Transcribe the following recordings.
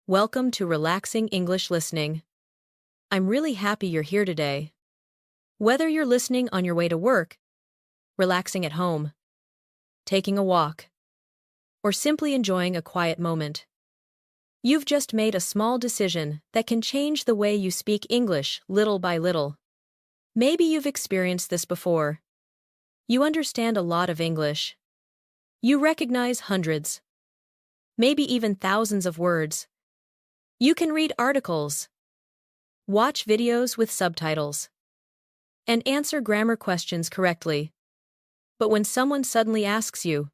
Welcome to Relaxing English Listening. I'm really happy you're here today. Whether you're listening on your way to work, relaxing at home, taking a walk, or simply enjoying a quiet moment, you've just made a small decision that can change the way you speak English little by little. Maybe you've experienced this before. You understand a lot of English. You recognize hundreds, maybe even thousands of words. You can read articles, watch videos with subtitles, and answer grammar questions correctly. But when someone suddenly asks you,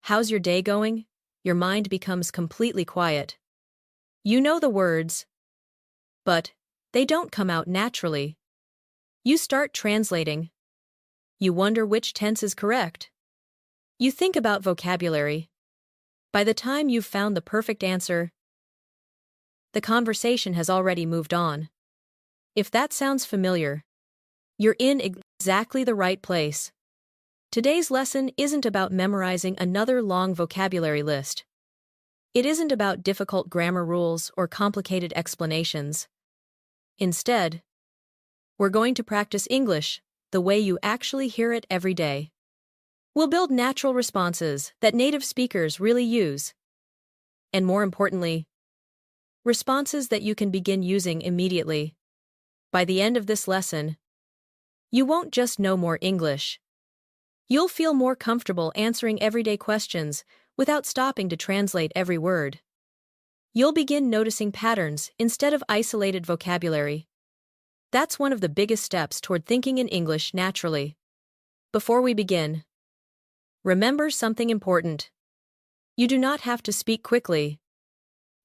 "How's your day going?" your mind becomes completely quiet. You know the words, but they don't come out naturally. You start translating. You wonder which tense is correct. You think about vocabulary. By the time you've found the perfect answer, the conversation has already moved on. If that sounds familiar, you're in exactly the right place. Today's lesson isn't about memorizing another long vocabulary list. It isn't about difficult grammar rules or complicated explanations. Instead, we're going to practice English the way you actually hear it every day. We'll build natural responses that native speakers really use. And more importantly, responses that you can begin using immediately. By the end of this lesson, you won't just know more English. You'll feel more comfortable answering everyday questions without stopping to translate every word. You'll begin noticing patterns instead of isolated vocabulary. That's one of the biggest steps toward thinking in English naturally. Before we begin, remember something important. You do not have to speak quickly.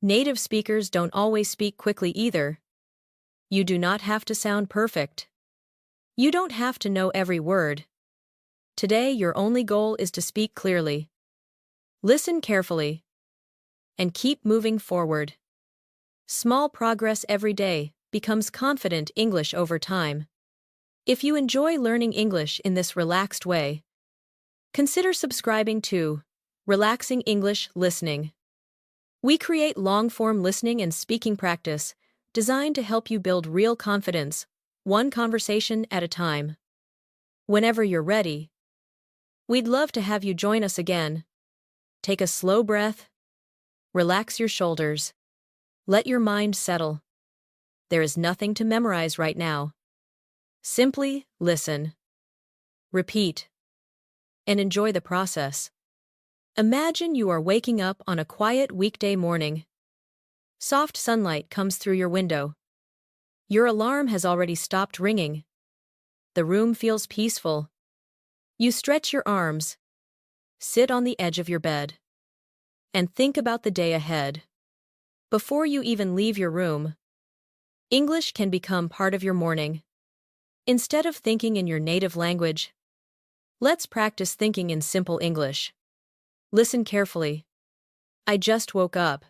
Native speakers don't always speak quickly either. You do not have to sound perfect. You don't have to know every word. Today, your only goal is to speak clearly. Listen carefully, and keep moving forward. Small progress every day becomes confident English over time. If you enjoy learning English in this relaxed way, consider subscribing to Relaxing English Listening. We create long-form listening and speaking practice designed to help you build real confidence, one conversation at a time. Whenever you're ready, we'd love to have you join us again. Take a slow breath, relax your shoulders, let your mind settle. There is nothing to memorize right now. Simply listen, repeat, and enjoy the process. Imagine you are waking up on a quiet weekday morning. Soft sunlight comes through your window. Your alarm has already stopped ringing. The room feels peaceful. You stretch your arms, sit on the edge of your bed, and think about the day ahead. Before you even leave your room, English can become part of your morning. Instead of thinking in your native language, let's practice thinking in simple English. Listen carefully. I just woke up.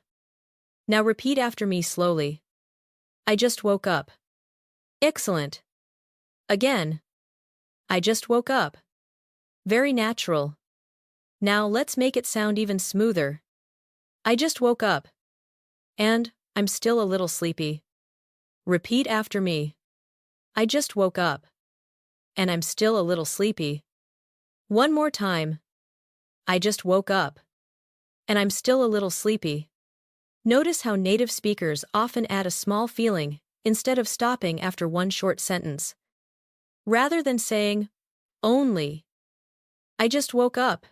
Now repeat after me slowly. I just woke up. Excellent. Again. I just woke up. Very natural. Now let's make it sound even smoother. I just woke up. And I'm still a little sleepy. Repeat after me. I just woke up. And I'm still a little sleepy. One more time. I just woke up. And I'm still a little sleepy. Notice how native speakers often add a small feeling instead of stopping after one short sentence. Rather than saying, only, I just woke up,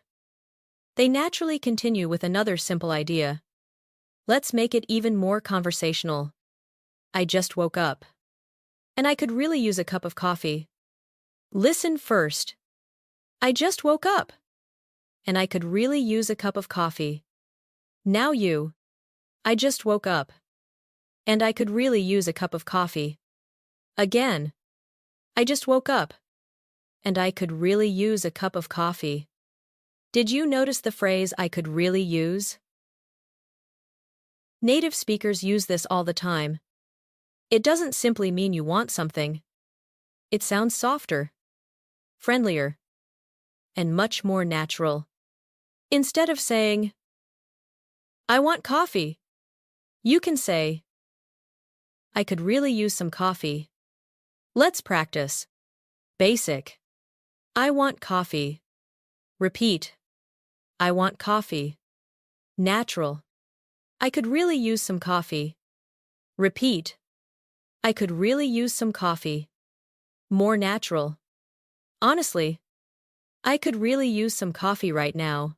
they naturally continue with another simple idea. Let's make it even more conversational. I just woke up. And I could really use a cup of coffee. Listen first. I just woke up. And I could really use a cup of coffee. Now you. I just woke up. And I could really use a cup of coffee. Again. I just woke up. And I could really use a cup of coffee. Did you notice the phrase I could really use? Native speakers use this all the time. It doesn't simply mean you want something. It sounds softer, friendlier, and much more natural. Instead of saying, I want coffee, You can say, I could really use some coffee. Let's practice. Basic. I want coffee. Repeat. I want coffee. Natural. I could really use some coffee. Repeat. I could really use some coffee. More natural. Honestly, I could really use some coffee right now.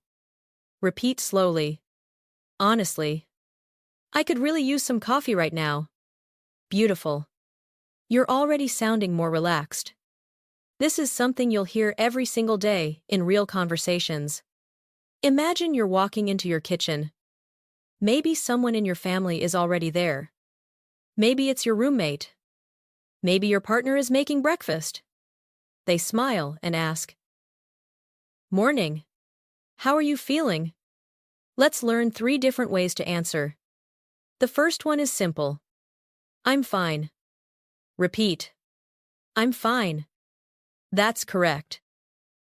Repeat slowly. Honestly, I could really use some coffee right now. Beautiful. You're already sounding more relaxed. This is something you'll hear every single day in real conversations. Imagine you're walking into your kitchen. Maybe someone in your family is already there. Maybe it's your roommate. Maybe your partner is making breakfast. They smile and ask, Morning. How are you feeling? Let's learn 3 different ways to answer. The first one is simple. I'm fine. Repeat. I'm fine. That's correct.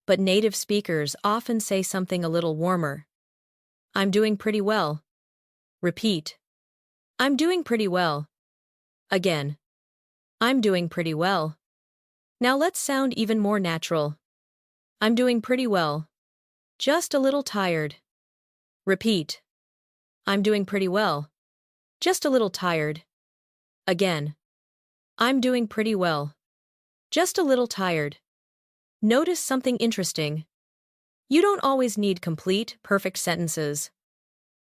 But native speakers often say something a little warmer. I'm doing pretty well. Repeat. I'm doing pretty well. Again. I'm doing pretty well. Now let's sound even more natural. I'm doing pretty well. Just a little tired. Repeat. I'm doing pretty well. Just a little tired. Again. I'm doing pretty well. Just a little tired. Notice something interesting. You don't always need complete, perfect sentences.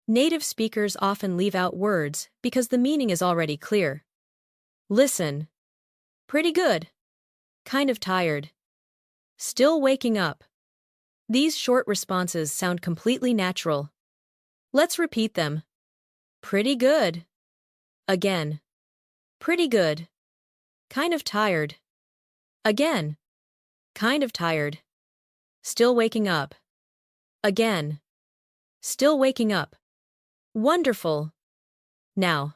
Native speakers often leave out words because the meaning is already clear. Listen. Pretty good. Kind of tired. Still waking up. These short responses sound completely natural. Let's repeat them. Pretty good. Again. Pretty good. Kind of tired. Again. Kind of tired. Still waking up. Again. Still waking up. Wonderful. Now,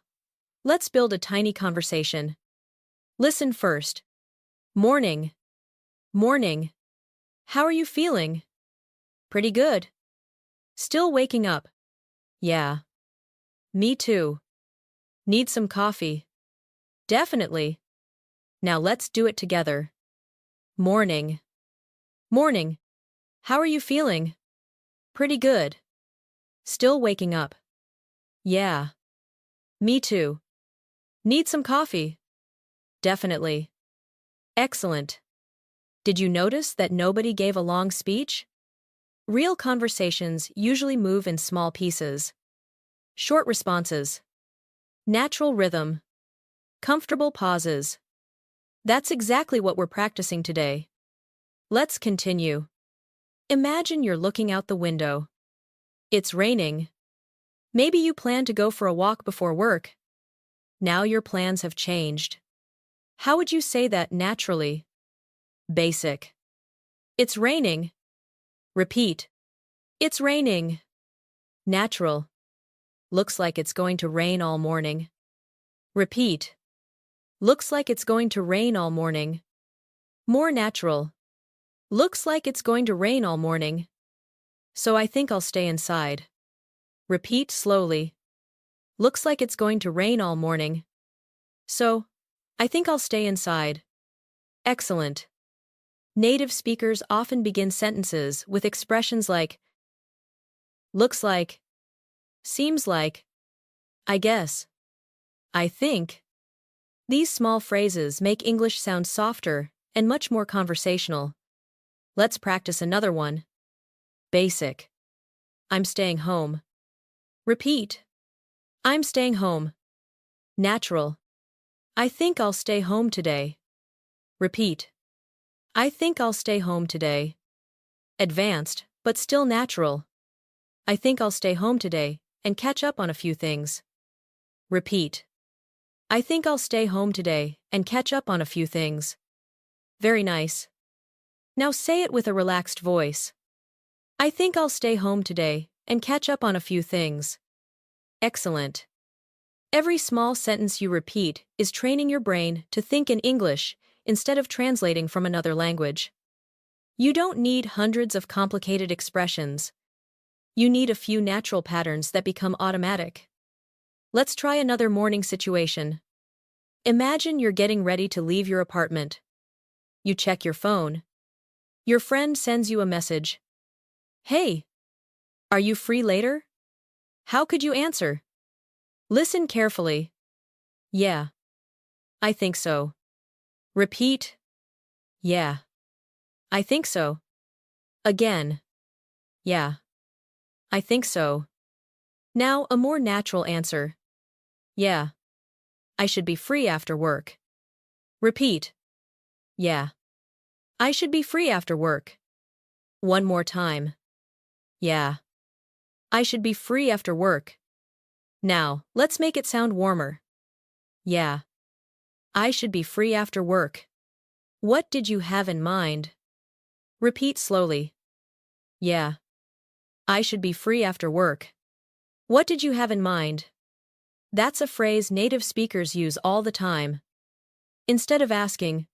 let's build a tiny conversation. Listen first. Morning. Morning. How are you feeling? Pretty good. Still waking up. Yeah. Me too. Need some coffee. Definitely. Now let's do it together. Morning. Morning. How are you feeling? Pretty good. Still waking up. Yeah. Me too. Need some coffee. Definitely. Excellent. Did you notice that nobody gave a long speech? Real conversations usually move in small pieces. Short responses. Natural rhythm. Comfortable pauses. That's exactly what we're practicing today. Let's continue. Imagine you're looking out the window. It's raining. Maybe you plan to go for a walk before work. Now your plans have changed. How would you say that naturally? Basic. It's raining. Repeat. It's raining. Natural. Looks like it's going to rain all morning. Repeat. Looks like it's going to rain all morning. More natural. Looks like it's going to rain all morning. So I think I'll stay inside. Repeat slowly. Looks like it's going to rain all morning. So, I think I'll stay inside. Excellent. Native speakers often begin sentences with expressions like looks like, seems like, I guess, I think. These small phrases make English sound softer and much more conversational. Let's practice another one. Basic. I'm staying home. Repeat. I'm staying home. Natural. I think I'll stay home today. Repeat. I think I'll stay home today. Advanced, but still natural. I think I'll stay home today and catch up on a few things. Repeat. I think I'll stay home today and catch up on a few things. Very nice. Now say it with a relaxed voice. I think I'll stay home today and catch up on a few things. Excellent. Every small sentence you repeat is training your brain to think in English instead of translating from another language. You don't need hundreds of complicated expressions. You need a few natural patterns that become automatic. Let's try another morning situation. Imagine you're getting ready to leave your apartment. You check your phone. Your friend sends you a message. Hey, are you free later? How could you answer? Listen carefully. Yeah, I think so. Repeat. Yeah, I think so. Again. Yeah, I think so. Now, a more natural answer. Yeah, I should be free after work. Repeat. Yeah, I should be free after work. One more time. Yeah, I should be free after work. Now, let's make it sound warmer. Yeah, I should be free after work. What did you have in mind? Repeat slowly. Yeah, I should be free after work. What did you have in mind? That's a phrase native speakers use all the time. Instead of asking,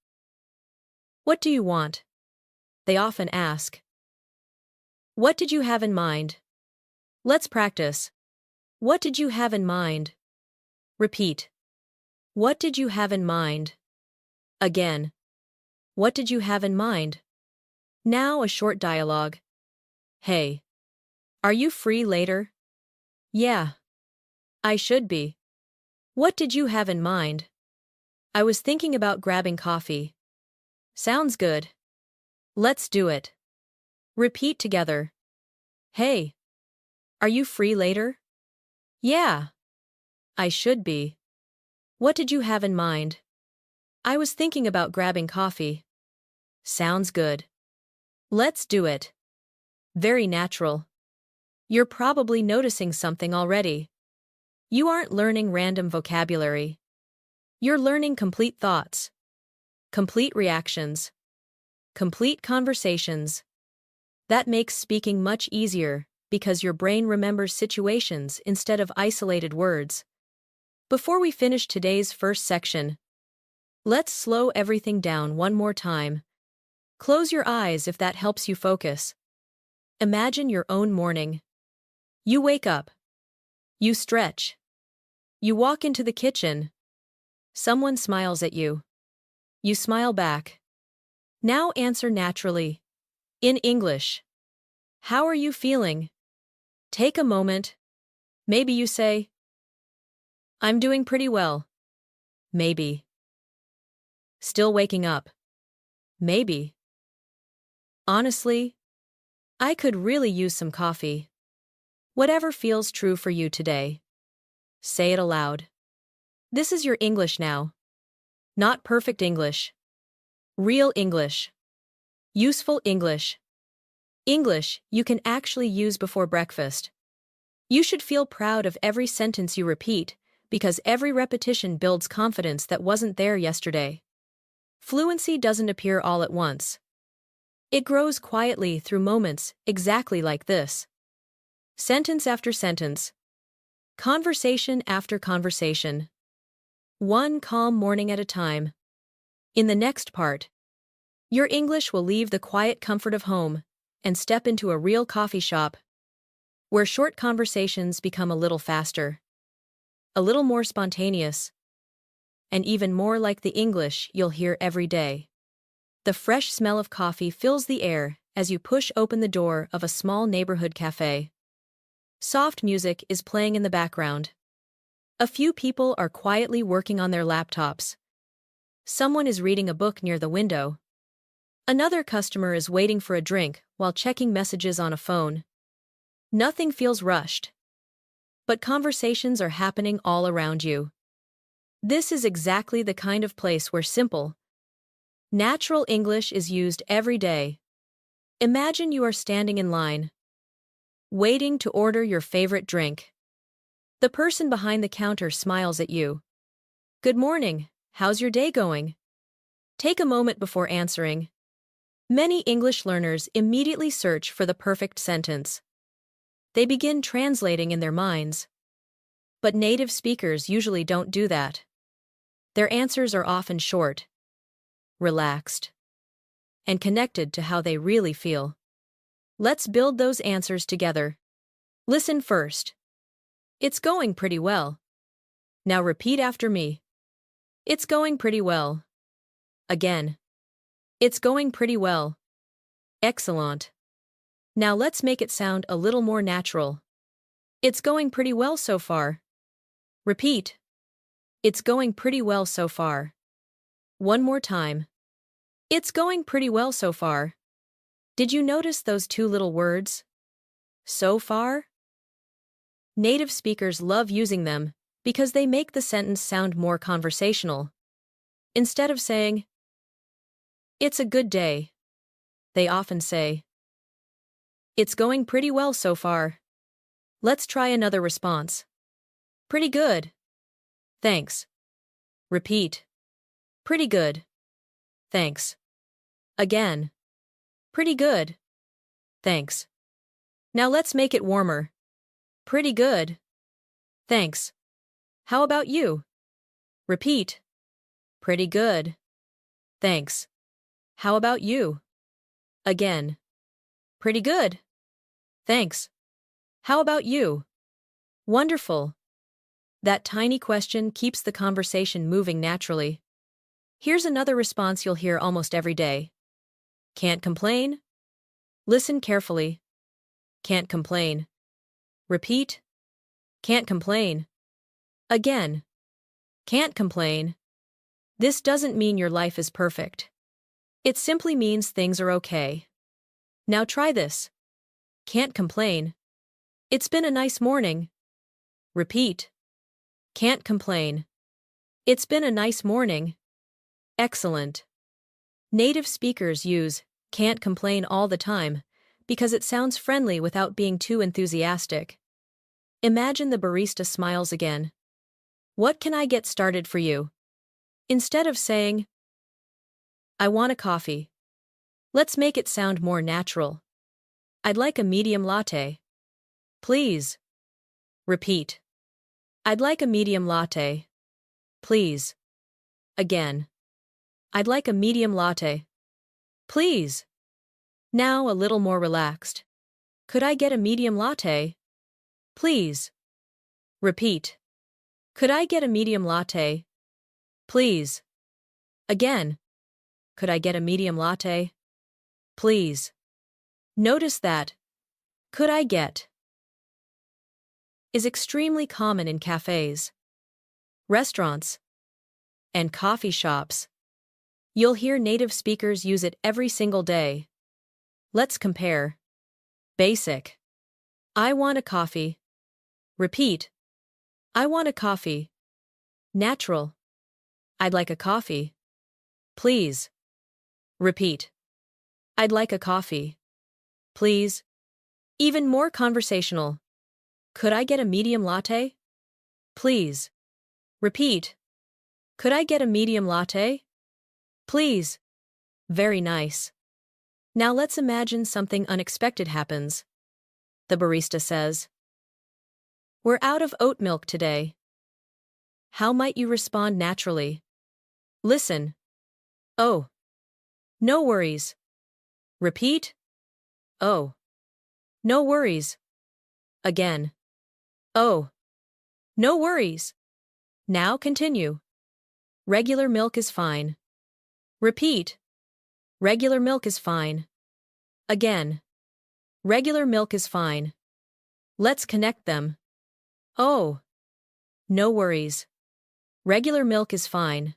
what do you want? They often ask, what did you have in mind? Let's practice. What did you have in mind? Repeat. What did you have in mind? Again. What did you have in mind? Now a short dialogue. Hey. Are you free later? Yeah. I should be. What did you have in mind? I was thinking about grabbing coffee. Sounds good. Let's do it. Repeat together. Hey. Are you free later? Yeah. I should be. What did you have in mind? I was thinking about grabbing coffee. Sounds good. Let's do it. Very natural. You're probably noticing something already. You aren't learning random vocabulary. You're learning complete thoughts, complete reactions, complete conversations. That makes speaking much easier because your brain remembers situations instead of isolated words. Before we finish today's first section, let's slow everything down one more time. Close your eyes if that helps you focus. Imagine your own morning. You wake up. You stretch. You walk into the kitchen. Someone smiles at you. You smile back. Now answer naturally. In English. How are you feeling? Take a moment. Maybe you say, I'm doing pretty well. Maybe. Still waking up. Maybe. Honestly, I could really use some coffee. Whatever feels true for you today. Say it aloud. This is your English now. Not perfect English. Real English. Useful English. English you can actually use before breakfast. You should feel proud of every sentence you repeat, because every repetition builds confidence that wasn't there yesterday. Fluency doesn't appear all at once. It grows quietly through moments exactly like this. Sentence after sentence. Conversation after conversation. One calm morning at a time. In the next part, your English will leave the quiet comfort of home and step into a real coffee shop, where short conversations become a little faster, a little more spontaneous, and even more like the English you'll hear every day. The fresh smell of coffee fills the air as you push open the door of a small neighborhood cafe. Soft music is playing in the background. A few people are quietly working on their laptops. Someone is reading a book near the window. Another customer is waiting for a drink while checking messages on a phone. Nothing feels rushed. But conversations are happening all around you. This is exactly the kind of place where simple, natural English is used every day. Imagine you are standing in line, waiting to order your favorite drink. The person behind the counter smiles at you. Good morning, how's your day going? Take a moment before answering. Many English learners immediately search for the perfect sentence. They begin translating in their minds. But native speakers usually don't do that. Their answers are often short, relaxed, and connected to how they really feel. Let's build those answers together. Listen first. It's going pretty well. Now repeat after me. It's going pretty well. Again. It's going pretty well. Excellent. Now let's make it sound a little more natural. It's going pretty well so far. Repeat. It's going pretty well so far. One more time. It's going pretty well so far. Did you notice those two little words? So far? Native speakers love using them because they make the sentence sound more conversational. Instead of saying, "It's a good day," they often say, "It's going pretty well so far." Let's try another response. Pretty good. Thanks. Repeat. Pretty good. Thanks. Again. Pretty good. Thanks. Now let's make it warmer. Pretty good. Thanks. How about you? Repeat. Pretty good. Thanks. How about you? Again. Pretty good. Thanks. How about you? Wonderful. That tiny question keeps the conversation moving naturally. Here's another response you'll hear almost every day. Can't complain? Listen carefully. Can't complain. Repeat. Can't complain. Again. Can't complain. This doesn't mean your life is perfect. It simply means things are okay. Now try this. Can't complain. It's been a nice morning. Repeat. Can't complain. It's been a nice morning. Excellent. Native speakers use can't complain all the time because it sounds friendly without being too enthusiastic. Imagine the barista smiles again. What can I get started for you? Instead of saying, I want a coffee. Let's make it sound more natural. I'd like a medium latte. Please. Repeat. I'd like a medium latte. Please. Again. I'd like a medium latte. Please. Now a little more relaxed. Could I get a medium latte? Please. Repeat. Could I get a medium latte? Please. Again. Could I get a medium latte? Please. Notice that could I get is extremely common in cafes, restaurants, and coffee shops. You'll hear native speakers use it every single day. Let's compare. Basic. I want a coffee. Repeat. I want a coffee. Natural. I'd like a coffee. Please. Repeat. I'd like a coffee. Please. Even more conversational. Could I get a medium latte? Please. Repeat. Could I get a medium latte? Please. Very nice. Now let's imagine something unexpected happens. The barista says, We're out of oat milk today. How might you respond naturally? Listen. Oh. No worries. Repeat. Oh. No worries. Again. Oh. No worries. Now continue. Regular milk is fine. Repeat. Regular milk is fine. Again. Regular milk is fine. Let's connect them. Oh. No worries. Regular milk is fine.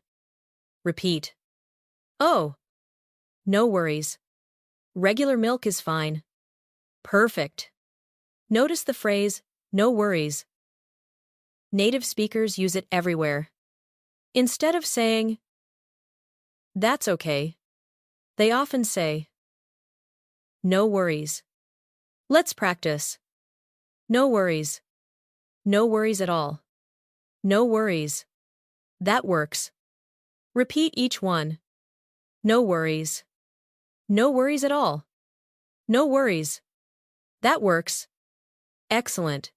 Repeat. Oh. No worries. Regular milk is fine. Perfect. Notice the phrase, no worries. Native speakers use it everywhere. Instead of saying, that's okay, they often say, no worries. Let's practice. No worries. No worries at all. No worries. That works. Repeat each one. No worries. No worries at all. No worries. That works. Excellent.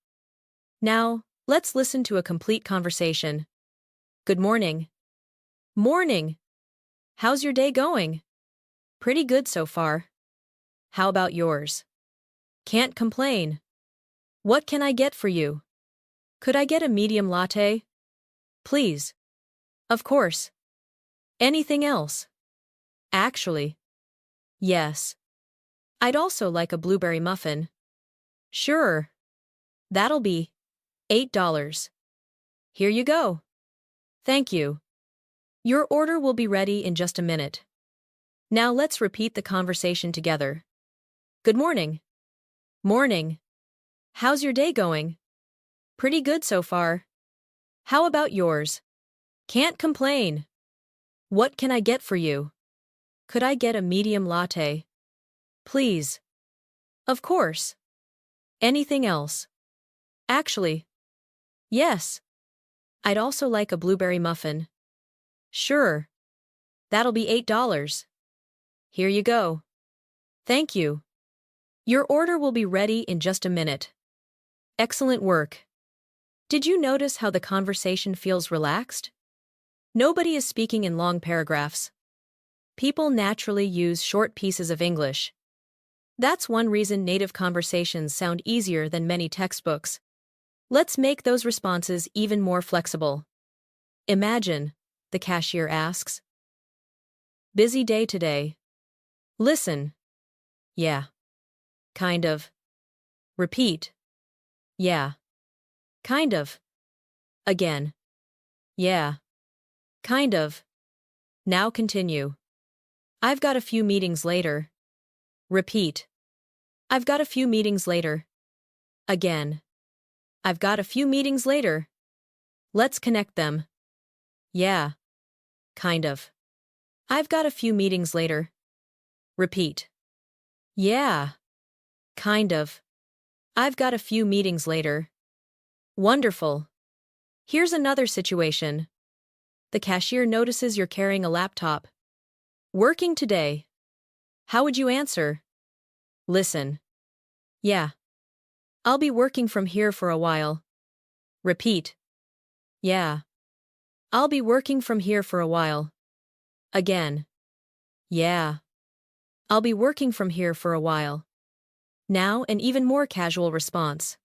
Now, let's listen to a complete conversation. Good morning. Morning. How's your day going? Pretty good so far. How about yours? Can't complain. What can I get for you? Could I get a medium latte? Please. Of course. Anything else? Actually. Yes. I'd also like a blueberry muffin. Sure. That'll be $8. Here you go. Thank you. Your order will be ready in just a minute. Now let's repeat the conversation together. Good morning. Morning. How's your day going? Pretty good so far. How about yours? Can't complain. What can I get for you? Could I get a medium latte? Please. Of course. Anything else? Actually. Yes. I'd also like a blueberry muffin. Sure. That'll be $8. Here you go. Thank you. Your order will be ready in just a minute. Excellent work. Did you notice how the conversation feels relaxed? Nobody is speaking in long paragraphs. People naturally use short pieces of English. That's one reason native conversations sound easier than many textbooks. Let's make those responses even more flexible. Imagine, the cashier asks. Busy day today. Listen. Yeah. Kind of. Repeat. Yeah. Kind of. Again. Yeah. Kind of. Now continue. I've got a few meetings later. Repeat. I've got a few meetings later. Again. I've got a few meetings later. Let's connect them. Yeah. Kind of. I've got a few meetings later. Repeat. Yeah. Kind of. I've got a few meetings later. Wonderful. Here's another situation. The cashier notices you're carrying a laptop. Working today. How would you answer? Listen. Yeah. I'll be working from here for a while. Repeat. Yeah. I'll be working from here for a while. Again. Yeah. I'll be working from here for a while. Now an even more casual response.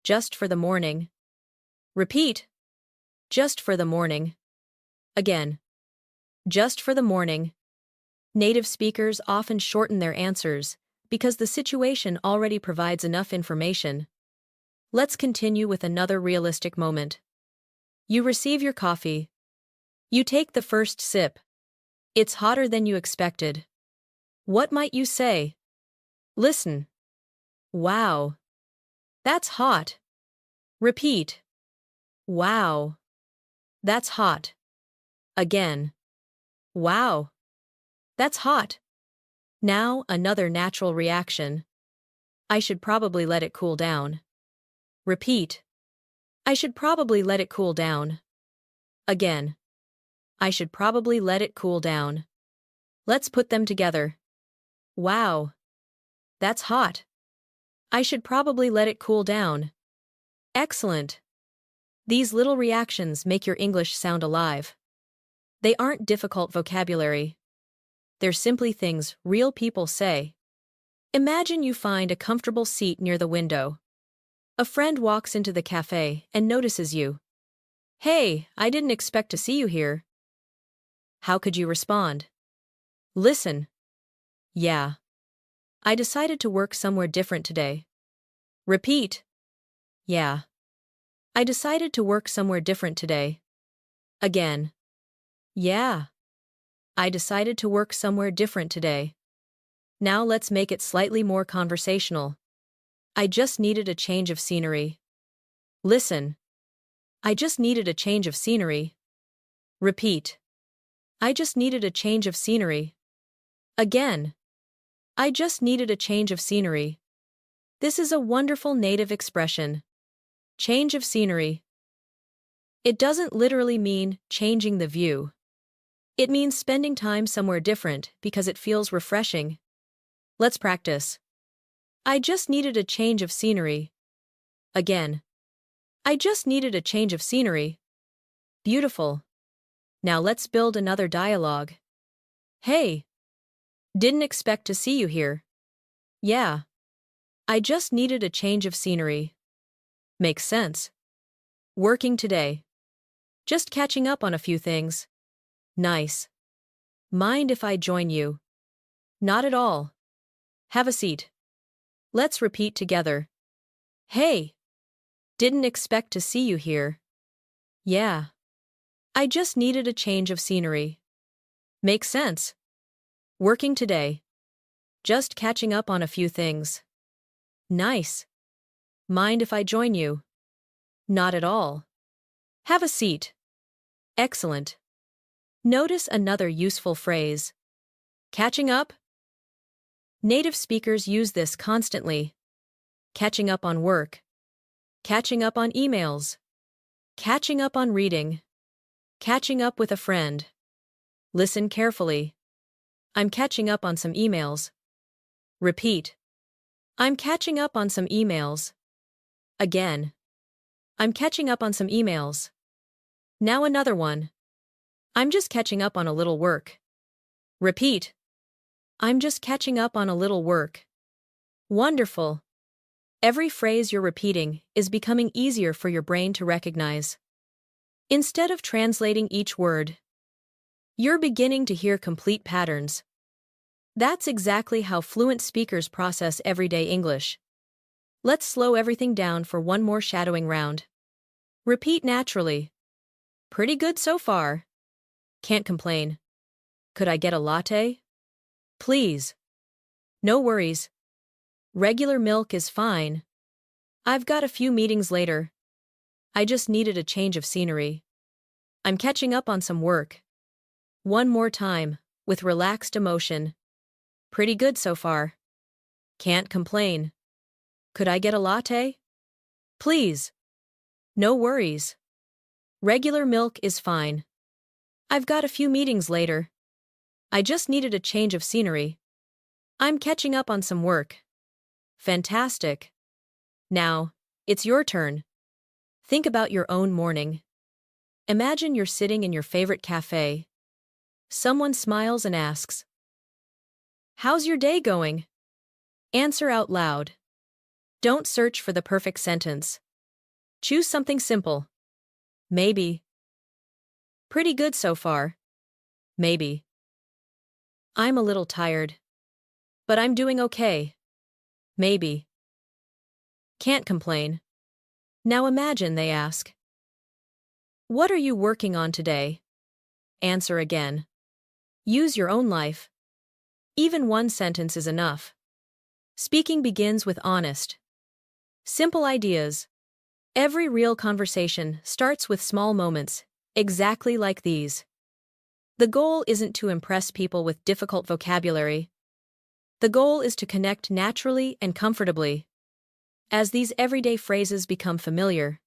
Just for the morning. Repeat. Just for the morning. Again. Just for the morning. Native speakers often shorten their answers because the situation already provides enough information. Let's continue with another realistic moment. You receive your coffee. You take the first sip. It's hotter than you expected. What might you say? Listen. Wow. That's hot. Repeat. Wow. That's hot. Again. Wow. That's hot. Now another natural reaction. I should probably let it cool down. Repeat. I should probably let it cool down. Again. I should probably let it cool down. Let's put them together. Wow. That's hot. I should probably let it cool down. Excellent. These little reactions make your English sound alive. They aren't difficult vocabulary. They're simply things real people say. Imagine you find a comfortable seat near the window. A friend walks into the cafe and notices you. Hey, I didn't expect to see you here. How could you respond? Listen. Yeah. I decided to work somewhere different today. Repeat. Yeah. I decided to work somewhere different today. Again. Yeah. I decided to work somewhere different today. Now let's make it slightly more conversational. I just needed a change of scenery. Listen. I just needed a change of scenery. Repeat. I just needed a change of scenery. Again. I just needed a change of scenery. This is a wonderful native expression. Change of scenery. It doesn't literally mean changing the view. It means spending time somewhere different because it feels refreshing. Let's practice. I just needed a change of scenery. Again. I just needed a change of scenery. Beautiful. Now let's build another dialogue. Hey. Didn't expect to see you here. Yeah. I just needed a change of scenery. Makes sense. Working today. Just catching up on a few things. Nice. Mind if I join you? Not at all. Have a seat. Let's repeat together. Hey. Didn't expect to see you here. Yeah. I just needed a change of scenery. Makes sense. Working today. Just catching up on a few things. Nice. Mind if I join you? Not at all. Have a seat. Excellent. Notice another useful phrase. Catching up? Native speakers use this constantly. Catching up on work. Catching up on emails. Catching up on reading. Catching up with a friend. Listen carefully. I'm catching up on some emails. Repeat. I'm catching up on some emails. Again. I'm catching up on some emails. Now another one. I'm just catching up on a little work. Repeat. I'm just catching up on a little work. Wonderful. Every phrase you're repeating is becoming easier for your brain to recognize. Instead of translating each word, you're beginning to hear complete patterns. That's exactly how fluent speakers process everyday English. Let's slow everything down for one more shadowing round. Repeat naturally. Pretty good so far. Can't complain. Could I get a latte? Please. No worries. Regular milk is fine. I've got a few meetings later. I just needed a change of scenery. I'm catching up on some work. One more time, with relaxed emotion. Pretty good so far. Can't complain. Could I get a latte? Please. No worries. Regular milk is fine. I've got a few meetings later. I just needed a change of scenery. I'm catching up on some work. Fantastic. Now, it's your turn. Think about your own morning. Imagine you're sitting in your favorite cafe. Someone smiles and asks, "How's your day going?" Answer out loud. Don't search for the perfect sentence. Choose something simple. Maybe. Pretty good so far. Maybe. I'm a little tired. But I'm doing okay. Maybe. Can't complain. Now imagine they ask, "What are you working on today?" Answer again. Use your own life. Even one sentence is enough. Speaking begins with honest, simple ideas. Every real conversation starts with small moments, exactly like these. The goal isn't to impress people with difficult vocabulary. The goal is to connect naturally and comfortably. As these everyday phrases become familiar,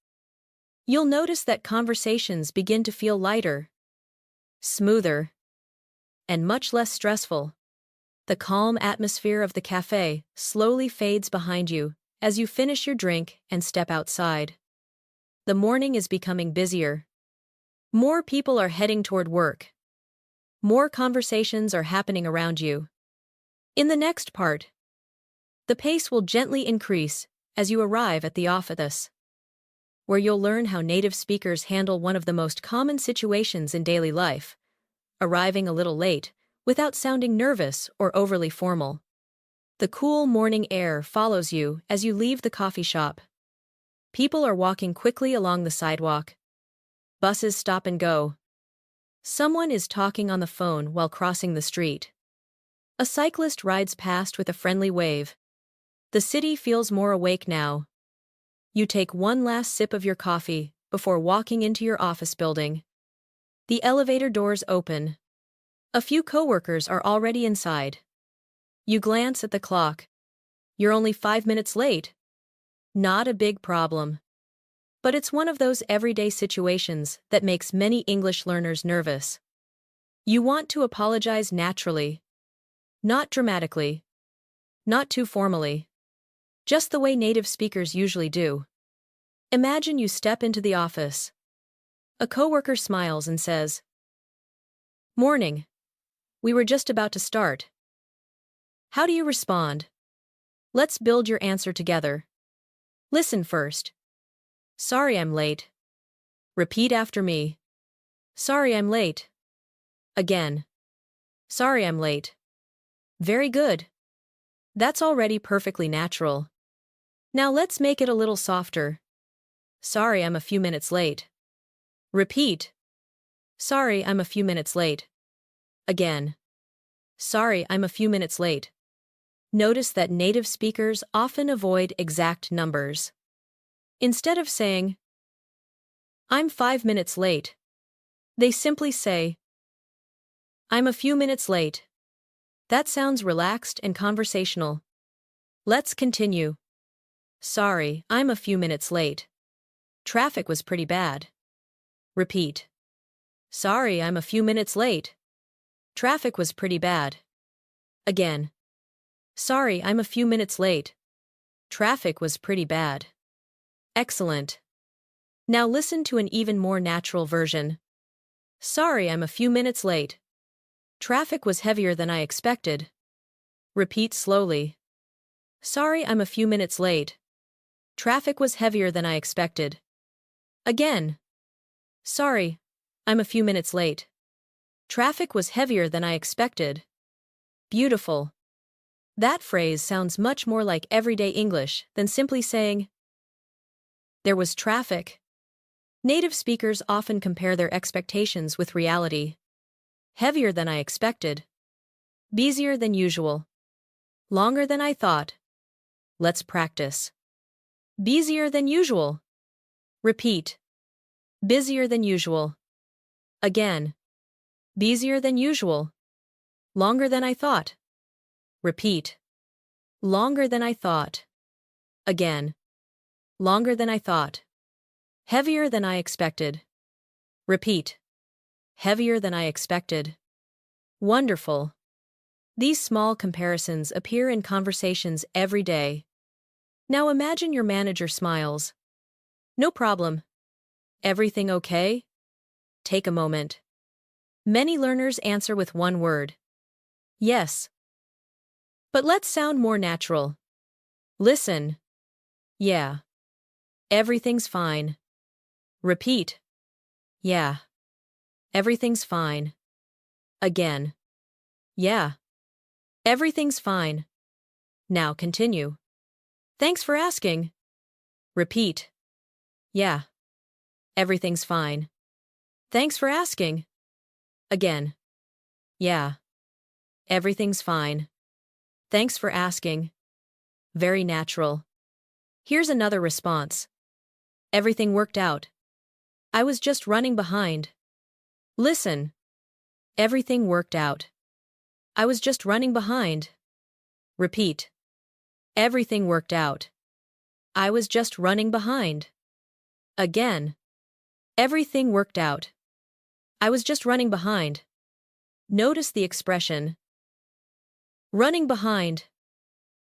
you'll notice that conversations begin to feel lighter, smoother, and much less stressful. The calm atmosphere of the cafe slowly fades behind you as you finish your drink and step outside. The morning is becoming busier. More people are heading toward work. More conversations are happening around you. In the next part, the pace will gently increase as you arrive at the office, where you'll learn how native speakers handle one of the most common situations in daily life, arriving a little late, without sounding nervous or overly formal. The cool morning air follows you as you leave the coffee shop. People are walking quickly along the sidewalk. Buses stop and go. Someone is talking on the phone while crossing the street. A cyclist rides past with a friendly wave. The city feels more awake now. You take one last sip of your coffee before walking into your office building. The elevator doors open. A few coworkers are already inside. You glance at the clock. You're only 5 minutes late. Not a big problem. But it's one of those everyday situations that makes many English learners nervous. You want to apologize naturally. Not dramatically. Not too formally. Just the way native speakers usually do. Imagine you step into the office. A coworker smiles and says, "Morning. We were just about to start." How do you respond? Let's build your answer together. Listen first. Sorry I'm late. Repeat after me. Sorry I'm late. Again. Sorry I'm late. Very good. That's already perfectly natural. Now let's make it a little softer. Sorry I'm a few minutes late. Repeat. Sorry I'm a few minutes late. Again. Sorry I'm a few minutes late. Notice that native speakers often avoid exact numbers. Instead of saying, I'm 5 minutes late, they simply say, I'm a few minutes late. That sounds relaxed and conversational. Let's continue. Sorry, I'm a few minutes late. Traffic was pretty bad. Repeat. Sorry, I'm a few minutes late. Traffic was pretty bad. Again. Sorry, I'm a few minutes late. Traffic was pretty bad. Excellent. Now listen to an even more natural version. Sorry, I'm a few minutes late. Traffic was heavier than I expected. Repeat slowly. Sorry, I'm a few minutes late. Traffic was heavier than I expected. Again. Sorry, I'm a few minutes late. Traffic was heavier than I expected. Beautiful. That phrase sounds much more like everyday English than simply saying, there was traffic. Native speakers often compare their expectations with reality. Heavier than I expected. Busier than usual. Longer than I thought. Let's practice. Busier than usual. Repeat. Busier than usual. Again. Busier than usual. Longer than I thought. Repeat. Longer than I thought. Again. Longer than I thought. Heavier than I expected. Repeat. Heavier than I expected. Wonderful. These small comparisons appear in conversations every day. Now imagine your manager smiles. No problem. Everything okay? Take a moment. Many learners answer with one word. Yes. But let's sound more natural. Listen. Yeah. Everything's fine. Repeat. Yeah. Everything's fine. Again. Yeah. Everything's fine. Now continue. Thanks for asking. Repeat. Yeah. Everything's fine. Thanks for asking. Again. Yeah. Everything's fine. Thanks for asking. Very natural. Here's another response. Everything worked out. I was just running behind. Listen. Everything worked out. I was just running behind. Repeat. Everything worked out. I was just running behind. Again. Everything worked out. I was just running behind. Notice the expression. Running behind.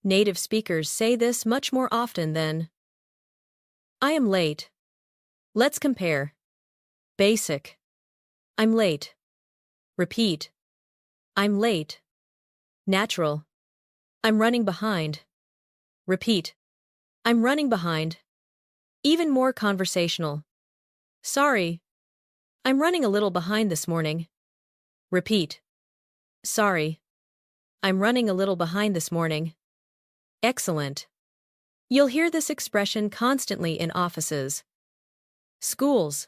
Native speakers say this much more often than I am late. Let's compare. Basic. I'm late. Repeat. I'm late. Natural. I'm running behind. Repeat. I'm running behind. Even more conversational. Sorry. I'm running a little behind this morning. Repeat. Sorry. I'm running a little behind this morning. Excellent. You'll hear this expression constantly in offices, schools,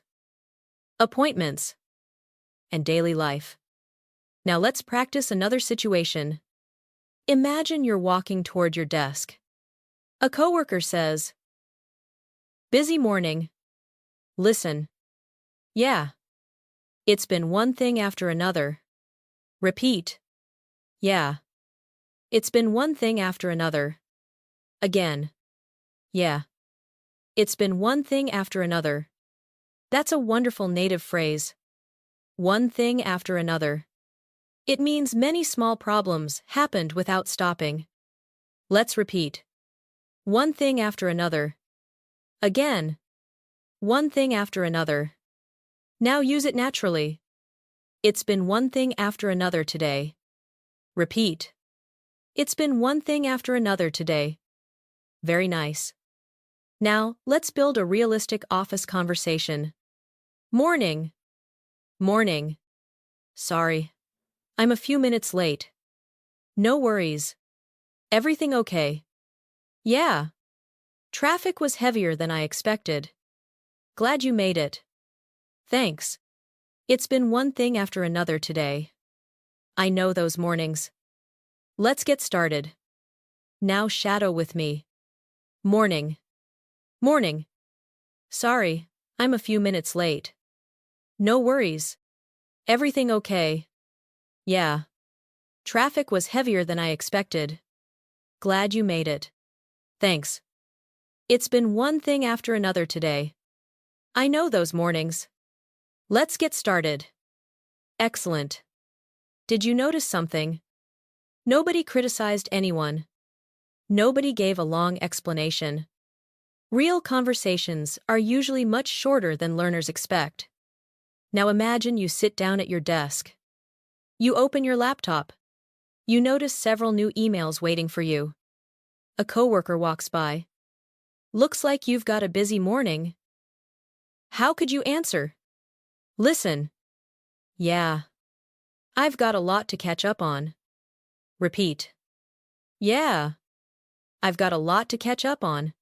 appointments, and daily life. Now let's practice another situation. Imagine you're walking toward your desk. A coworker says, busy morning. Listen. Yeah. It's been one thing after another. Repeat. Yeah. It's been one thing after another. Again. Yeah. It's been one thing after another. That's a wonderful native phrase. One thing after another. It means many small problems happened without stopping. Let's repeat. One thing after another. Again. One thing after another. Now use it naturally. It's been one thing after another today. Repeat. It's been one thing after another today. Very nice. Now, let's build a realistic office conversation. Morning. Morning. Sorry. I'm a few minutes late. No worries. Everything okay? Yeah. Traffic was heavier than I expected. Glad you made it. Thanks. It's been one thing after another today. I know those mornings. Let's get started. Now shadow with me. Morning. Morning. Sorry, I'm a few minutes late. No worries. Everything okay? Yeah. Traffic was heavier than I expected. Glad you made it. Thanks. It's been one thing after another today. I know those mornings. Let's get started. Excellent. Did you notice something? Nobody criticized anyone. Nobody gave a long explanation. Real conversations are usually much shorter than learners expect. Now imagine you sit down at your desk. You open your laptop. You notice several new emails waiting for you. A coworker walks by. Looks like you've got a busy morning. How could you answer? Listen. Yeah. I've got a lot to catch up on. Repeat. Yeah. I've got a lot to catch up on.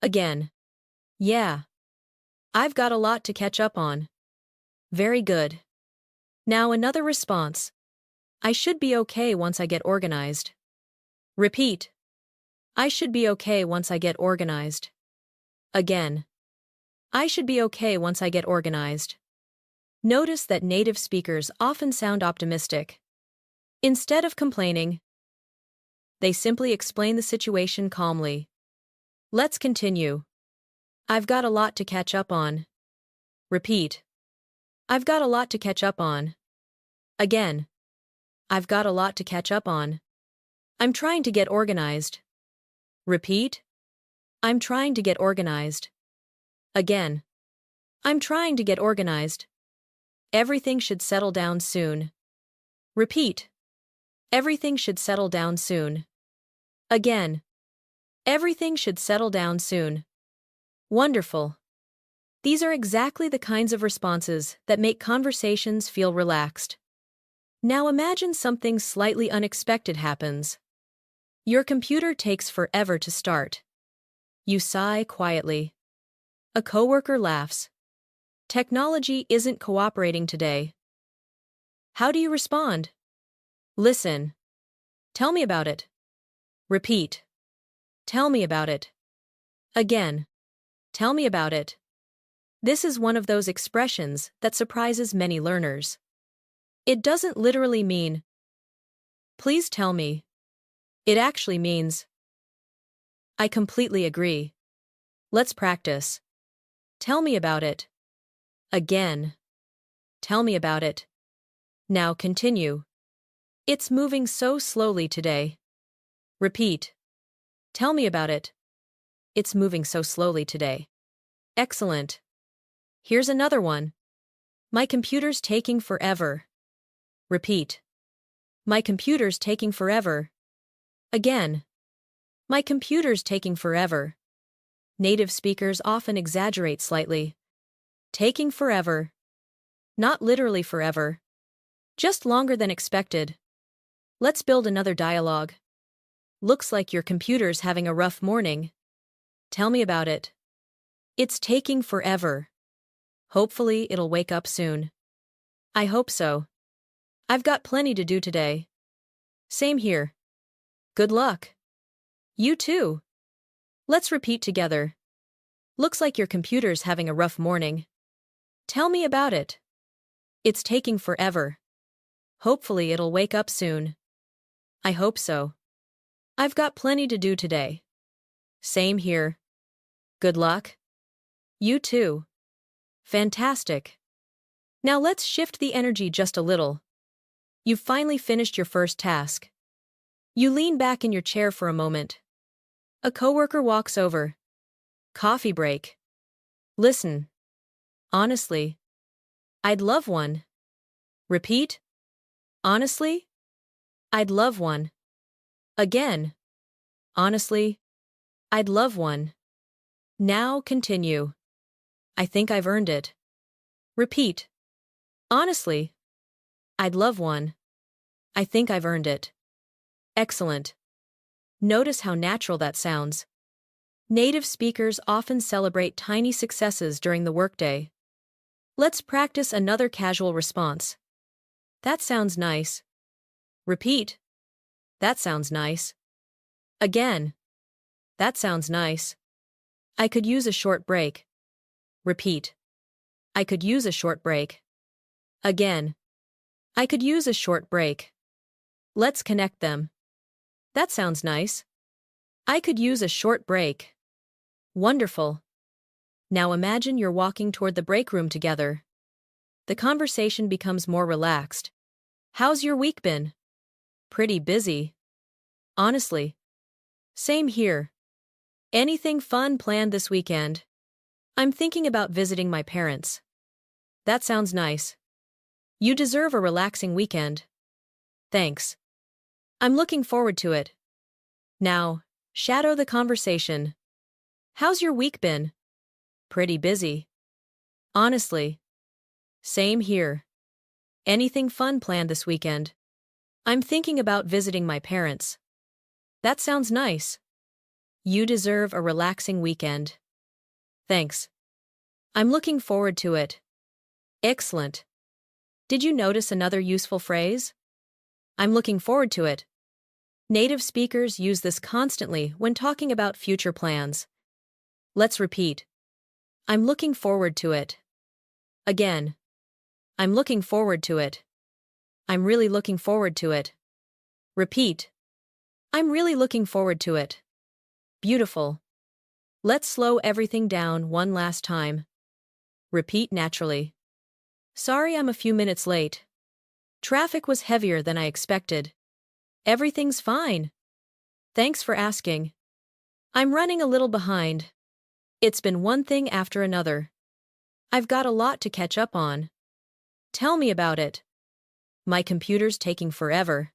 Again. Yeah. I've got a lot to catch up on. Very good. Now another response. I should be okay once I get organized. Repeat. I should be okay once I get organized. Again. I should be okay once I get organized. Notice that native speakers often sound optimistic. Instead of complaining, they simply explain the situation calmly. Let's continue. I've got a lot to catch up on. Repeat. I've got a lot to catch up on. Again. I've got a lot to catch up on. I'm trying to get organized. Repeat. I'm trying to get organized. Again. I'm trying to get organized. Everything should settle down soon. Repeat. Everything should settle down soon. Again. Everything should settle down soon. Wonderful. These are exactly the kinds of responses that make conversations feel relaxed. Now imagine something slightly unexpected happens. Your computer takes forever to start. You sigh quietly. A coworker laughs. Technology isn't cooperating today. How do you respond? Listen. Tell me about it. Repeat. Tell me about it. Again. Tell me about it. This is one of those expressions that surprises many learners. It doesn't literally mean, please tell me. It actually means, I completely agree. Let's practice. Tell me about it. Again. Tell me about it. Now continue. It's moving so slowly today. Repeat. Tell me about it. It's moving so slowly today. Excellent. Here's another one. My computer's taking forever. Repeat. My computer's taking forever. Again. My computer's taking forever. Native speakers often exaggerate slightly. Taking forever. Not literally forever. Just longer than expected. Let's build another dialogue. Looks like your computer's having a rough morning. Tell me about it. It's taking forever. Hopefully it'll wake up soon. I hope so. I've got plenty to do today. Same here. Good luck. You too. Let's repeat together. Looks like your computer's having a rough morning. Tell me about it. It's taking forever. Hopefully it'll wake up soon. I hope so. I've got plenty to do today. Same here. Good luck. You too. Fantastic. Now let's shift the energy just a little. You've finally finished your first task. You lean back in your chair for a moment. A coworker walks over. Coffee break. Listen. Honestly. I'd love one. Repeat. Honestly. I'd love one. Again. Honestly. I'd love one. Now continue. I think I've earned it. Repeat. Honestly, I'd love one. I think I've earned it. Excellent. Notice how natural that sounds. Native speakers often celebrate tiny successes during the workday. Let's practice another casual response. That sounds nice. Repeat. That sounds nice. Again. That sounds nice. I could use a short break. Repeat. I could use a short break. Again. I could use a short break. Let's connect them. That sounds nice. I could use a short break. Wonderful. Now imagine you're walking toward the break room together. The conversation becomes more relaxed. How's your week been? Pretty busy. Honestly. Same here. Anything fun planned this weekend? I'm thinking about visiting my parents. That sounds nice. You deserve a relaxing weekend. Thanks. I'm looking forward to it. Now, shadow the conversation. How's your week been? Pretty busy. Honestly. Same here. Anything fun planned this weekend? I'm thinking about visiting my parents. That sounds nice. You deserve a relaxing weekend. Thanks. I'm looking forward to it. Excellent. Did you notice another useful phrase? I'm looking forward to it. Native speakers use this constantly when talking about future plans. Let's repeat. I'm looking forward to it. Again. I'm looking forward to it. I'm really looking forward to it. Repeat. I'm really looking forward to it. Beautiful. Let's slow everything down one last time. Repeat naturally. Sorry I'm a few minutes late. Traffic was heavier than I expected. Everything's fine. Thanks for asking. I'm running a little behind. It's been one thing after another. I've got a lot to catch up on. Tell me about it. My computer's taking forever.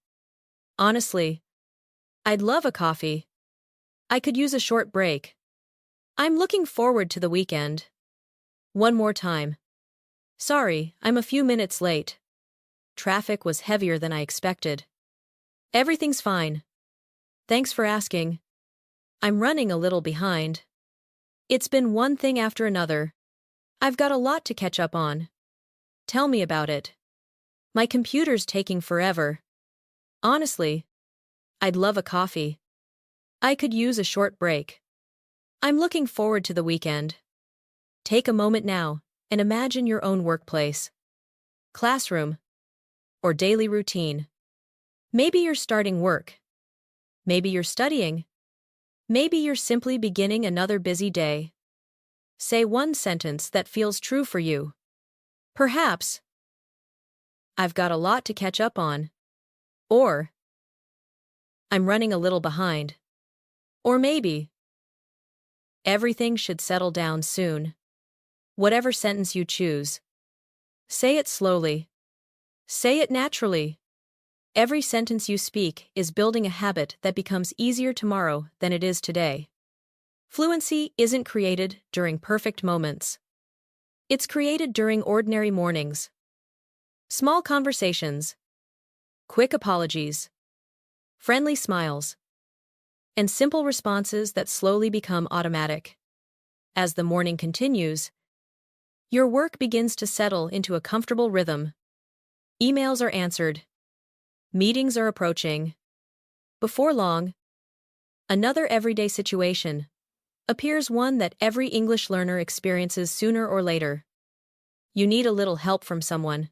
Honestly, I'd love a coffee. I could use a short break. I'm looking forward to the weekend. One more time. Sorry, I'm a few minutes late. Traffic was heavier than I expected. Everything's fine. Thanks for asking. I'm running a little behind. It's been one thing after another. I've got a lot to catch up on. Tell me about it. My computer's taking forever. Honestly, I'd love a coffee. I could use a short break. I'm looking forward to the weekend. Take a moment now and imagine your own workplace, classroom, or daily routine. Maybe you're starting work. Maybe you're studying. Maybe you're simply beginning another busy day. Say one sentence that feels true for you. Perhaps, I've got a lot to catch up on. Or, I'm running a little behind. Or maybe, everything should settle down soon. Whatever sentence you choose, say it slowly. Say it naturally. Every sentence you speak is building a habit that becomes easier tomorrow than it is today. Fluency isn't created during perfect moments. It's created during ordinary mornings. Small conversations, quick apologies, friendly smiles, and simple responses that slowly become automatic. As the morning continues, your work begins to settle into a comfortable rhythm. Emails are answered. Meetings are approaching. Before long, another everyday situation appears, one that every English learner experiences sooner or later. You need a little help from someone.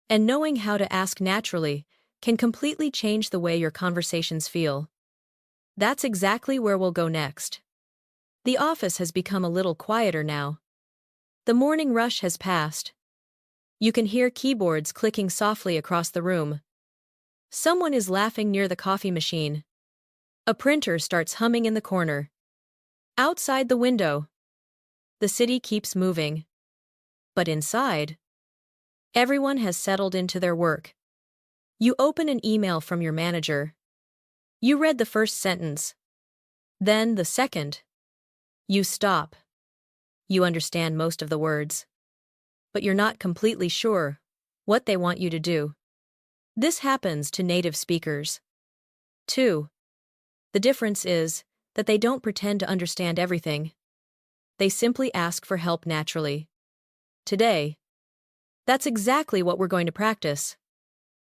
And knowing how to ask naturally can completely change the way your conversations feel. That's exactly where we'll go next. The office has become a little quieter now. The morning rush has passed. You can hear keyboards clicking softly across the room. Someone is laughing near the coffee machine. A printer starts humming in the corner. Outside the window, the city keeps moving. But inside, everyone has settled into their work. You open an email from your manager. You read the first sentence. Then the second. You stop. You understand most of the words. But you're not completely sure what they want you to do. This happens to native speakers. 2. The difference is that they don't pretend to understand everything. They simply ask for help naturally. Today, that's exactly what we're going to practice.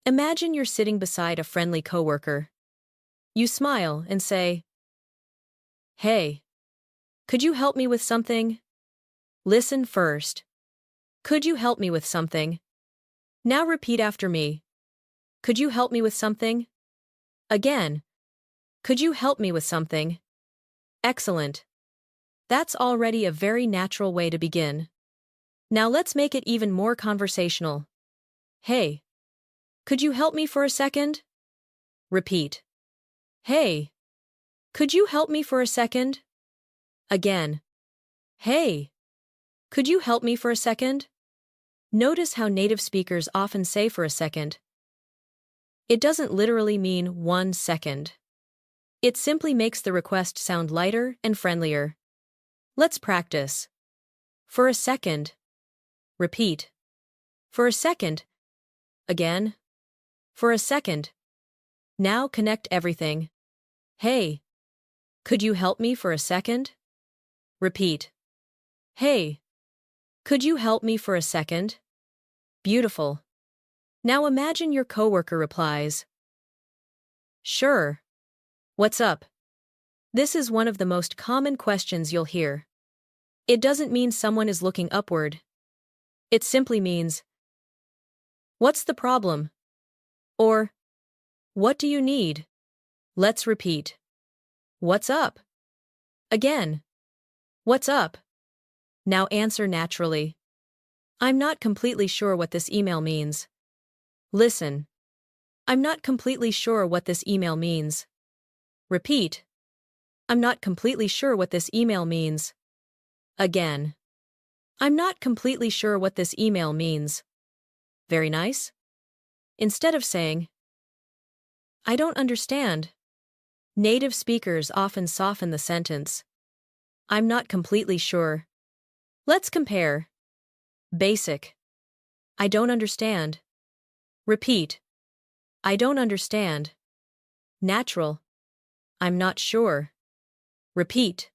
Imagine you're sitting beside a friendly coworker. You smile and say, "Hey, could you help me with something?" Listen first. Could you help me with something? Now repeat after me. Could you help me with something? Again. Could you help me with something? Excellent. That's already a very natural way to begin. Now let's make it even more conversational. Hey, could you help me for a second? Repeat. Hey, could you help me for a second? Again. Hey, could you help me for a second? Notice how native speakers often say for a second. It doesn't literally mean 1 second. It simply makes the request sound lighter and friendlier. Let's practice. For a second. Repeat. For a second. Again. For a second. Now connect everything. Hey, could you help me for a second? Repeat. Hey, could you help me for a second? Beautiful. Now imagine your coworker replies, "Sure. What's up?" This is one of the most common questions you'll hear. It doesn't mean someone is looking upward. It simply means, "What's the problem?" Or, "What do you need?" Let's repeat. What's up? Again. What's up? Now answer naturally. I'm not completely sure what this email means. Listen. I'm not completely sure what this email means. Repeat. I'm not completely sure what this email means. Again. I'm not completely sure what this email means. Very nice. Instead of saying, "I don't understand," native speakers often soften the sentence. I'm not completely sure. Let's compare. Basic. I don't understand. Repeat. I don't understand. Natural. I'm not sure. Repeat.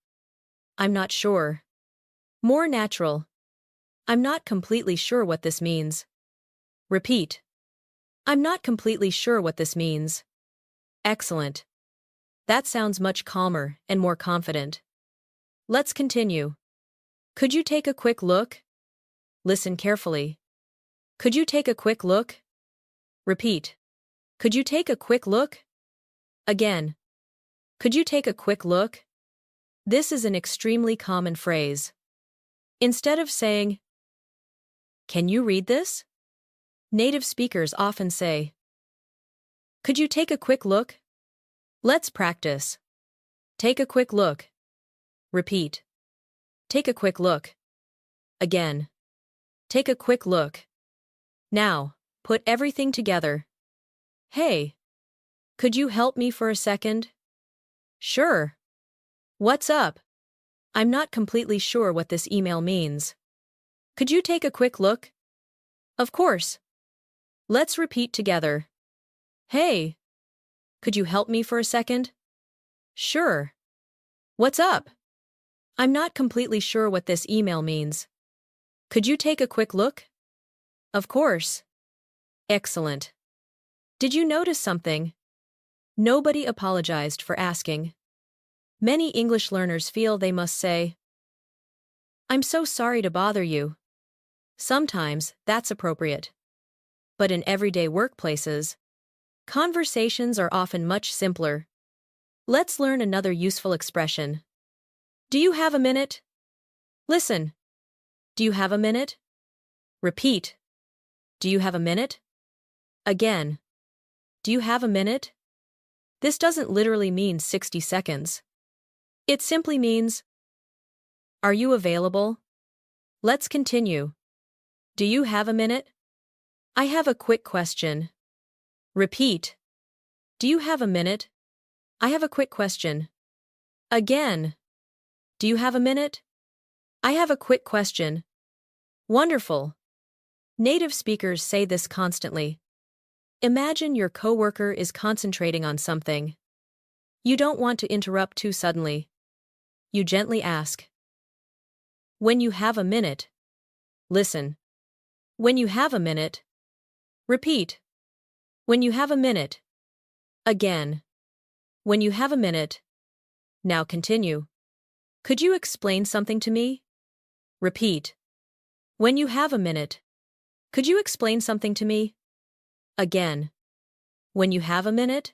I'm not sure. More natural. I'm not completely sure what this means. Repeat. I'm not completely sure what this means. Excellent. That sounds much calmer and more confident. Let's continue. Could you take a quick look? Listen carefully. Could you take a quick look? Repeat. Could you take a quick look? Again. Could you take a quick look? This is an extremely common phrase. Instead of saying, "Can you read this?" native speakers often say, "Could you take a quick look?" Let's practice. Take a quick look. Repeat. Take a quick look. Again. Take a quick look. Now, put everything together. Hey, could you help me for a second? Sure. What's up? I'm not completely sure what this email means. Could you take a quick look? Of course. Let's repeat together. Hey, could you help me for a second? Sure. What's up? I'm not completely sure what this email means. Could you take a quick look? Of course. Excellent. Did you notice something? Nobody apologized for asking. Many English learners feel they must say, "I'm so sorry to bother you." Sometimes that's appropriate. But in everyday workplaces, conversations are often much simpler. Let's learn another useful expression. Do you have a minute? Listen. Do you have a minute? Repeat. Do you have a minute? Again. Do you have a minute? This doesn't literally mean 60 seconds. It simply means, are you available? Let's continue. Do you have a minute? I have a quick question. Repeat. Do you have a minute? I have a quick question. Again. Do you have a minute? I have a quick question. Wonderful. Native speakers say this constantly. Imagine your coworker is concentrating on something. You don't want to interrupt too suddenly. You gently ask. When you have a minute. Listen. When you have a minute. Repeat. When you have a minute. Again. When you have a minute. Now continue. Could you explain something to me? Repeat. When you have a minute. Could you explain something to me? Again. When you have a minute.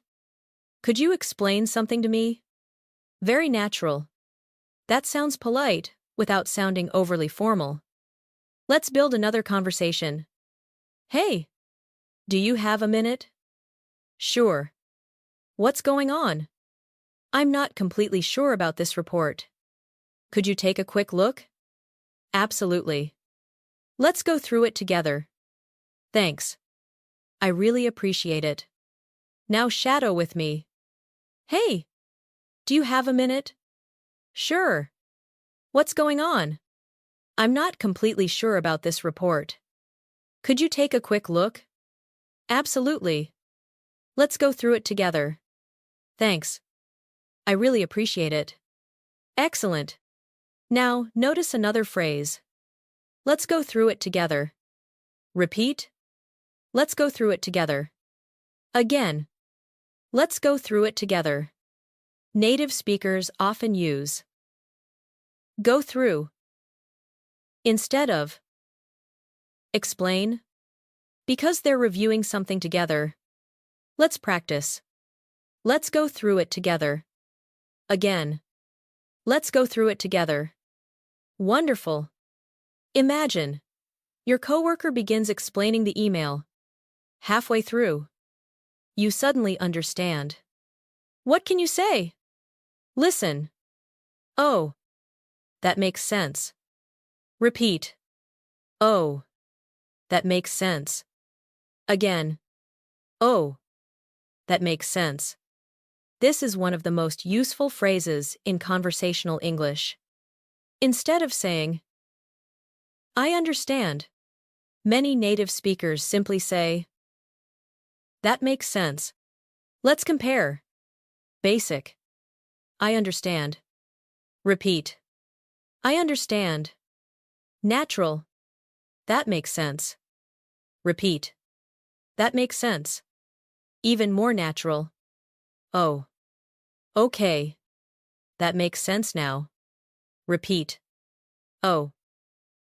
Could you explain something to me? Very natural. That sounds polite, without sounding overly formal. Let's build another conversation. Hey, do you have a minute? Sure. What's going on? I'm not completely sure about this report. Could you take a quick look? Absolutely. Let's go through it together. Thanks. I really appreciate it. Now shadow with me. Hey, do you have a minute? Sure. What's going on? I'm not completely sure about this report. Could you take a quick look? Absolutely. Let's go through it together. Thanks. I really appreciate it. Excellent. Now, notice another phrase. Let's go through it together. Repeat. Let's go through it together. Again. Let's go through it together. Native speakers often use go through instead of explain because they're reviewing something together. Let's practice. Let's go through it together. Again. Let's go through it together. Wonderful. Imagine. Your coworker begins explaining the email. Halfway through. You suddenly understand. What can you say? Listen. Oh. That makes sense. Repeat. Oh. That makes sense. Again. Oh. That makes sense. This is one of the most useful phrases in conversational English. Instead of saying, I understand, many native speakers simply say, that makes sense. Let's compare. Basic. I understand. Repeat. I understand. Natural. That makes sense. Repeat. That makes sense. Even more natural. Oh. Okay. That makes sense now. Repeat. Oh.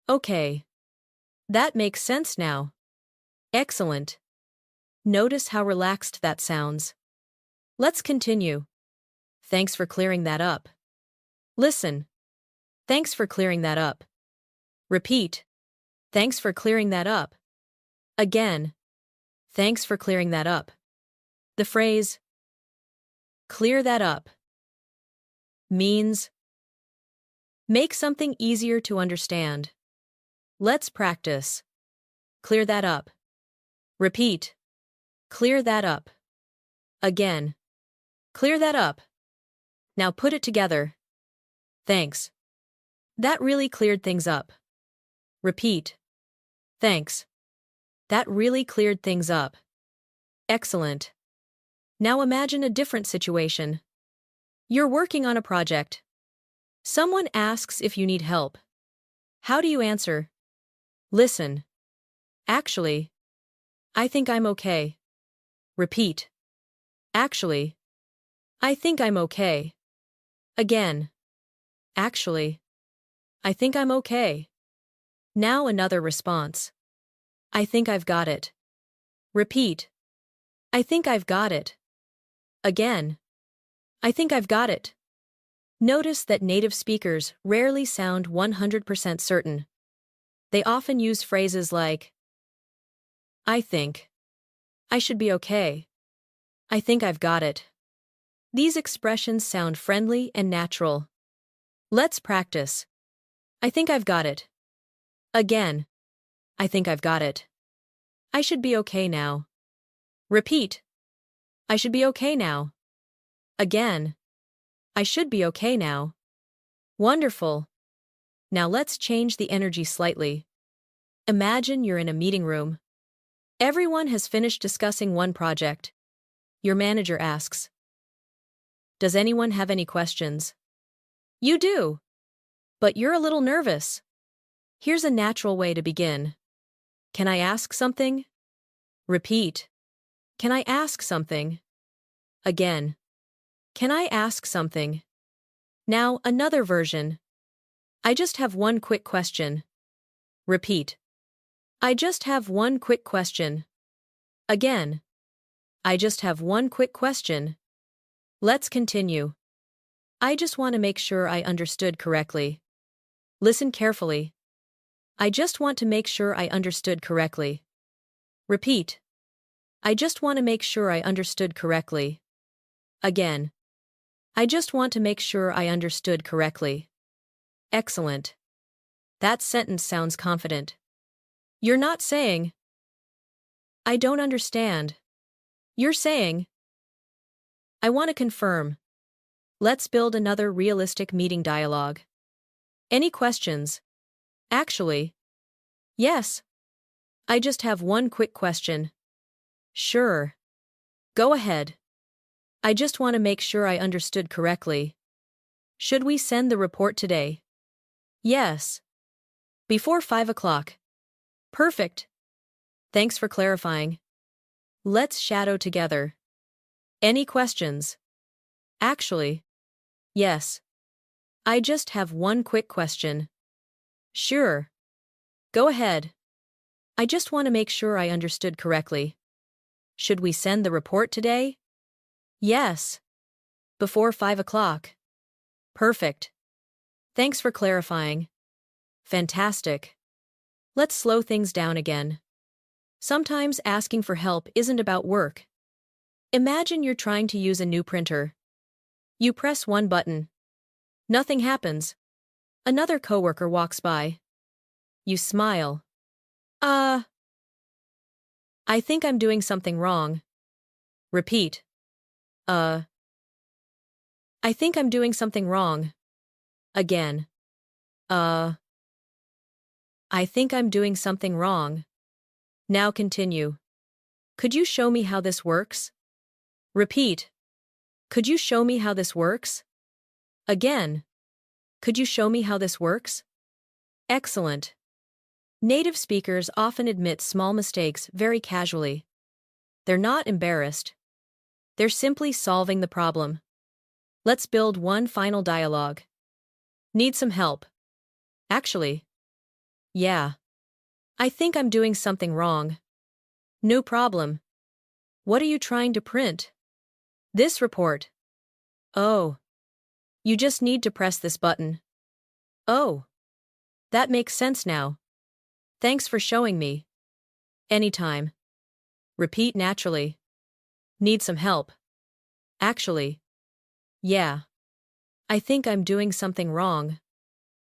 Okay. That makes sense now. Excellent. Notice how relaxed that sounds. Let's continue. Thanks for clearing that up. Listen. Thanks for clearing that up. Repeat. Thanks for clearing that up. Again. Thanks for clearing that up. The phrase, clear that up, means make something easier to understand. Let's practice. Clear that up. Repeat. Clear that up. Again. Clear that up. Now put it together. Thanks. That really cleared things up. Repeat. Thanks. That really cleared things up. Excellent. Now imagine a different situation. You're working on a project. Someone asks if you need help. How do you answer? Listen. Actually. I think I'm okay. Repeat. Actually. I think I'm okay. Again. Actually. I think I'm okay. Now another response. I think I've got it. Repeat. I think I've got it. Again. I think I've got it. Notice that native speakers rarely sound 100% certain. They often use phrases like, I think. I should be okay. I think I've got it. These expressions sound friendly and natural. Let's practice. I think I've got it. Again. I think I've got it. I should be okay now. Repeat. I should be okay now. Again. I should be okay now. Wonderful. Now let's change the energy slightly. Imagine you're in a meeting room. Everyone has finished discussing one project. Your manager asks, "Does anyone have any questions?" You do, but you're a little nervous. Here's a natural way to begin. Can I ask something? Repeat. Can I ask something? Again. Can I ask something? Now, another version. I just have one quick question. Repeat. I just have one quick question. Again. I just have one quick question. Let's continue. I just want to make sure I understood correctly. Listen carefully. I just want to make sure I understood correctly. Repeat. I just want to make sure I understood correctly. Again. I just want to make sure I understood correctly. Excellent. That sentence sounds confident. You're not saying, "I don't understand." You're saying, "I want to confirm." Let's build another realistic meeting dialogue. Any questions? Actually, yes. I just have one quick question. Sure. Go ahead. I just want to make sure I understood correctly. Should we send the report today? Yes. Before 5 o'clock. Perfect. Thanks for clarifying. Let's shadow together. Any questions? Actually, yes. I just have one quick question. Sure. Go ahead. I just want to make sure I understood correctly. Should we send the report today? Yes. Before 5 o'clock. Perfect. Thanks for clarifying. Fantastic. Let's slow things down again. Sometimes asking for help isn't about work. Imagine you're trying to use a new printer. You press one button. Nothing happens. Another coworker walks by. You smile. I think I'm doing something wrong. Repeat. I think I'm doing something wrong. Again. I think I'm doing something wrong. Now continue. Could you show me how this works? Repeat. Could you show me how this works? Again. Could you show me how this works? Excellent. Native speakers often admit small mistakes very casually. They're not embarrassed. They're simply solving the problem. Let's build one final dialogue. Need some help? Actually, yeah. I think I'm doing something wrong. No problem. What are you trying to print? This report. Oh. You just need to press this button. Oh. That makes sense now. Thanks for showing me. Anytime. Repeat naturally. Need some help? Actually, yeah. I think I'm doing something wrong.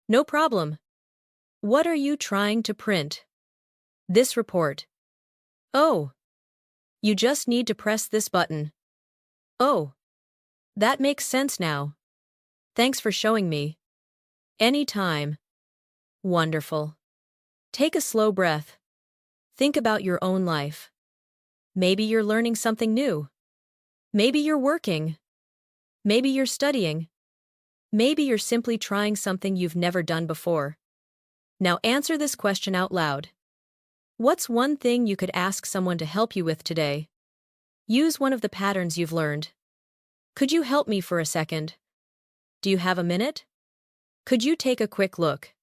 No problem. What are you trying to print? This report. Oh. You just need to press this button. Oh. That makes sense now. Thanks for showing me. Anytime. Wonderful. Take a slow breath. Think about your own life. Maybe you're learning something new. Maybe you're working. Maybe you're studying. Maybe you're simply trying something you've never done before. Now answer this question out loud. What's one thing you could ask someone to help you with today? Use one of the patterns you've learned. Could you help me for a second? Do you have a minute? Could you take a quick look?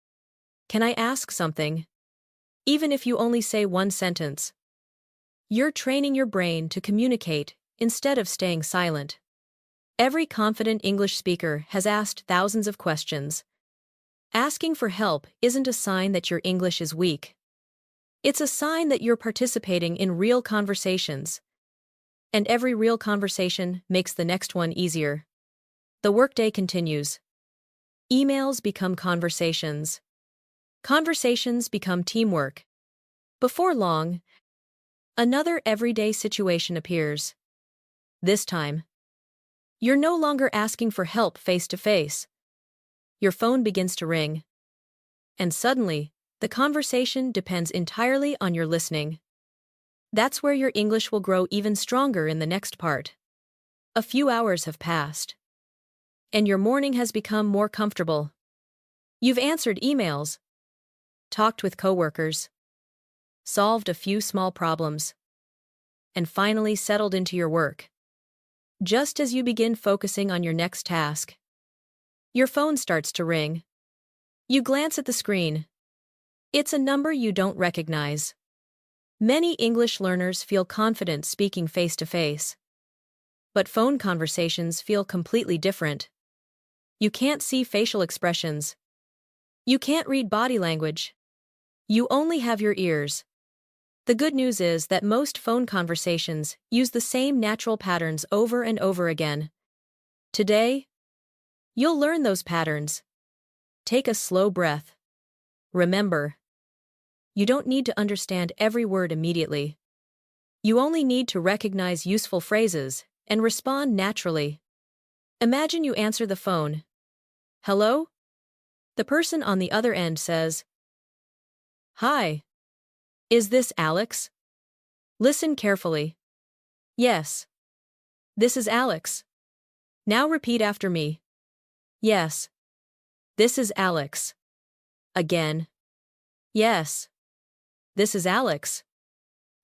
Can I ask something? Even if you only say one sentence. You're training your brain to communicate instead of staying silent. Every confident English speaker has asked thousands of questions. Asking for help isn't a sign that your English is weak. It's a sign that you're participating in real conversations. And every real conversation makes the next one easier. The workday continues. Emails become conversations. Conversations become teamwork. Before long, another everyday situation appears. This time, you're no longer asking for help face to face. Your phone begins to ring. And suddenly, The conversation depends entirely on your listening. That's where your English will grow even stronger in the next part. A few hours have passed, and your morning has become more comfortable. You've answered emails, talked with coworkers, solved a few small problems, and finally settled into your work. Just as you begin focusing on your next task, your phone starts to ring. You glance at the screen. It's a number you don't recognize. Many English learners feel confident speaking face-to-face. But phone conversations feel completely different. You can't see facial expressions. You can't read body language. You only have your ears. The good news is that most phone conversations use the same natural patterns over and over again. Today, you'll learn those patterns. Take a slow breath. Remember, you don't need to understand every word immediately. You only need to recognize useful phrases and respond naturally. Imagine you answer the phone. Hello? The person on the other end says, Hi. Is this Alex? Listen carefully. Yes. This is Alex. Now repeat after me. Yes. This is Alex. Again. Yes. This is Alex.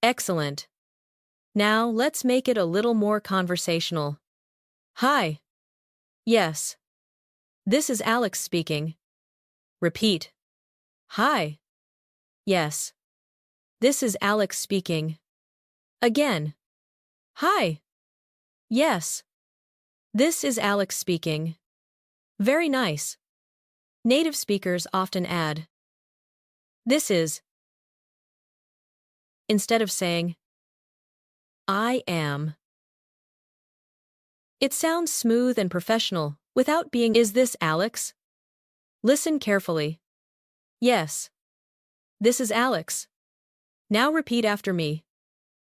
Excellent. Now let's make it a little more conversational. Hi. Yes. This is Alex speaking. Repeat. Hi. Yes. This is Alex speaking. Again. Hi. Yes. This is Alex speaking. Very nice. Native speakers often add this is instead of saying I am. It sounds smooth and professional without being is this Alex? Listen carefully. Yes. This is Alex. Now repeat after me.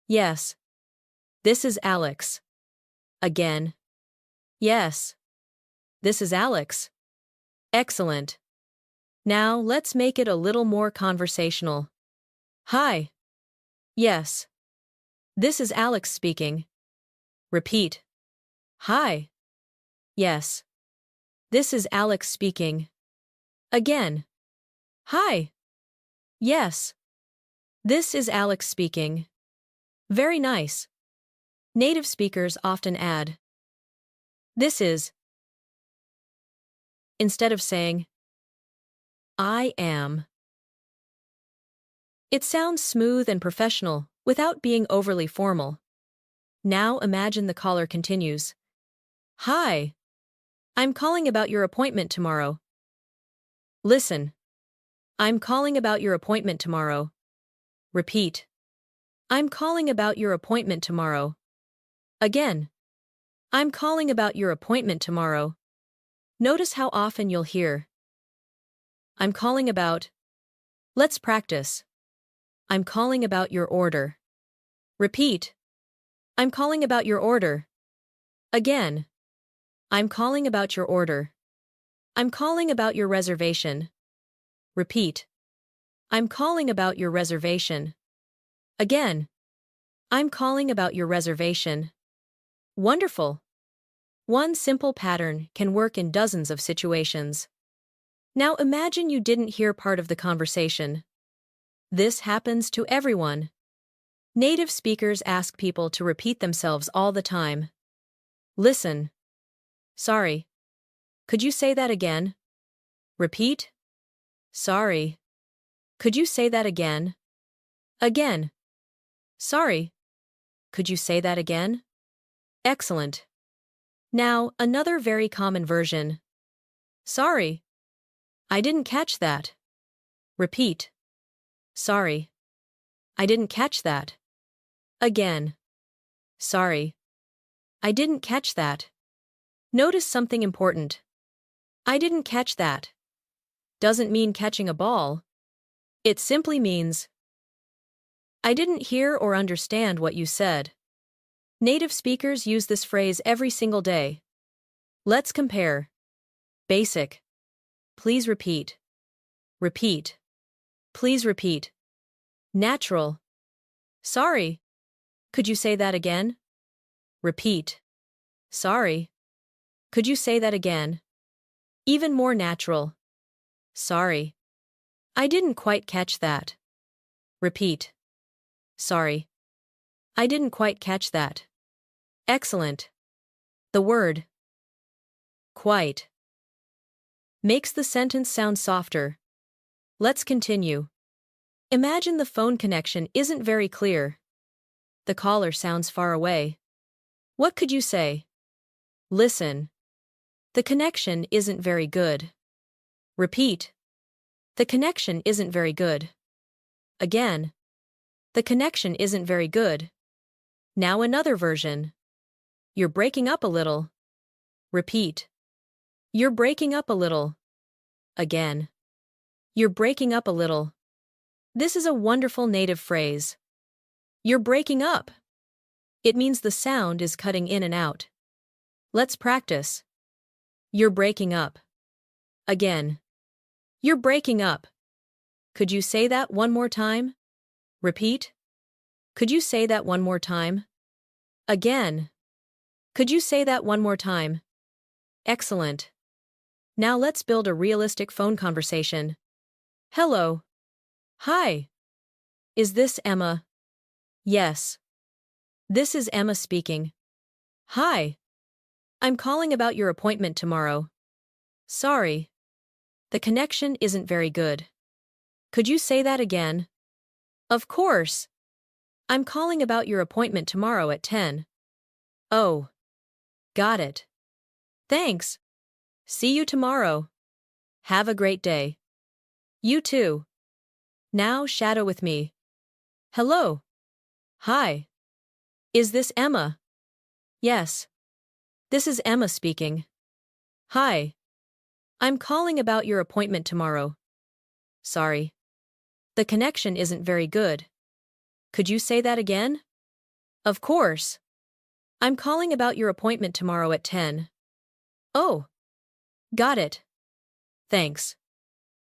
Yes. This is Alex. Again. Yes. This is Alex. Excellent. Now let's make it a little more conversational. Hi. Yes. This is Alex speaking. Repeat. Hi. Yes. This is Alex speaking. Again. Hi. Yes. This is Alex speaking. Very nice. Native speakers often add this is instead of saying I am. It sounds smooth and professional without being overly formal. Now imagine the caller continues. Hi. I'm calling about your appointment tomorrow. Listen. I'm calling about your appointment tomorrow. Repeat. I'm calling about your appointment tomorrow. Again. I'm calling about your appointment tomorrow. Notice how often you'll hear I'm calling about. Let's practice. I'm calling about your order. Repeat. I'm calling about your order. Again. I'm calling about your order. I'm calling about your reservation. Repeat. I'm calling about your reservation. Again. I'm calling about your reservation. Wonderful. One simple pattern can work in dozens of situations. Now imagine you didn't hear part of the conversation. This happens to everyone. Native speakers ask people to repeat themselves all the time. Listen. Sorry. Could you say that again? Repeat. Sorry. Could you say that again? Again. Sorry. Could you say that again? Excellent. Now, another very common version. Sorry. I didn't catch that. Repeat. Sorry. I didn't catch that. Again. Sorry. I didn't catch that. Notice something important. I didn't catch that doesn't mean catching a ball. It simply means I didn't hear or understand what you said. Native speakers use this phrase every single day. Let's compare. Basic. Please repeat. Repeat. Please repeat. Natural. Sorry. Could you say that again? Repeat. Sorry. Could you say that again? Even more natural. Sorry. I didn't quite catch that. Repeat. Sorry. I didn't quite catch that. Excellent. The word quite makes the sentence sound softer. Let's continue. Imagine the phone connection isn't very clear. The caller sounds far away. What could you say? Listen. The connection isn't very good. Repeat. The connection isn't very good. Again. The connection isn't very good. Now another version. You're breaking up a little. Repeat. You're breaking up a little. Again. You're breaking up a little. This is a wonderful native phrase. You're breaking up. It means the sound is cutting in and out. Let's practice. You're breaking up. Again. You're breaking up. Could you say that one more time? Repeat. Could you say that one more time? Again. Could you say that one more time? Excellent. Now let's build a realistic phone conversation. Hello. Hi. Is this Emma? Yes. This is Emma speaking. Hi. I'm calling about your appointment tomorrow. Sorry. The connection isn't very good. Could you say that again? Of course. I'm calling about your appointment tomorrow at 10. Oh. Got it. Thanks. See you tomorrow. Have a great day. You too. Now shadow with me. Hello. Hi. Is this Emma? Yes. This is Emma speaking. Hi. I'm calling about your appointment tomorrow. Sorry. The connection isn't very good. Could you say that again? Of course. I'm calling about your appointment tomorrow at 10. Oh. Got it. Thanks.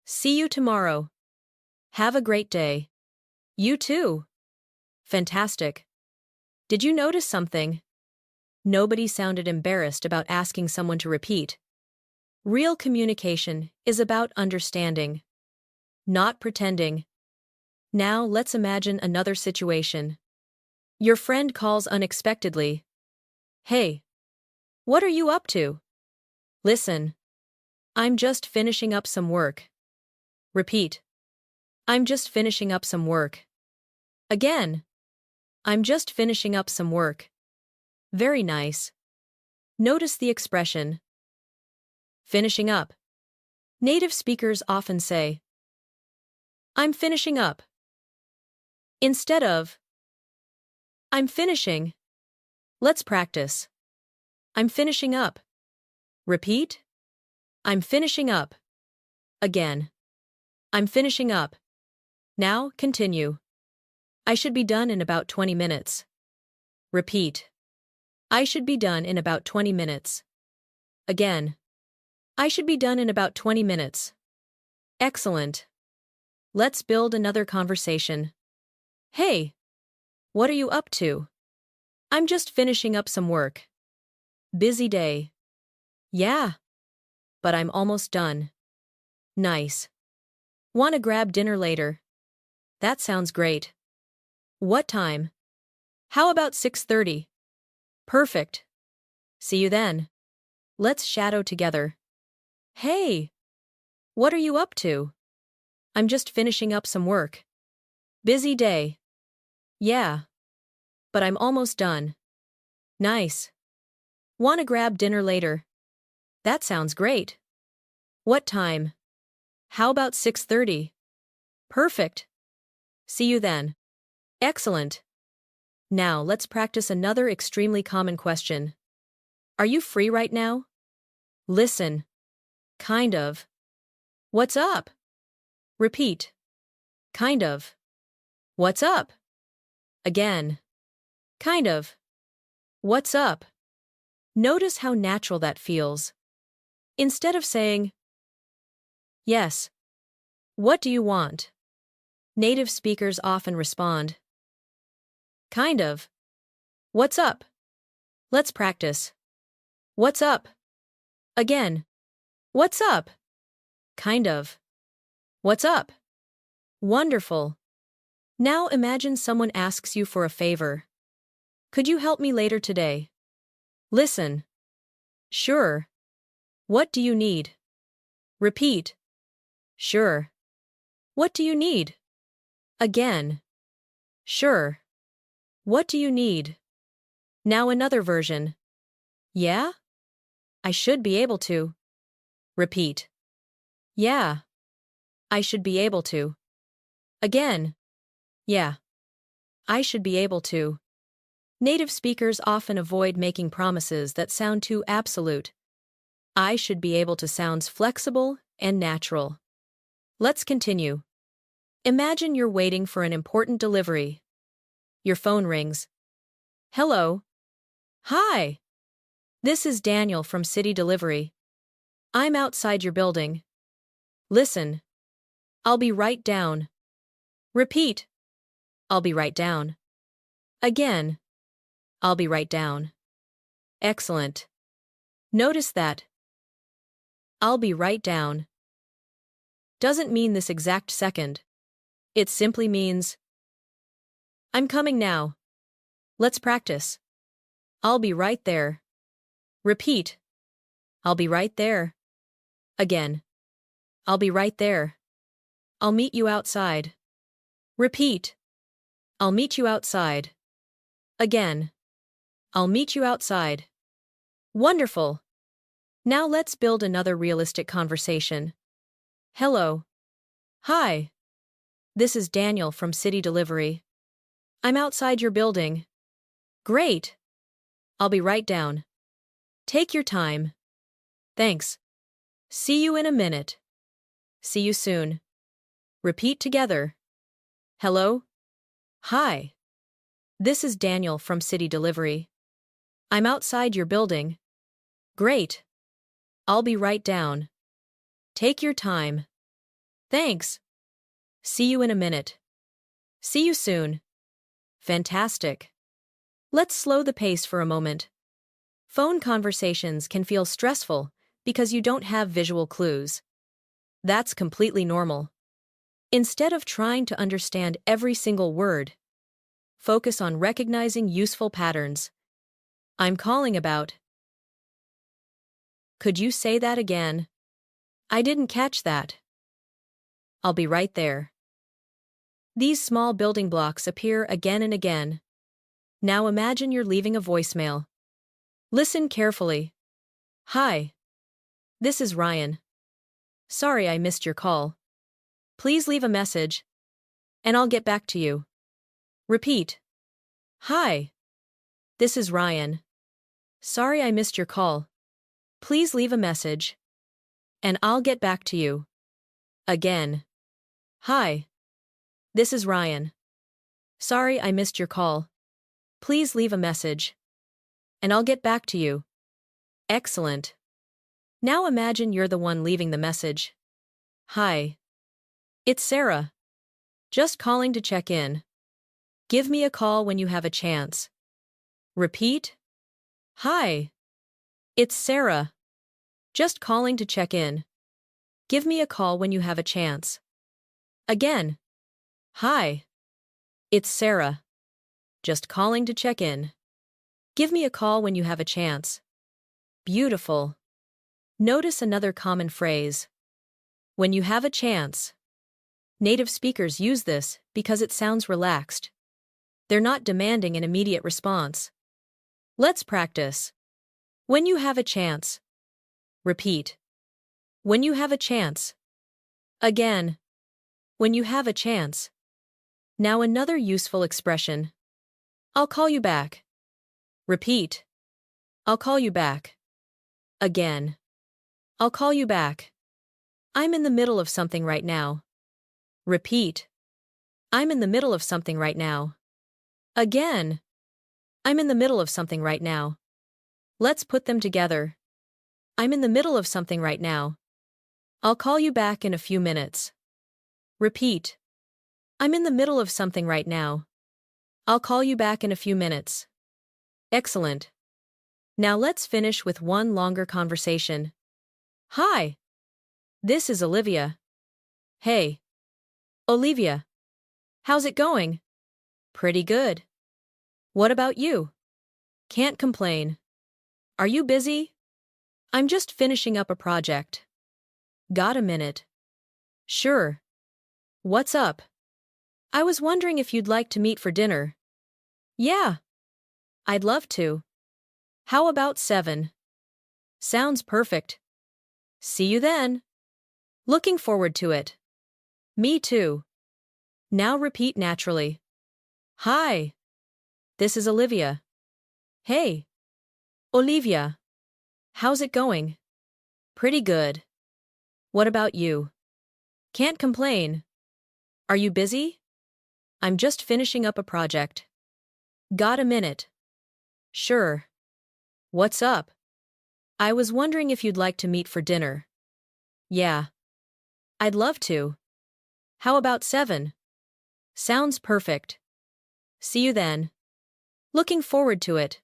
See you tomorrow. Have a great day. You too. Fantastic. Did you notice something? Nobody sounded embarrassed about asking someone to repeat. Real communication is about understanding, not pretending. Now let's imagine another situation. Your friend calls unexpectedly. Hey. What are you up to? Listen. I'm just finishing up some work. Repeat. I'm just finishing up some work. Again. I'm just finishing up some work. Very nice. Notice the expression. Finishing up. Native speakers often say, I'm finishing up. Instead of, I'm finishing. Let's practice. I'm finishing up. Repeat. I'm finishing up. Again. I'm finishing up. Now, continue. I should be done in about 20 minutes. Repeat. I should be done in about 20 minutes. Again. I should be done in about 20 minutes. Excellent. Let's build another conversation. Hey. What are you up to? I'm just finishing up some work. Busy day. Yeah. But I'm almost done. Nice. Wanna grab dinner later? That sounds great. What time? How about 6:30? Perfect. See you then. Let's shadow together. Hey. What are you up to? I'm just finishing up some work. Busy day. Yeah. But I'm almost done. Nice. Wanna grab dinner later? That sounds great. What time? How about 6:30? Perfect. See you then. Excellent. Now let's practice another extremely common question. Are you free right now? Listen. Kind of. What's up? Repeat. Kind of. What's up? Again. Kind of. What's up? Notice how natural that feels. Instead of saying, yes. What do you want? Native speakers often respond. Kind of. What's up? Let's practice. What's up? Again. What's up? Kind of. What's up? Wonderful. Now imagine someone asks you for a favor. Could you help me later today? Listen. Sure. What do you need? Repeat. Sure. What do you need? Again. Sure. What do you need? Now another version. Yeah? I should be able to. Repeat. Yeah. I should be able to. Again. Yeah. I should be able to. Native speakers often avoid making promises that sound too absolute. I should be able to sounds flexible and natural. Let's continue. Imagine you're waiting for an important delivery. Your phone rings. Hello. Hi. This is Daniel from City Delivery. I'm outside your building. Listen. I'll be right down. Repeat. I'll be right down. Again. I'll be right down. Excellent. Notice that I'll be right down doesn't mean this exact second. It simply means I'm coming now. Let's practice. I'll be right there. Repeat. I'll be right there. Again. I'll be right there. I'll meet you outside. Repeat. I'll meet you outside. Again. I'll meet you outside. Wonderful. Now let's build another realistic conversation. Hello. Hi. This is Daniel from City Delivery. I'm outside your building. Great. I'll be right down. Take your time. Thanks. See you in a minute. See you soon. Repeat together. Hello. Hi. This is Daniel from City Delivery. I'm outside your building. Great. I'll be right down. Take your time. Thanks. See you in a minute. See you soon. Fantastic. Let's slow the pace for a moment. Phone conversations can feel stressful because you don't have visual clues. That's completely normal. Instead of trying to understand every single word, focus on recognizing useful patterns. I'm calling about. Could you say that again? I didn't catch that. I'll be right there. These small building blocks appear again and again. Now imagine you're leaving a voicemail. Listen carefully. Hi. This is Ryan. Sorry I missed your call. Please leave a message, and I'll get back to you. Repeat. Hi. This is Ryan. Sorry I missed your call. Please leave a message, and I'll get back to you. Again. Hi. This is Ryan. Sorry I missed your call. Please leave a message, and I'll get back to you. Excellent. Now imagine you're the one leaving the message. Hi. It's Sarah. Just calling to check in. Give me a call when you have a chance. Repeat. Hi. It's Sarah. Just calling to check in. Give me a call when you have a chance. Again. Hi. It's Sarah. Just calling to check in. Give me a call when you have a chance. Beautiful. Notice another common phrase. When you have a chance. Native speakers use this because it sounds relaxed. They're not demanding an immediate response. Let's practice. When you have a chance. Repeat. When you have a chance. Again. When you have a chance. Now another useful expression. I'll call you back. Repeat. I'll call you back. Again. I'll call you back. I'm in the middle of something right now. Repeat. I'm in the middle of something right now. Again. I'm in the middle of something right now. Let's put them together. I'm in the middle of something right now. I'll call you back in a few minutes. Repeat. I'm in the middle of something right now. I'll call you back in a few minutes. Excellent. Now let's finish with one longer conversation. Hi. This is Olivia. Hey. Olivia. How's it going? Pretty good. What about you? Can't complain. Are you busy? I'm just finishing up a project. Got a minute? Sure. What's up? I was wondering if you'd like to meet for dinner. Yeah. I'd love to. How about 7? Sounds perfect. See you then. Looking forward to it. Me too. Now repeat naturally. Hi. This is Olivia. Hey. Olivia. How's it going? Pretty good. What about you? Can't complain. Are you busy? I'm just finishing up a project. Got a minute? Sure. What's up? I was wondering if you'd like to meet for dinner. Yeah. I'd love to. How about 7? Sounds perfect. See you then. Looking forward to it.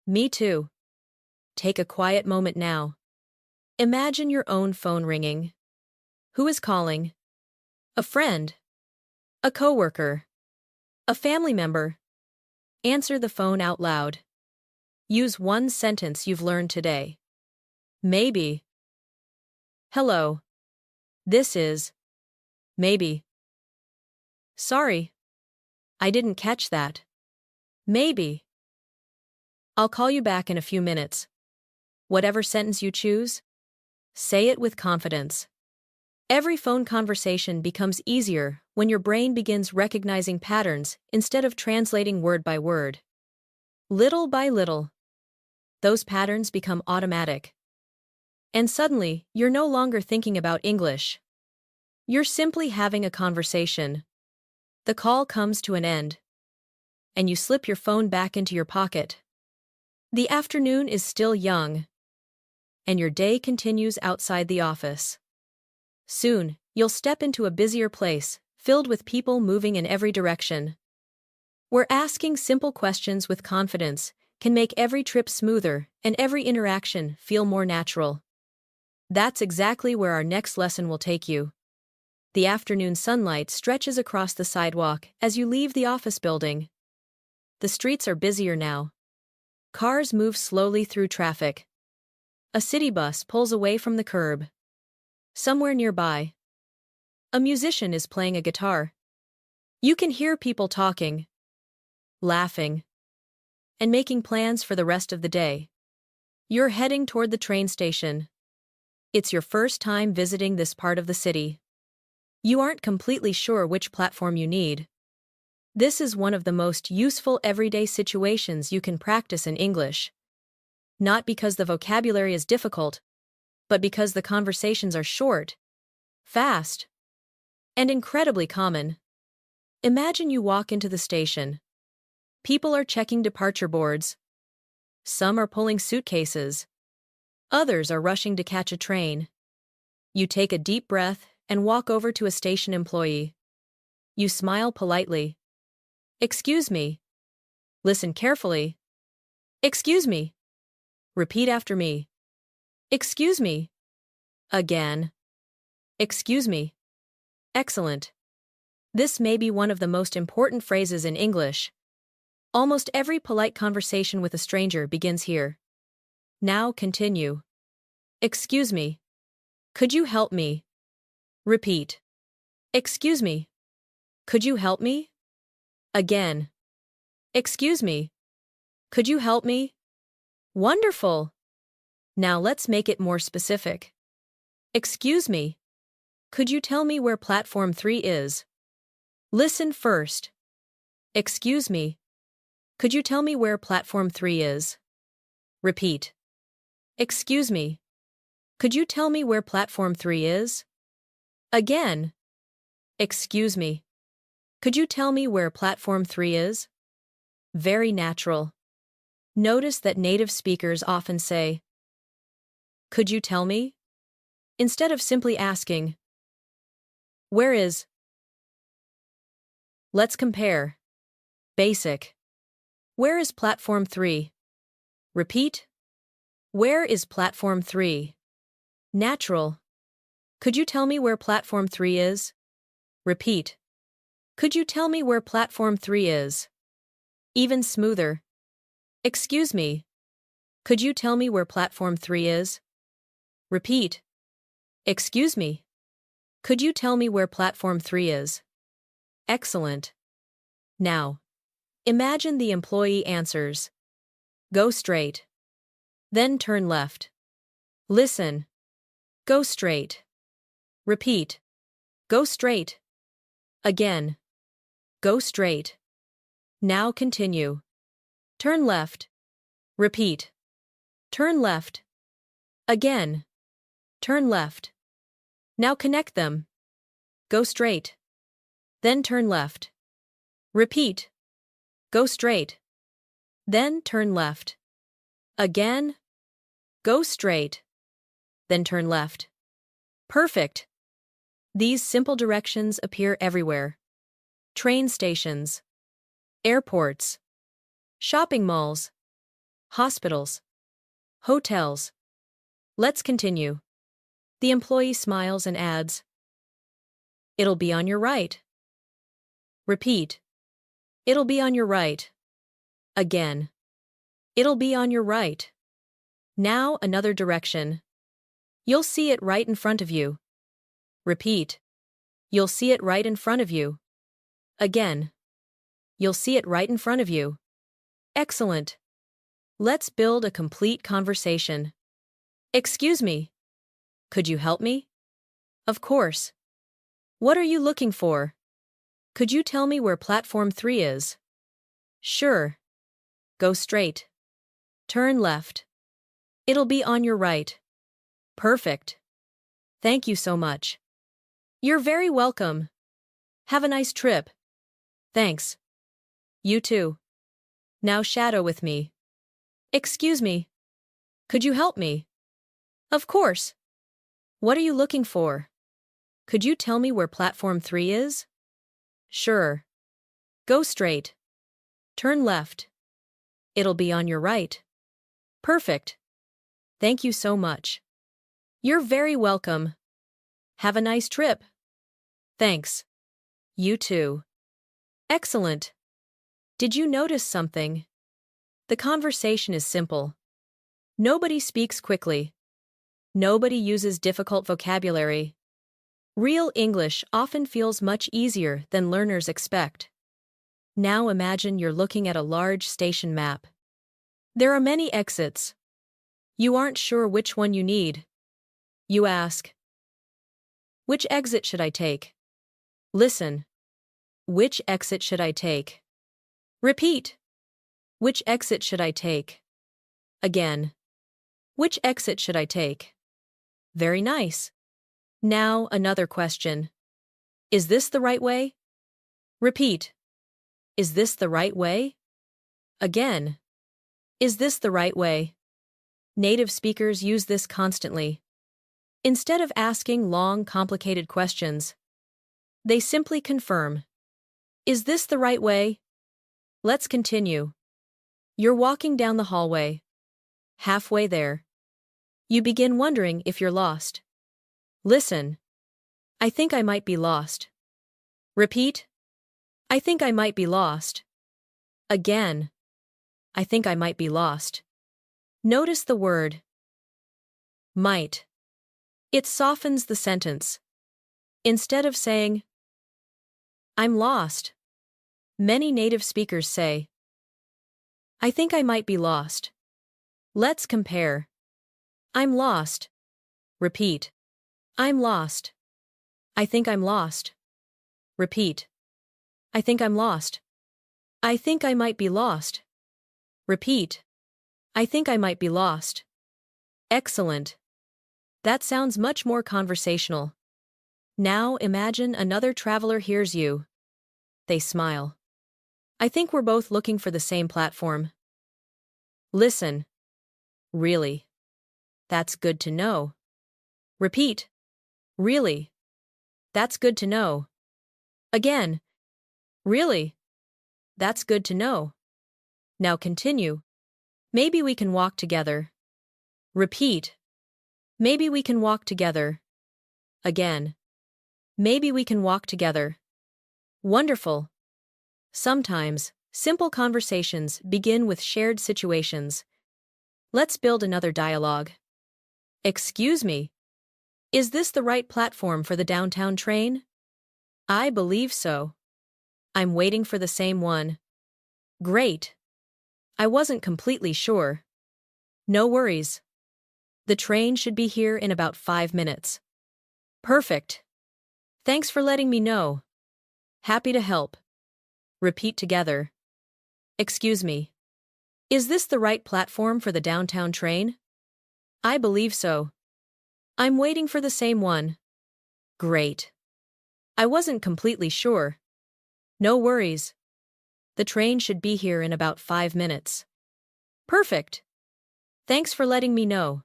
Me too. Take a quiet moment now. Imagine your own phone ringing. Who is calling? A friend? A coworker? A family member? Answer the phone out loud. Use one sentence you've learned today. Maybe. Hello. This is. Maybe. Sorry. I didn't catch that. Maybe. I'll call you back in a few minutes. Whatever sentence you choose, say it with confidence. Every phone conversation becomes easier when your brain begins recognizing patterns instead of translating word by word. Little by little, those patterns become automatic. And suddenly, you're no longer thinking about English. You're simply having a conversation. The call comes to an end, and you slip your phone back into your pocket. The afternoon is still young, and your day continues outside the office. Soon, you'll step into a busier place, filled with people moving in every direction. Where asking simple questions with confidence can make every trip smoother and every interaction feel more natural. That's exactly where our next lesson will take you. The afternoon sunlight stretches across the sidewalk as you leave the office building. The streets are busier now. Cars move slowly through traffic. A city bus pulls away from the curb. Somewhere nearby, a musician is playing a guitar. You can hear people talking, laughing, and making plans for the rest of the day. You're heading toward the train station. It's your first time visiting this part of the city. You aren't completely sure which platform you need. This is one of the most useful everyday situations you can practice in English. Not because the vocabulary is difficult, but because the conversations are short, fast, and incredibly common. Imagine you walk into the station. People are checking departure boards. Some are pulling suitcases. Others are rushing to catch a train. You take a deep breath and walk over to a station employee. You smile politely. Excuse me. Listen carefully. Excuse me. Repeat after me. Excuse me. Again. Excuse me. Excellent. This may be one of the most important phrases in English. Almost every polite conversation with a stranger begins here. Now continue. Excuse me. Could you help me? Repeat. Excuse me. Could you help me? Again. Excuse me. Could you help me? Wonderful. Now let's make it more specific. Excuse me. Could you tell me where platform 3 is? Listen first. Excuse me. Could you tell me where platform 3 is? Repeat. Excuse me. Could you tell me where platform 3 is? Again. Excuse me. Could you tell me where platform 3 is? Very natural. Notice that native speakers often say, could you tell me? Instead of simply asking, where is? Let's compare. Basic. Where is platform 3? Repeat. Where is platform 3? Natural. Could you tell me where platform 3 is? Repeat. Could you tell me where platform 3 is? Even smoother. Excuse me. Could you tell me where platform 3 is? Repeat. Excuse me. Could you tell me where platform 3 is? Excellent. Now, imagine the employee answers. Go straight. Then turn left. Listen. Go straight. Repeat. Go straight. Again. Go straight. Now continue. Turn left. Repeat. Turn left. Again. Turn left. Now connect them. Go straight. Then turn left. Repeat. Go straight. Then turn left. Again. Go straight. Then turn left. Perfect. These simple directions appear everywhere. Train stations. Airports. Shopping malls. Hospitals. Hotels. Let's continue. The employee smiles and adds, "It'll be on your right." Repeat. It'll be on your right. Again. It'll be on your right. Now another direction. You'll see it right in front of you. Repeat. You'll see it right in front of you. Again. You'll see it right in front of you. Excellent. Let's build a complete conversation. Excuse me. Could you help me? Of course. What are you looking for? Could you tell me where platform 3 is? Sure. Go straight. Turn left. It'll be on your right. Perfect. Thank you so much. You're very welcome. Have a nice trip. Thanks. You too. Now shadow with me. Excuse me. Could you help me? Of course. What are you looking for? Could you tell me where platform 3 is? Sure. Go straight. Turn left. It'll be on your right. Perfect. Thank you so much. You're very welcome. Have a nice trip. Thanks. You too. Excellent. Did you notice something? The conversation is simple. Nobody speaks quickly. Nobody uses difficult vocabulary. Real English often feels much easier than learners expect. Now imagine you're looking at a large station map. There are many exits. You aren't sure which one you need. You ask, "Which exit should I take?" Listen. Which exit should I take? Repeat. Which exit should I take? Again. Which exit should I take? Very nice. Now another question. Is this the right way? Repeat. Is this the right way? Again. Is this the right way? Native speakers use this constantly. Instead of asking long, complicated questions, they simply confirm. Is this the right way? Let's continue. You're walking down the hallway. Halfway there. You begin wondering if you're lost. Listen. I think I might be lost. Repeat. I think I might be lost. Again. I think I might be lost. Notice the word might. It softens the sentence. Instead of saying, I'm lost, many native speakers say, I think I might be lost. Let's compare. I'm lost. Repeat. I'm lost. I think I'm lost. Repeat. I think I'm lost. I think I might be lost. Repeat. I think I might be lost. Excellent. That sounds much more conversational. Now imagine another traveler hears you. They smile. I think we're both looking for the same platform. Listen. Really? That's good to know. Repeat. Really? That's good to know. Again. Really? That's good to know. Now continue. Maybe we can walk together. Repeat. Maybe we can walk together. Again. Maybe we can walk together. Wonderful. Sometimes, simple conversations begin with shared situations. Let's build another dialogue. Excuse me. Is this the right platform for the downtown train? I believe so. I'm waiting for the same one. Great. I wasn't completely sure. No worries. The train should be here in about 5 minutes. Perfect. Thanks for letting me know. Happy to help. Repeat together. Excuse me. Is this the right platform for the downtown train? I believe so. I'm waiting for the same one. Great. I wasn't completely sure. No worries. The train should be here in about 5 minutes. Perfect. Thanks for letting me know.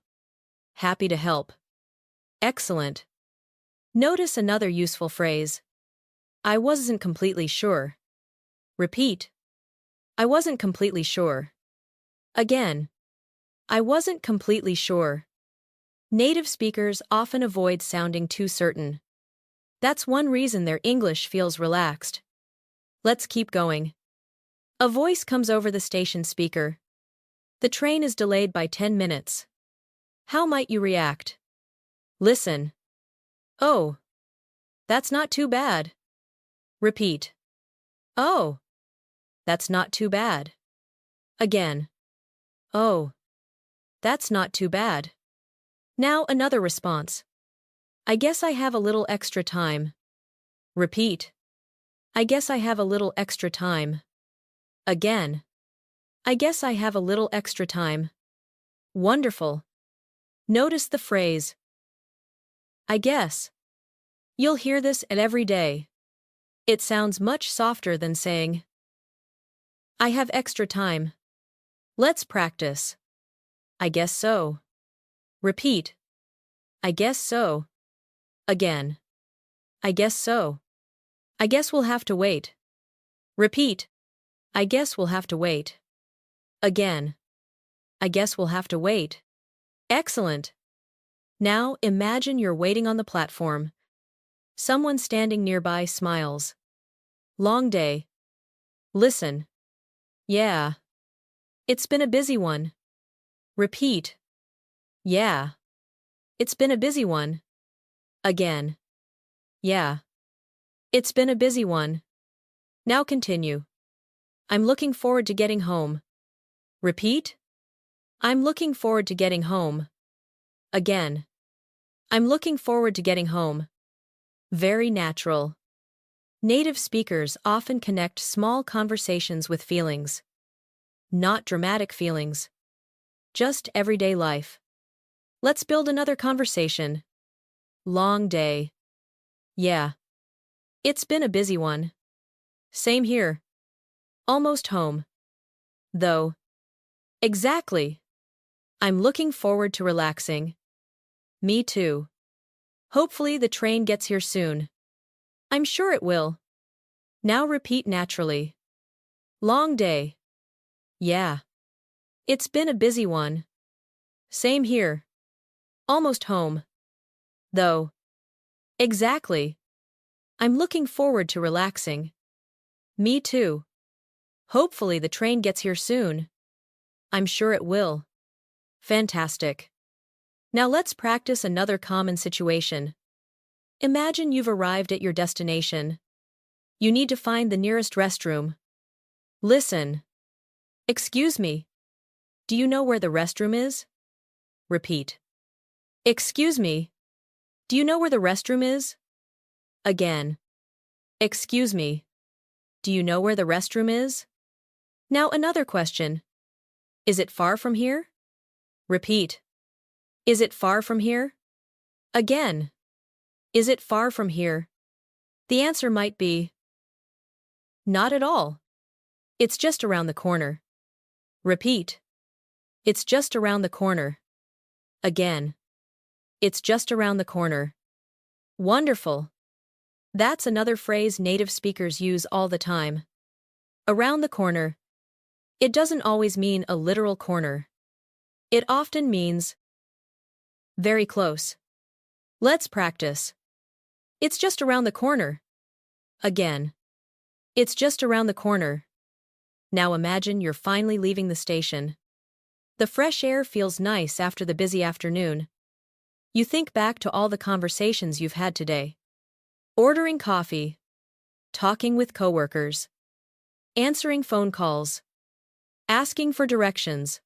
Happy to help. Excellent. Notice another useful phrase. I wasn't completely sure. Repeat. I wasn't completely sure. Again. I wasn't completely sure. Native speakers often avoid sounding too certain. That's one reason their English feels relaxed. Let's keep going. A voice comes over the station speaker. The train is delayed by 10 minutes. How might you react? Listen. Oh. That's not too bad. Repeat. Oh. That's not too bad. Again. Oh. That's not too bad. Now another response. I guess I have a little extra time. Repeat. I guess I have a little extra time. Again. I guess I have a little extra time. Wonderful. Notice the phrase. I guess. You'll hear this at every day. It sounds much softer than saying, I have extra time. Let's practice. I guess so. Repeat. I guess so. Again. I guess so. I guess we'll have to wait. Repeat. I guess we'll have to wait. Again. I guess we'll have to wait. Excellent. Now imagine you're waiting on the platform. Someone standing nearby smiles. Long day. Listen. Yeah. It's been a busy one. Repeat. Yeah. It's been a busy one. Again. Yeah. It's been a busy one. Now continue. I'm looking forward to getting home. Repeat. I'm looking forward to getting home. Again. I'm looking forward to getting home. Very natural. Native speakers often connect small conversations with feelings. Not dramatic feelings. Just everyday life. Let's build another conversation. Long day. Yeah. It's been a busy one. Same here. Almost home. Though. Exactly. I'm looking forward to relaxing. Me too. Hopefully the train gets here soon. I'm sure it will. Now repeat naturally. Long day. Yeah. It's been a busy one. Same here. Almost home. Though. Exactly. I'm looking forward to relaxing. Me too. Hopefully the train gets here soon. I'm sure it will. Fantastic. Now let's practice another common situation. Imagine you've arrived at your destination. You need to find the nearest restroom. Listen. Excuse me. Do you know where the restroom is? Repeat. Excuse me. Do you know where the restroom is? Again. Excuse me. Do you know where the restroom is? Now another question. Is it far from here? Repeat. Is it far from here? Again. Is it far from here? The answer might be not at all. It's just around the corner. Repeat. It's just around the corner. Again. It's just around the corner. Wonderful. That's another phrase native speakers use all the time. Around the corner. It doesn't always mean a literal corner. It often means very close. Let's practice. It's just around the corner. Again. It's just around the corner. Now imagine you're finally leaving the station. The fresh air feels nice after the busy afternoon. You think back to all the conversations you've had today. Ordering coffee. Talking with coworkers. Answering phone calls. Asking for directions.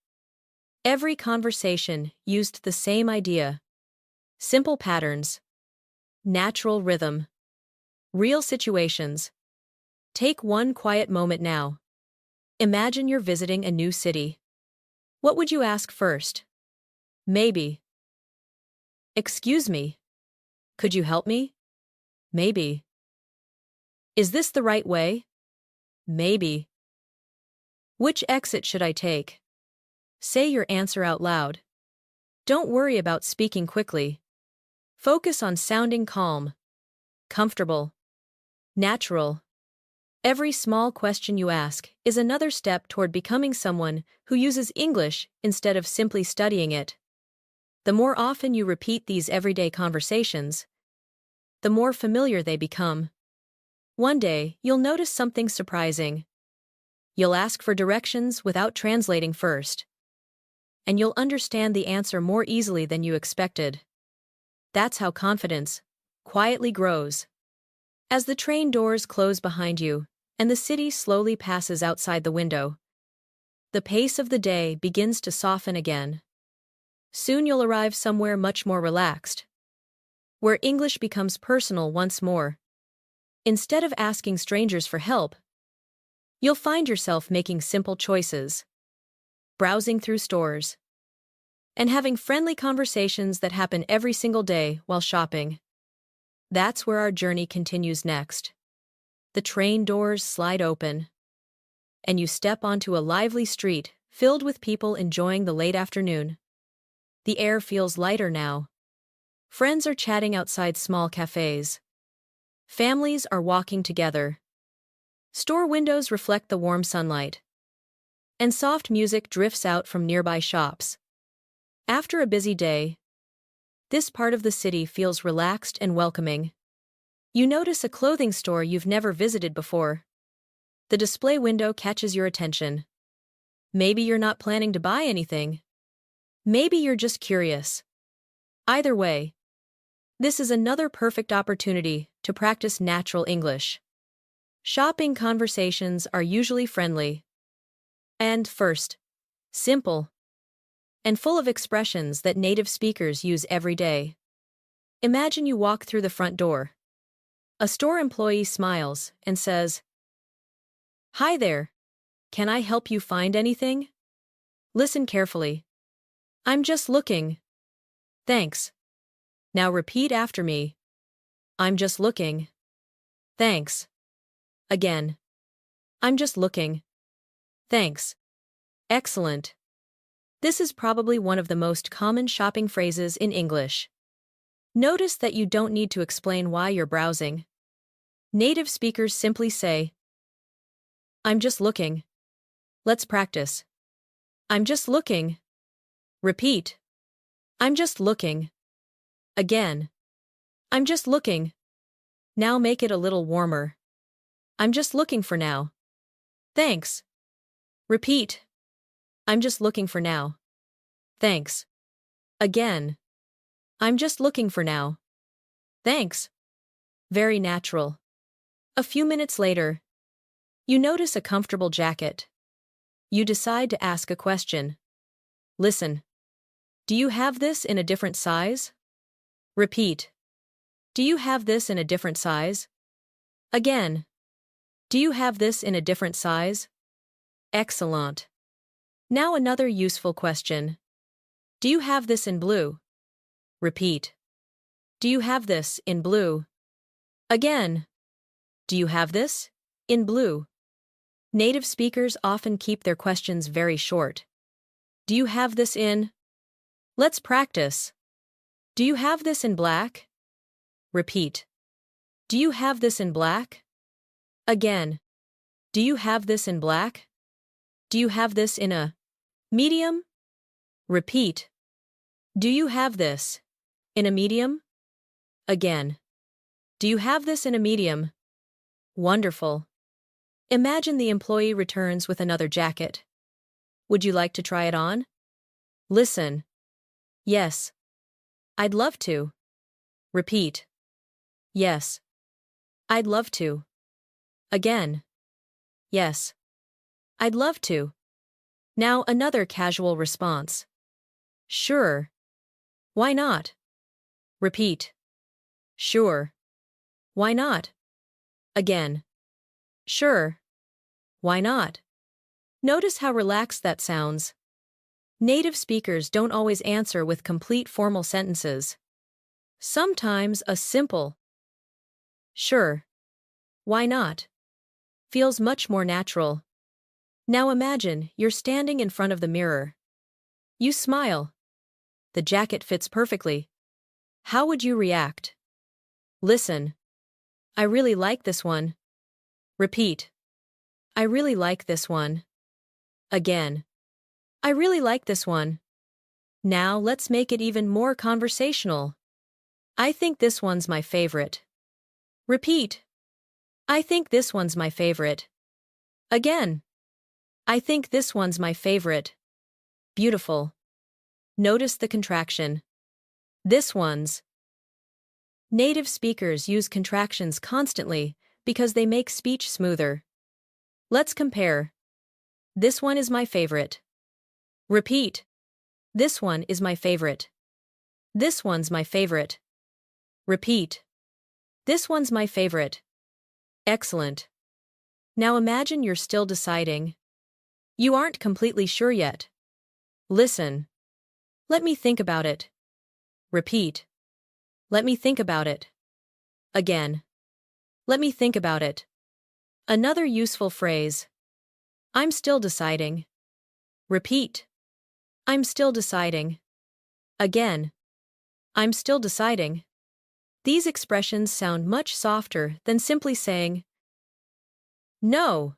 Every conversation used the same idea. Simple patterns. Natural rhythm. Real situations. Take one quiet moment now. Imagine you're visiting a new city. What would you ask first? Maybe. Excuse me. Could you help me? Maybe. Is this the right way? Maybe. Which exit should I take? Say your answer out loud. Don't worry about speaking quickly. Focus on sounding calm, comfortable, natural. Every small question you ask is another step toward becoming someone who uses English instead of simply studying it. The more often you repeat these everyday conversations, the more familiar they become. One day, you'll notice something surprising. You'll ask for directions without translating first. And you'll understand the answer more easily than you expected. That's how confidence quietly grows. As the train doors close behind you, and the city slowly passes outside the window, the pace of the day begins to soften again. Soon you'll arrive somewhere much more relaxed, where English becomes personal once more. Instead of asking strangers for help, you'll find yourself making simple choices, browsing through stores, and having friendly conversations that happen every single day while shopping. That's where our journey continues next. The train doors slide open, and you step onto a lively street filled with people enjoying the late afternoon. The air feels lighter now. Friends are chatting outside small cafes. Families are walking together. Store windows reflect the warm sunlight, and soft music drifts out from nearby shops. After a busy day, this part of the city feels relaxed and welcoming. You notice a clothing store you've never visited before. The display window catches your attention. Maybe you're not planning to buy anything. Maybe you're just curious. Either way, this is another perfect opportunity to practice natural English. Shopping conversations are usually friendly and, first, simple and full of expressions that native speakers use every day. Imagine you walk through the front door. A store employee smiles and says, "Hi there. Can I help you find anything?" Listen carefully. "I'm just looking." "Thanks." Now repeat after me. "I'm just looking." "Thanks." Again. "I'm just looking." "Thanks." Excellent. This is probably one of the most common shopping phrases in English. Notice that you don't need to explain why you're browsing. Native speakers simply say, "I'm just looking." Let's practice. "I'm just looking." Repeat. "I'm just looking." Again. "I'm just looking." Now make it a little warmer. "I'm just looking for now." Thanks. Repeat. "I'm just looking for now." Thanks. Again. "I'm just looking for now." Thanks. Very natural. A few minutes later, you notice a comfortable jacket. You decide to ask a question. Listen. "Do you have this in a different size?" Repeat. "Do you have this in a different size?" Again. "Do you have this in a different size?" Excellent. Now another useful question. "Do you have this in blue?" Repeat. "Do you have this in blue?" Again. "Do you have this in blue?" Native speakers often keep their questions very short. "Do you have this in?" Let's practice. "Do you have this in black?" Repeat. Do you have this in black? Again. Do you have this in black? Do you have this in a medium? Repeat. Do you have this in a medium? Again. Do you have this in a medium? Wonderful. Imagine the employee returns with another jacket. Would you like to try it on? Listen. Yes. I'd love to. Repeat. Yes. I'd love to. Again. Yes. I'd love to. Now another casual response. Sure. Why not? Repeat. Sure. Why not? Again. Sure. Why not? Notice how relaxed that sounds. Native speakers don't always answer with complete formal sentences. Sometimes a simple sure. Why not? Feels much more natural. Now imagine you're standing in front of the mirror. You smile. The jacket fits perfectly. How would you react? Listen. I really like this one. Repeat. I really like this one. Again. I really like this one. Now let's make it even more conversational. I think this one's my favorite. Repeat. I think this one's my favorite. Again. I think this one's my favorite. Beautiful. Notice the contraction. This one's. Native speakers use contractions constantly because they make speech smoother. Let's compare. This one is my favorite. Repeat. This one is my favorite. This one's my favorite. Repeat. This one's my favorite. Excellent. Now imagine you're still deciding. You aren't completely sure yet. Listen. Let me think about it. Repeat. Let me think about it. Again. Let me think about it. Another useful phrase. I'm still deciding. Repeat. I'm still deciding. Again. I'm still deciding. These expressions sound much softer than simply saying no.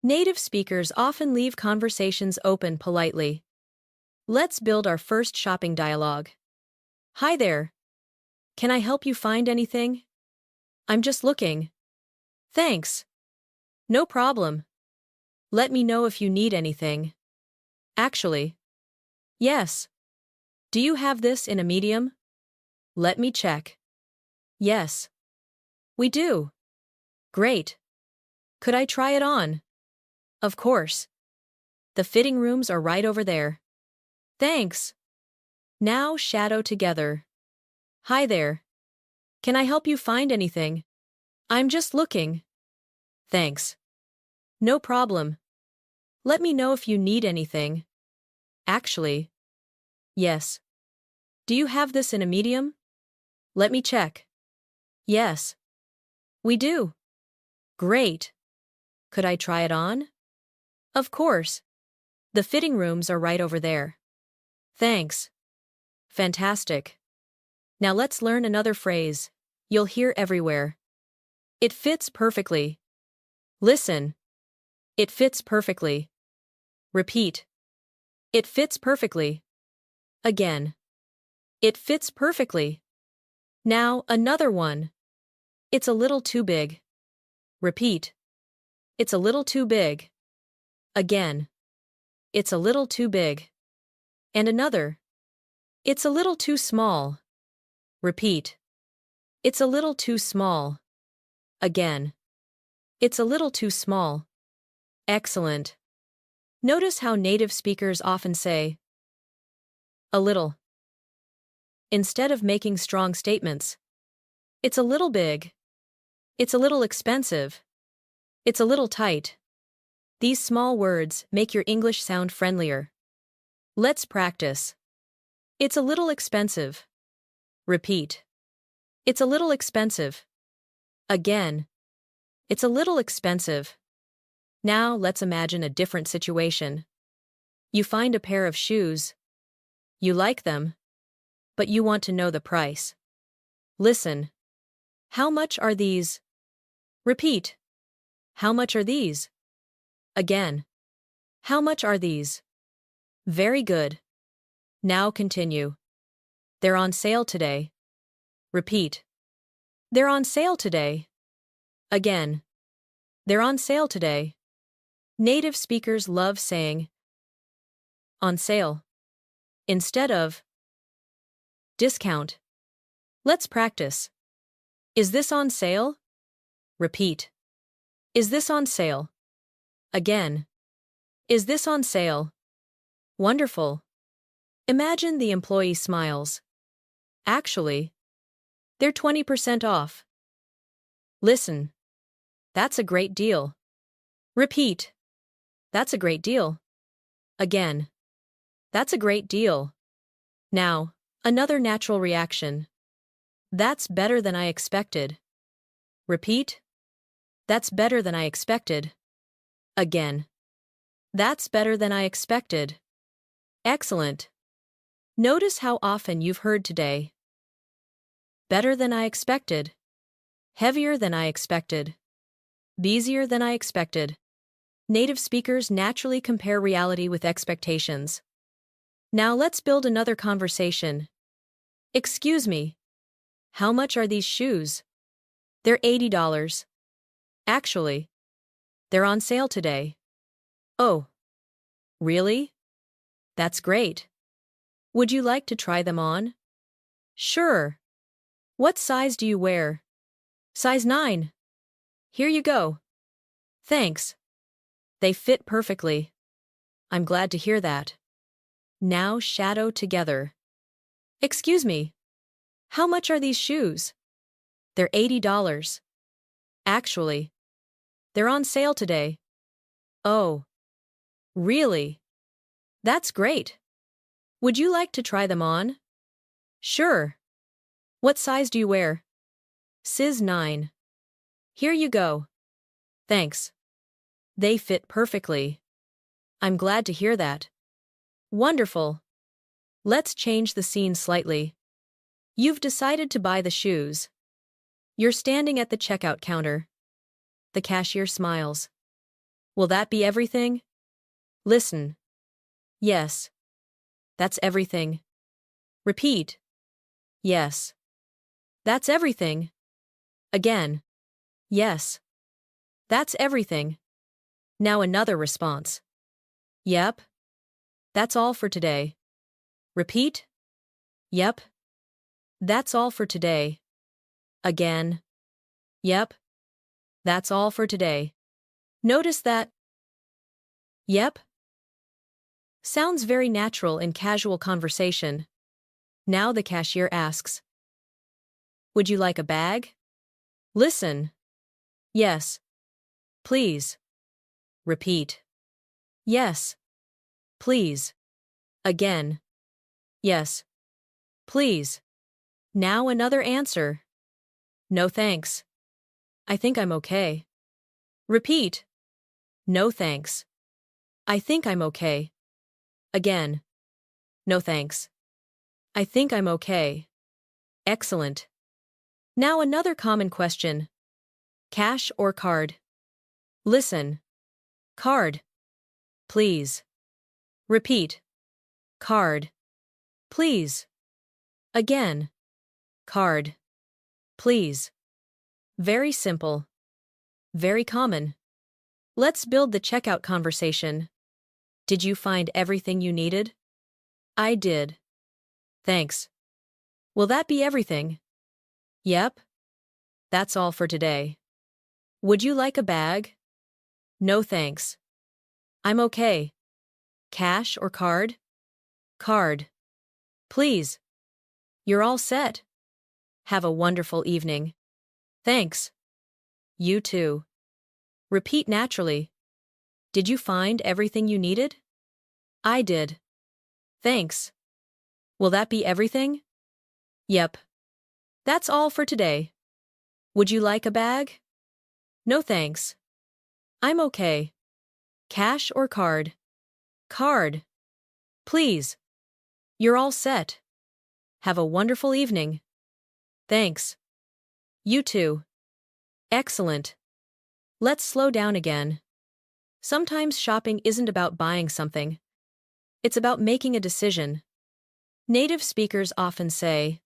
Native speakers often leave conversations open politely. Let's build our first shopping dialogue. Hi there. Can I help you find anything? I'm just looking. Thanks. No problem. Let me know if you need anything. Actually. Yes. Do you have this in a medium? Let me check. Yes. We do. Great. Could I try it on? Of course. The fitting rooms are right over there. Thanks. Now shadow together. Hi there. Can I help you find anything? I'm just looking. Thanks. No problem. Let me know if you need anything. Actually. Yes. Do you have this in a medium? Let me check. Yes. We do. Great. Could I try it on? Of course. The fitting rooms are right over there. Thanks. Fantastic. Now let's learn another phrase you'll hear everywhere. It fits perfectly. Listen. It fits perfectly. Repeat. It fits perfectly. Again. It fits perfectly. Now another one. It's a little too big. Repeat. It's a little too big. Again. It's a little too big. And another. It's a little too small. Repeat. It's a little too small. Again. It's a little too small. Excellent. Notice how native speakers often say a little instead of making strong statements. It's a little big. It's a little expensive. It's a little tight. These small words make your English sound friendlier. Let's practice. It's a little expensive. Repeat. It's a little expensive. Again. It's a little expensive. Now let's imagine a different situation. You find a pair of shoes. You like them, but you want to know the price. Listen. How much are these? Repeat. How much are these? Again. How much are these? Very good. Now continue. They're on sale today. Repeat. They're on sale today. Again. They're on sale today. Native speakers love saying on sale instead of discount. Let's practice. Is this on sale? Repeat. Is this on sale? Again. Is this on sale? Wonderful. Imagine the employee smiles. Actually, they're 20% off. Listen. That's a great deal. Repeat. That's a great deal. Again. That's a great deal. Now, another natural reaction. That's better than I expected. Repeat. That's better than I expected. Again. That's better than I expected. Excellent. Notice how often you've heard today. Better than I expected. Heavier than I expected. Busier than I expected. Native speakers naturally compare reality with expectations. Now let's build another conversation. Excuse me. How much are these shoes? They're $80. Actually, they're on sale today. Oh, really? That's great. Would you like to try them on? Sure. What size do you wear? Size 9. Here you go. Thanks. They fit perfectly. I'm glad to hear that. Now shadow together. Excuse me. How much are these shoes? They're $80. Actually, they're on sale today. Oh, really? That's great. Would you like to try them on? Sure. What size do you wear? Size 9. Here you go. Thanks. They fit perfectly. I'm glad to hear that. Wonderful. Let's change the scene slightly. You've decided to buy the shoes. You're standing at the checkout counter. The cashier smiles. Will that be everything? Listen. Yes. That's everything. Repeat. Yes. That's everything. Again. Yes. That's everything. Now another response. Yep. That's all for today. Repeat. Yep. That's all for today. Again. Yep. That's all for today. Notice that yep sounds very natural in casual conversation. Now the cashier asks, would you like a bag? Listen. Yes. Please. Repeat. Yes. Please. Again. Yes. Please. Now another answer. No thanks. I think I'm okay. Repeat. No thanks. I think I'm okay. Again. No thanks. I think I'm okay. Excellent. Now another common question. Cash or card? Listen. Card. Please. Repeat. Card. Please. Again. Card. Please. Very simple. Very common. Let's build the checkout conversation. Did you find everything you needed? I did. Thanks. Will that be everything? Yep. That's all for today. Would you like a bag? No thanks. I'm okay. Cash or card? Card. Please. You're all set. Have a wonderful evening. Thanks. You too. Repeat naturally. Did you find everything you needed? I did. Thanks. Will that be everything? Yep. That's all for today. Would you like a bag? No thanks. I'm okay. Cash or card? Card. Please. You're all set. Have a wonderful evening. Thanks. You too. Excellent. Let's slow down again. Sometimes shopping isn't about buying something. It's about making a decision. Native speakers often say,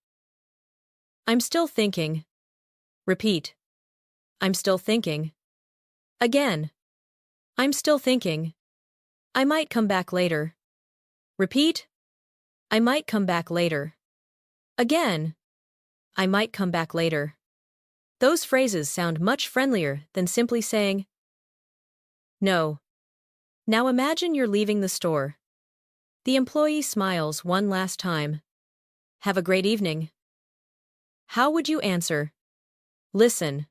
I'm still thinking. Repeat. I'm still thinking. Again. I'm still thinking. I might come back later. Repeat. I might come back later. Again. I might come back later. Those phrases sound much friendlier than simply saying, no. Now imagine you're leaving the store. The employee smiles one last time. Have a great evening. How would you answer? Listen.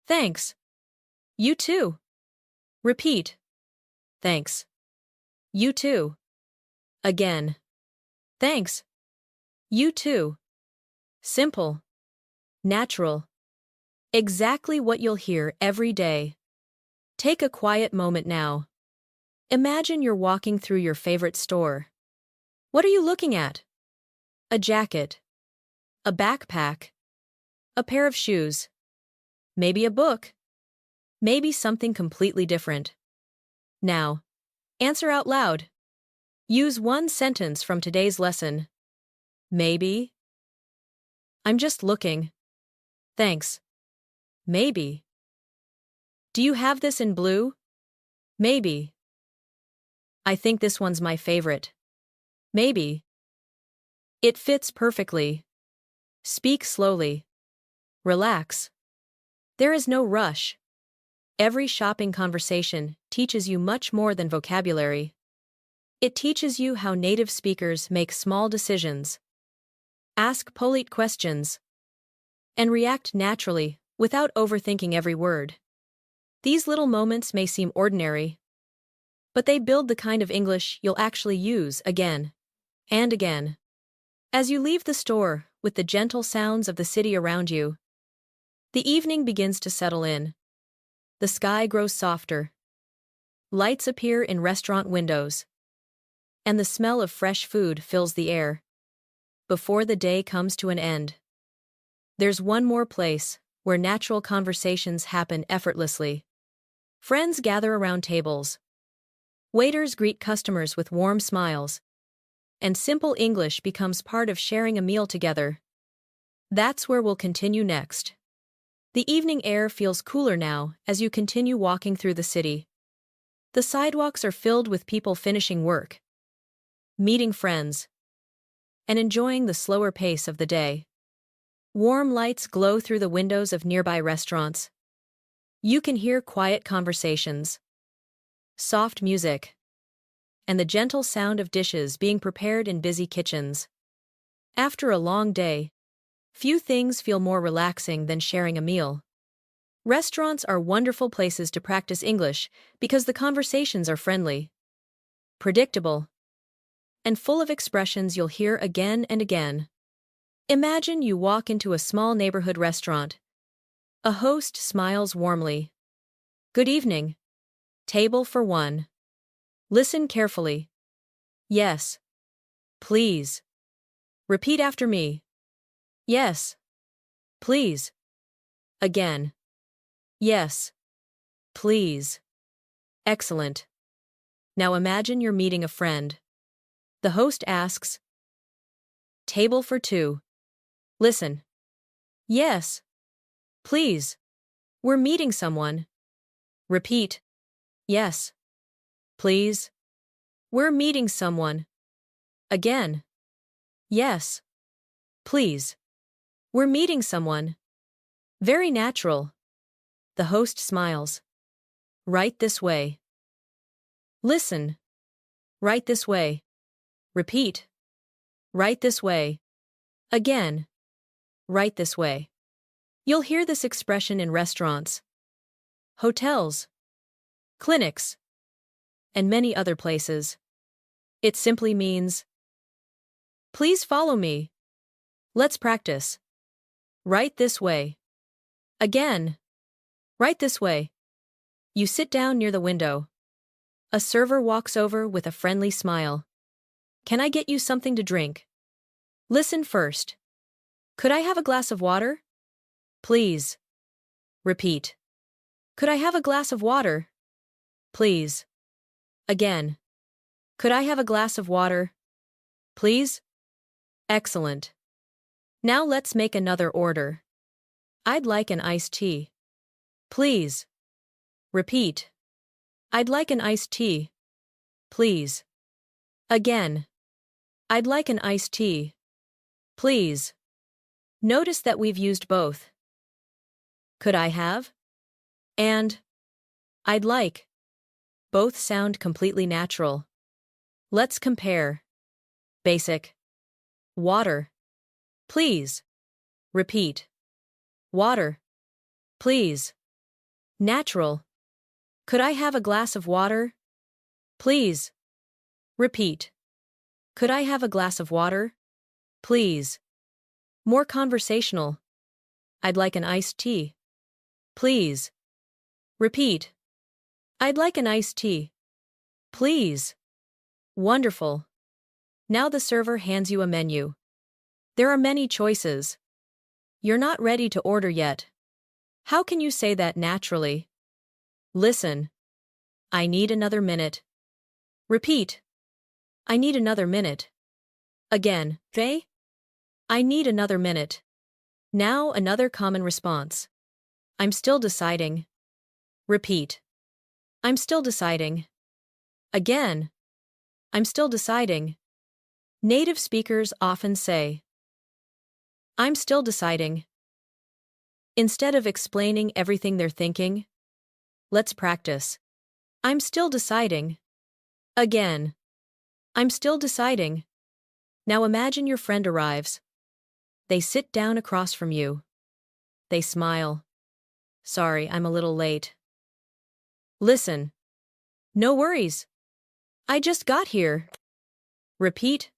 Thanks. You too. Repeat. Thanks. You too. Again. Thanks. You too. Simple. Natural. Exactly what you'll hear every day. Take a quiet moment now. Imagine you're walking through your favorite store. What are you looking at? A jacket. A backpack. A pair of shoes. Maybe a book. Maybe something completely different. Now, answer out loud. Use one sentence from today's lesson. Maybe. I'm just looking. Thanks. Maybe. Do you have this in blue? Maybe. I think this one's my favorite. Maybe. It fits perfectly. Speak slowly. Relax. There is no rush. Every shopping conversation teaches you much more than vocabulary. It teaches you how native speakers make small decisions, ask polite questions, and react naturally without overthinking every word. These little moments may seem ordinary, but they build the kind of English you'll actually use again and again. As you leave the store with the gentle sounds of the city around you, the evening begins to settle in. The sky grows softer. Lights appear in restaurant windows, and the smell of fresh food fills the air. Before the day comes to an end, there's one more place where natural conversations happen effortlessly. Friends gather around tables. Waiters greet customers with warm smiles, and simple English becomes part of sharing a meal together. That's where we'll continue next. The evening air feels cooler now as you continue walking through the city. The sidewalks are filled with people finishing work, meeting friends, and enjoying the slower pace of the day. Warm lights glow through the windows of nearby restaurants. You can hear quiet conversations, soft music, and the gentle sound of dishes being prepared in busy kitchens. After a long day, few things feel more relaxing than sharing a meal. Restaurants are wonderful places to practice English because the conversations are friendly, predictable, and full of expressions you'll hear again and again. Imagine you walk into a small neighborhood restaurant. A host smiles warmly. Good evening. Table for one. Listen carefully. Yes. Please. Repeat after me. Yes. Please. Again. Yes. Please. Excellent. Now imagine you're meeting a friend. The host asks, table for two. Listen. Yes. Please. We're meeting someone. Repeat. Yes. Please. We're meeting someone. Again. Yes. Please. We're meeting someone. Very natural. The host smiles. Right this way. Listen. Right this way. Repeat. Right this way. Again. Right this way. You'll hear this expression in restaurants, hotels, clinics, and many other places. It simply means, please follow me. Let's practice. Right this way. Again. Right this way. You sit down near the window. A server walks over with a friendly smile. Can I get you something to drink? Listen first. Could I have a glass of water? Please. Repeat. Could I have a glass of water? Please. Again. Could I have a glass of water? Please? Excellent. Now let's make another order. I'd like an iced tea. Please. Repeat. I'd like an iced tea. Please. Again. I'd like an iced tea. Please. Notice that we've used both. Could I have? And I'd like. Both sound completely natural. Let's compare. Basic. Water. Please. Repeat. Water. Please. Natural. Could I have a glass of water? Please. Repeat. Could I have a glass of water? Please. More conversational. I'd like an iced tea. Please. Repeat. I'd like an iced tea. Please. Wonderful. Now the server hands you a menu. There are many choices. You're not ready to order yet. How can you say that naturally? Listen. I need another minute. Repeat. I need another minute. Again. Say. I need another minute. Now another common response. I'm still deciding. Repeat. I'm still deciding. Again. I'm still deciding. Native speakers often say, I'm still deciding. Instead of explaining everything they're thinking, let's practice. I'm still deciding. Again. I'm still deciding. Now imagine your friend arrives. They sit down across from you. They smile. Sorry, I'm a little late. Listen. No worries. I just got here. Repeat.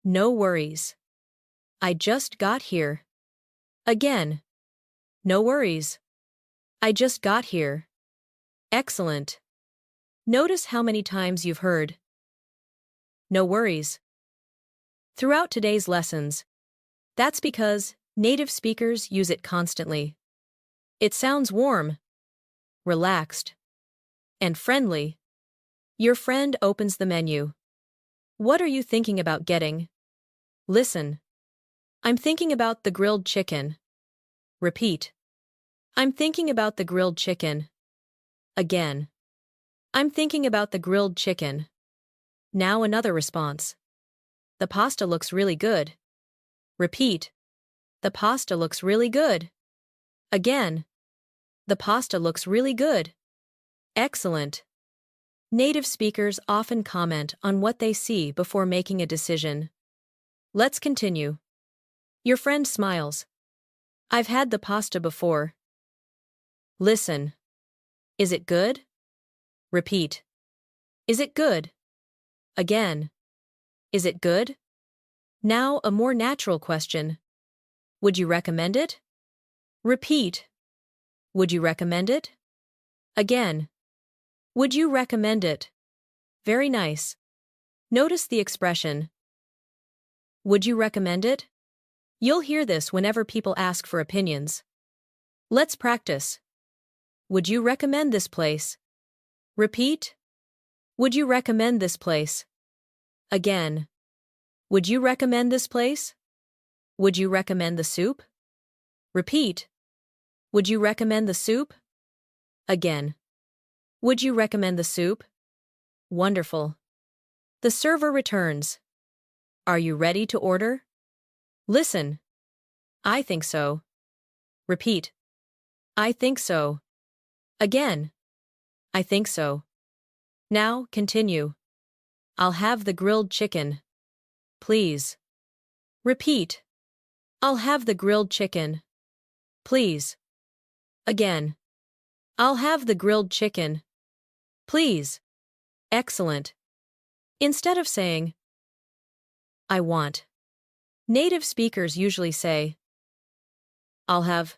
No worries. I just got here. Again. No worries. I just got here. Excellent. Notice how many times you've heard no worries throughout today's lessons. That's because native speakers use it constantly. It sounds warm, relaxed, and friendly. Your friend opens the menu. What are you thinking about getting? Listen. I'm thinking about the grilled chicken. Repeat. I'm thinking about the grilled chicken. Again. I'm thinking about the grilled chicken. Now another response. The pasta looks really good. Repeat. The pasta looks really good. Again. The pasta looks really good. Excellent. Native speakers often comment on what they see before making a decision. Let's continue. Your friend smiles. I've had the pasta before. Listen. Is it good? Repeat. Is it good? Again. Is it good? Now a more natural question. Would you recommend it? Repeat. Would you recommend it? Again. Would you recommend it? Very nice. Notice the expression. Would you recommend it? You'll hear this whenever people ask for opinions. Let's practice. Would you recommend this place? Repeat. Would you recommend this place? Again. Would you recommend this place? Would you recommend the soup? Repeat. Would you recommend the soup? Again. Would you recommend the soup? Wonderful. The server returns. Are you ready to order? Listen. I think so. Repeat. I think so. Again. I think so. Now, continue. I'll have the grilled chicken. Please. Repeat. I'll have the grilled chicken. Please. Again. I'll have the grilled chicken. Please. Excellent. Instead of saying, I want, native speakers usually say, I'll have.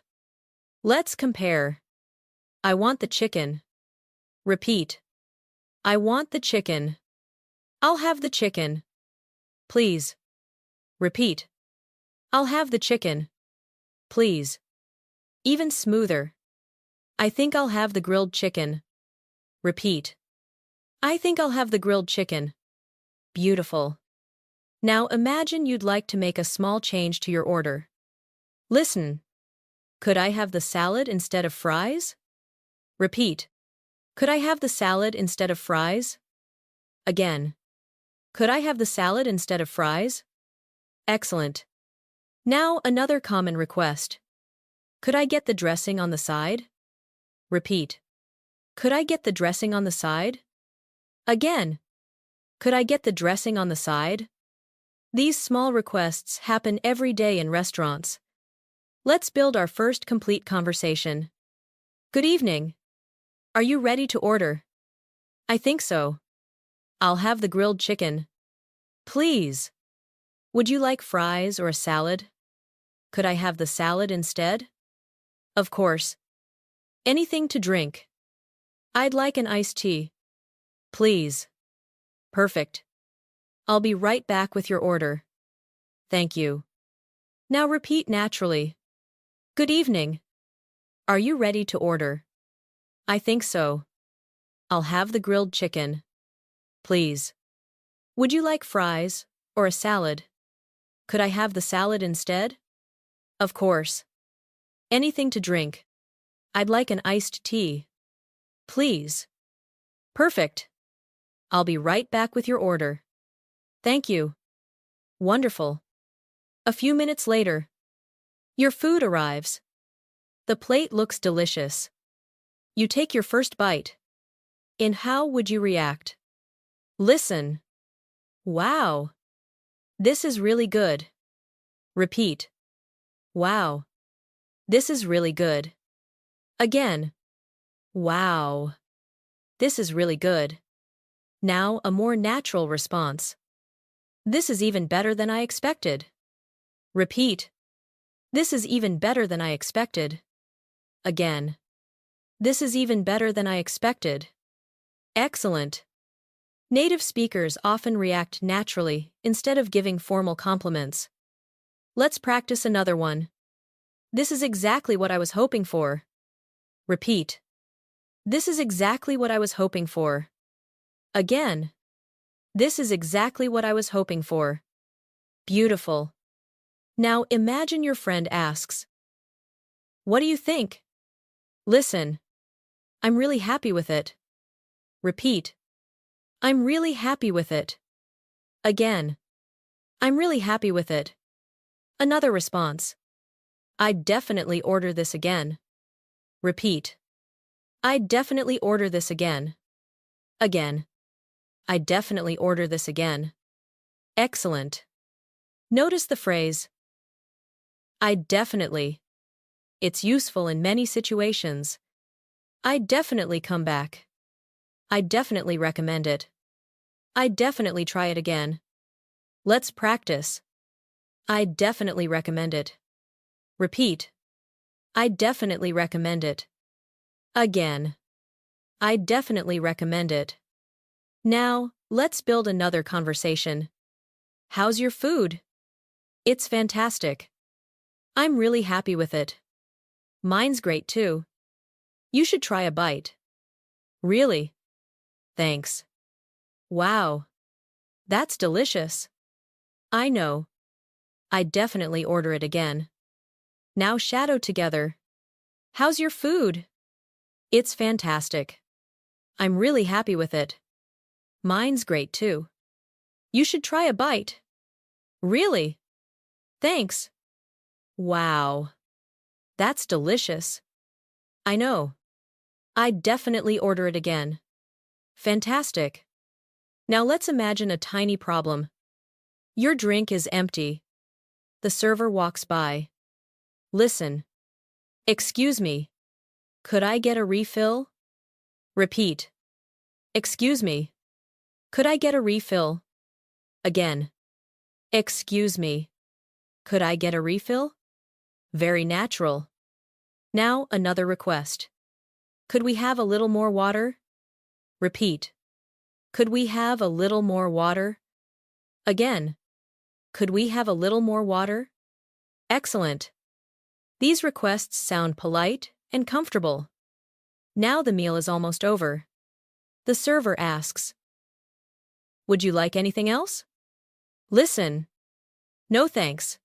Let's compare. I want the chicken. Repeat. I want the chicken. I'll have the chicken. Please. Repeat. I'll have the chicken. Please. Even smoother. I think I'll have the grilled chicken. Repeat. I think I'll have the grilled chicken. Beautiful. Now imagine you'd like to make a small change to your order. Listen. Could I have the salad instead of fries? Repeat. Could I have the salad instead of fries? Again. Could I have the salad instead of fries? Excellent. Now another common request. Could I get the dressing on the side? Repeat. Could I get the dressing on the side? Again. Could I get the dressing on the side? These small requests happen every day in restaurants. Let's build our first complete conversation. Good evening. Are you ready to order? I think so. I'll have the grilled chicken. Please. Would you like fries or a salad? Could I have the salad instead? Of course. Anything to drink? I'd like an iced tea. Please. Perfect. I'll be right back with your order. Thank you. Now repeat naturally. Good evening. Are you ready to order? I think so. I'll have the grilled chicken. Please. Would you like fries or a salad? Could I have the salad instead? Of course. Anything to drink? I'd like an iced tea. Please. Perfect. I'll be right back with your order. Thank you. Wonderful. A few minutes later, your food arrives. The plate looks delicious. You take your first bite. And how would you react? Listen. Wow. This is really good. Repeat. Wow. This is really good. Again. Wow. This is really good. Now a more natural response. This is even better than I expected. Repeat. This is even better than I expected. Again. This is even better than I expected. Excellent. Native speakers often react naturally instead of giving formal compliments. Let's practice another one. This is exactly what I was hoping for. Repeat. This is exactly what I was hoping for. Again. This is exactly what I was hoping for. Beautiful. Now imagine your friend asks, what do you think? Listen. I'm really happy with it. Repeat. I'm really happy with it. Again. I'm really happy with it. Another response. I'd definitely order this again. Repeat. I'd definitely order this again. Again. I'd definitely order this again. Excellent. Notice the phrase, I'd definitely. It's useful in many situations. I'd definitely come back. I'd definitely recommend it. I'd definitely try it again. Let's practice. I'd definitely recommend it. Repeat. I'd definitely recommend it. Again. I'd definitely recommend it. Now, let's build another conversation. How's your food? It's fantastic. I'm really happy with it. Mine's great too. You should try a bite. Really? Thanks. Wow. That's delicious. I know. I'd definitely order it again. Now shadow together. How's your food? It's fantastic. I'm really happy with it. Mine's great too. You should try a bite. Really? Thanks. Wow. That's delicious. I know. I'd definitely order it again. Fantastic. Now let's imagine a tiny problem. Your drink is empty. The server walks by. Listen. Excuse me. Could I get a refill? Repeat. Excuse me. Could I get a refill? Again. Excuse me. Could I get a refill? Very natural. Now another request. Could we have a little more water? Repeat. Could we have a little more water? Again. Could we have a little more water? Excellent. These requests sound polite and comfortable. Now the meal is almost over. The server asks, "Would you like anything else?" Listen. "No thanks.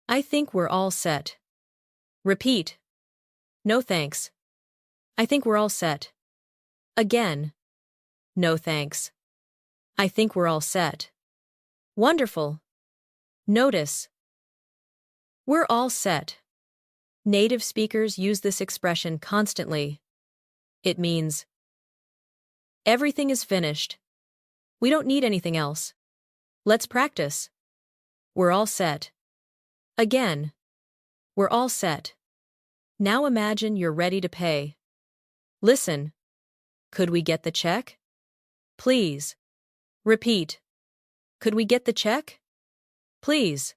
I think we're all set." Repeat. "No thanks. I think we're all set." Again. "No thanks. I think we're all set." Wonderful. Notice. We're all set. Native speakers use this expression constantly. It means, everything is finished. We don't need anything else. Let's practice. We're all set. Again. We're all set. Now imagine you're ready to pay. Listen. Could we get the check? Please. Repeat. Could we get the check? Please.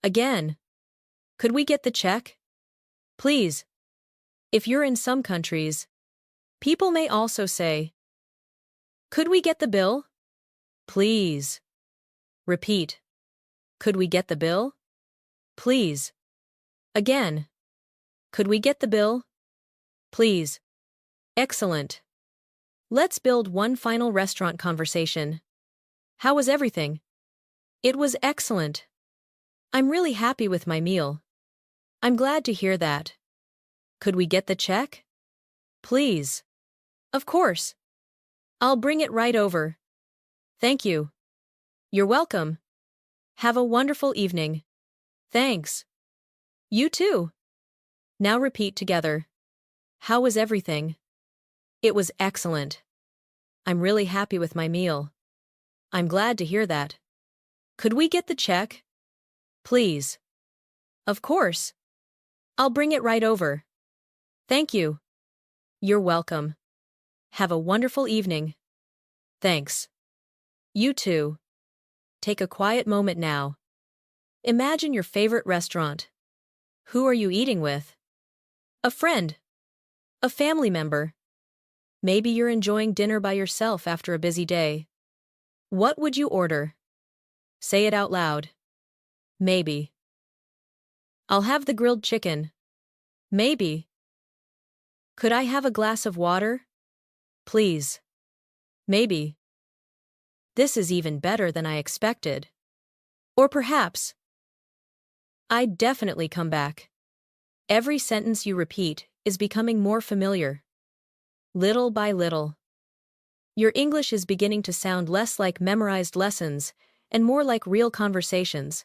Again. Could we get the check? Please. If you're in some countries, people may also say, "Could we get the bill? Please." Repeat. Could we get the bill? Please. Again. Could we get the bill? Please. Excellent. Let's build one final restaurant conversation. How was everything? It was excellent. I'm really happy with my meal. I'm glad to hear that. Could we get the check? Please. Of course. I'll bring it right over. Thank you. You're welcome. Have a wonderful evening. Thanks. You too. Now repeat together. How was everything? It was excellent. I'm really happy with my meal. I'm glad to hear that. Could we get the check? Please. Of course. I'll bring it right over. Thank you. You're welcome. Have a wonderful evening. Thanks. You too. Take a quiet moment now. Imagine your favorite restaurant. Who are you eating with? A friend. A family member. Maybe you're enjoying dinner by yourself after a busy day. What would you order? Say it out loud. Maybe. I'll have the grilled chicken. Maybe. Could I have a glass of water? Please. Maybe. This is even better than I expected. Or perhaps. I'd definitely come back. Every sentence you repeat is becoming more familiar. Little by little. Your English is beginning to sound less like memorized lessons and more like real conversations.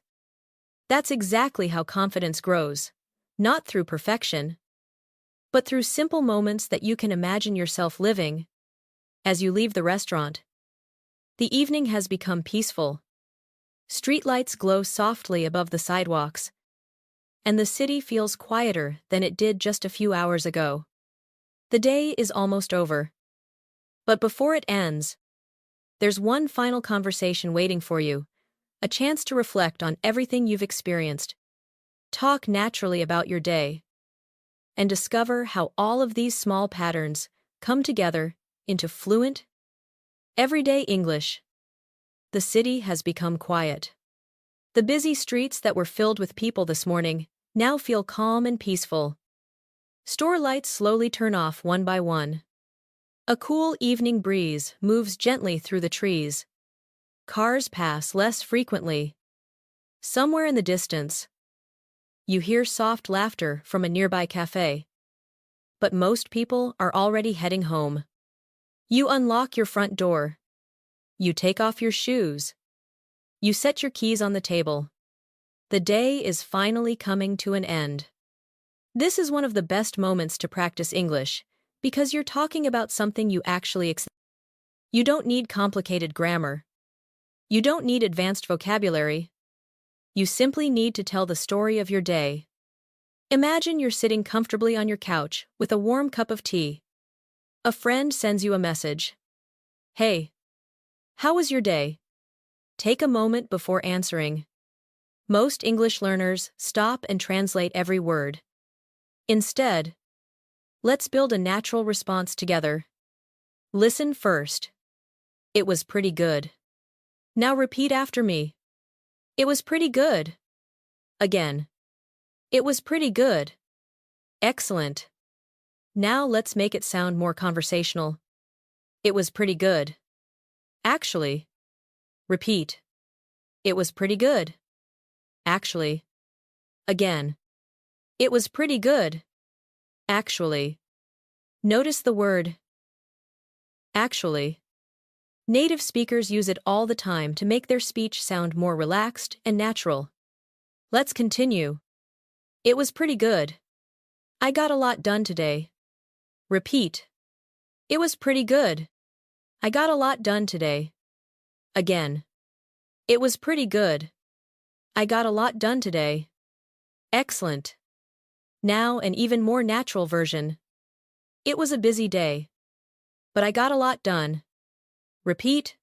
That's exactly how confidence grows, not through perfection, but through simple moments that you can imagine yourself living. As you leave the restaurant, the evening has become peaceful. Streetlights glow softly above the sidewalks, and the city feels quieter than it did just a few hours ago. The day is almost over. But before it ends, there's one final conversation waiting for you, a chance to reflect on everything you've experienced, talk naturally about your day, and discover how all of these small patterns come together into fluent, everyday English. The city has become quiet. The busy streets that were filled with people this morning now feel calm and peaceful. Store lights slowly turn off one by one. A cool evening breeze moves gently through the trees. Cars pass less frequently. Somewhere in the distance, you hear soft laughter from a nearby cafe. But most people are already heading home. You unlock your front door. You take off your shoes. You set your keys on the table. The day is finally coming to an end. This is one of the best moments to practice English, because you're talking about something you actually accept. You don't need complicated grammar. You don't need advanced vocabulary. You simply need to tell the story of your day. Imagine you're sitting comfortably on your couch with a warm cup of tea. A friend sends you a message. Hey, how was your day? Take a moment before answering. Most English learners stop and translate every word. Instead, let's build a natural response together. Listen first. It was pretty good. Now repeat after me. It was pretty good. Again. It was pretty good. Excellent. Now let's make it sound more conversational. It was pretty good. Actually. Repeat. It was pretty good. Actually. Again. It was pretty good. Actually. Notice the word actually. Native speakers use it all the time to make their speech sound more relaxed and natural. Let's continue. It was pretty good. I got a lot done today. Repeat. It was pretty good. I got a lot done today. Again. It was pretty good. I got a lot done today. Excellent. Now an even more natural version. It was a busy day. But I got a lot done. Repeat.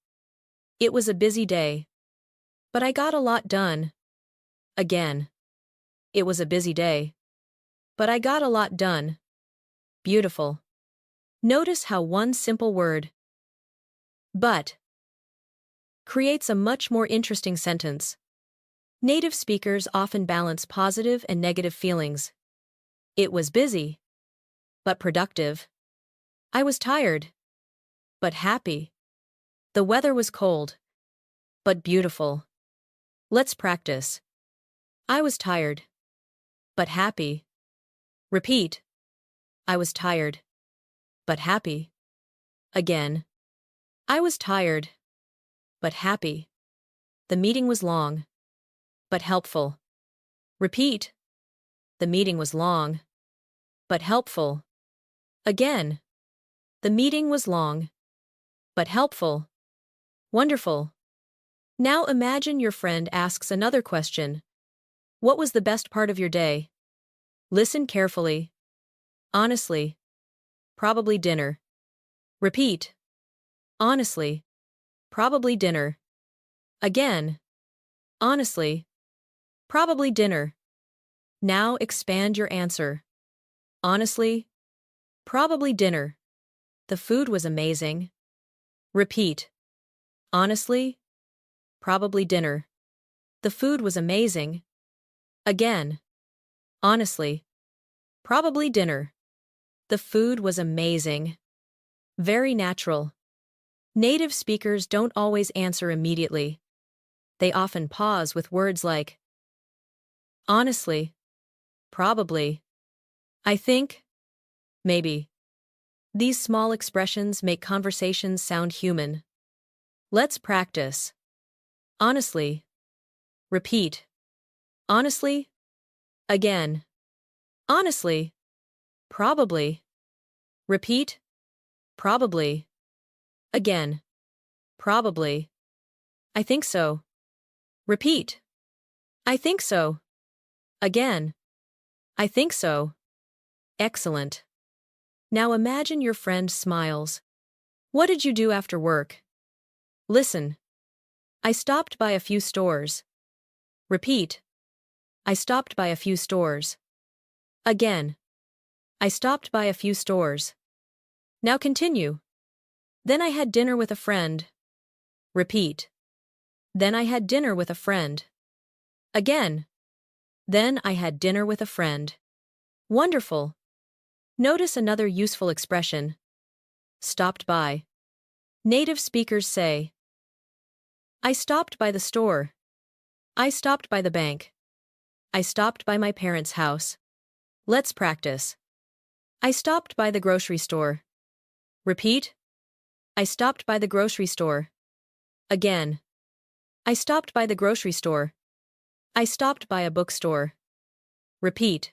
It was a busy day. But I got a lot done. Again. It was a busy day. But I got a lot done. Beautiful. Notice how one simple word, but, creates a much more interesting sentence. Native speakers often balance positive and negative feelings. It was busy, but productive. I was tired, but happy. The weather was cold, but beautiful. Let's practice. I was tired, but happy. Repeat. I was tired, but happy. Again. I was tired, but happy. The meeting was long, but helpful. Repeat. The meeting was long, but helpful. Again. The meeting was long, but helpful. Wonderful. Now imagine your friend asks another question. What was the best part of your day? Listen carefully. Honestly. Probably dinner. Repeat. Honestly. Probably dinner. Again. Honestly. Probably dinner. Now expand your answer. Honestly. Probably dinner. The food was amazing. Repeat. Honestly. Probably dinner. The food was amazing. Again. Honestly. Probably dinner. The food was amazing. Very natural. Native speakers don't always answer immediately. They often pause with words like honestly, probably, I think, maybe. These small expressions make conversations sound human. Let's practice. Honestly. Repeat. Honestly. Again. Honestly. Probably. Repeat. Probably. Again. Probably. I think so. Repeat. I think so. Again. I think so. Excellent. Now imagine your friend smiles. What did you do after work? Listen. I stopped by a few stores. Repeat. I stopped by a few stores. Again. I stopped by a few stores. Now continue. Then I had dinner with a friend. Repeat. Then I had dinner with a friend. Again. Then I had dinner with a friend. Wonderful. Notice another useful expression. Stopped by. Native speakers say, I stopped by the store. I stopped by the bank. I stopped by my parents' house. Let's practice. I stopped by the grocery store. Repeat. I stopped by the grocery store. Again. I stopped by the grocery store. I stopped by a bookstore. Repeat.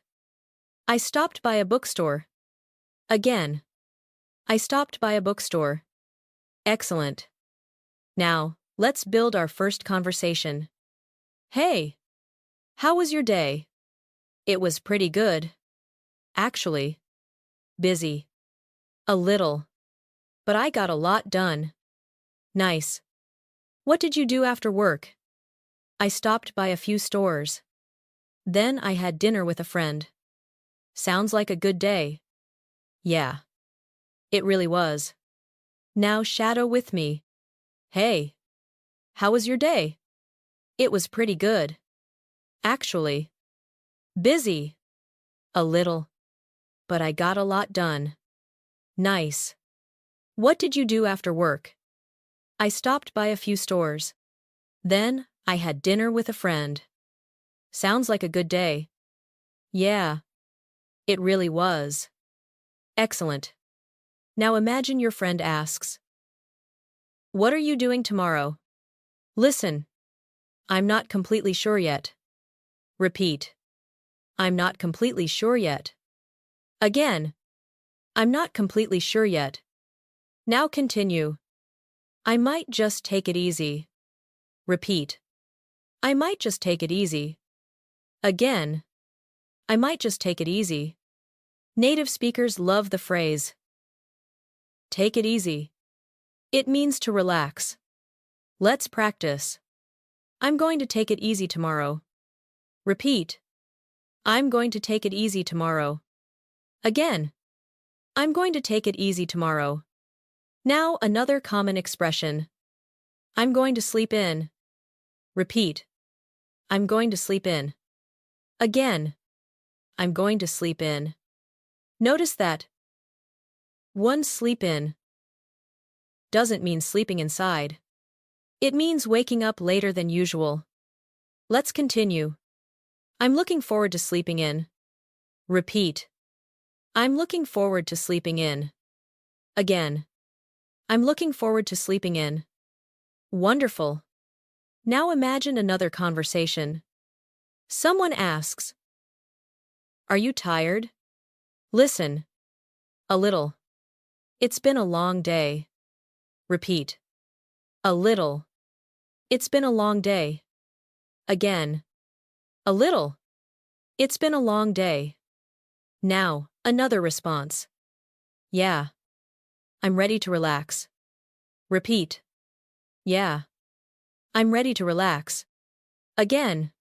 I stopped by a bookstore. Again. I stopped by a bookstore. Excellent. Now, let's build our first conversation. Hey. How was your day? It was pretty good. Actually. Busy. A little. But I got a lot done. Nice. What did you do after work? I stopped by a few stores. Then I had dinner with a friend. Sounds like a good day. Yeah. It really was. Now shadow with me. Hey. How was your day? It was pretty good. Actually. Busy. A little. But I got a lot done. Nice. What did you do after work? I stopped by a few stores. Then, I had dinner with a friend. Sounds like a good day. Yeah. It really was. Excellent. Now imagine your friend asks, "What are you doing tomorrow?" Listen. I'm not completely sure yet. Repeat. I'm not completely sure yet. Again. I'm not completely sure yet. Now continue. I might just take it easy. Repeat. I might just take it easy. Again. I might just take it easy. Native speakers love the phrase, take it easy. It means to relax. Let's practice. I'm going to take it easy tomorrow. Repeat. I'm going to take it easy tomorrow. Again. I'm going to take it easy tomorrow. Now another common expression. I'm going to sleep in. Repeat. I'm going to sleep in. Again. I'm going to sleep in. Notice that one sleep in doesn't mean sleeping inside. It means waking up later than usual. Let's continue. I'm looking forward to sleeping in. Repeat. I'm looking forward to sleeping in. Again. I'm looking forward to sleeping in. Wonderful. Now imagine another conversation. Someone asks, "Are you tired?" Listen. A little. It's been a long day. Repeat. A little. It's been a long day. Again. A little. It's been a long day. Now, another response. Yeah. I'm ready to relax. Repeat. Yeah. I'm ready to relax. Again.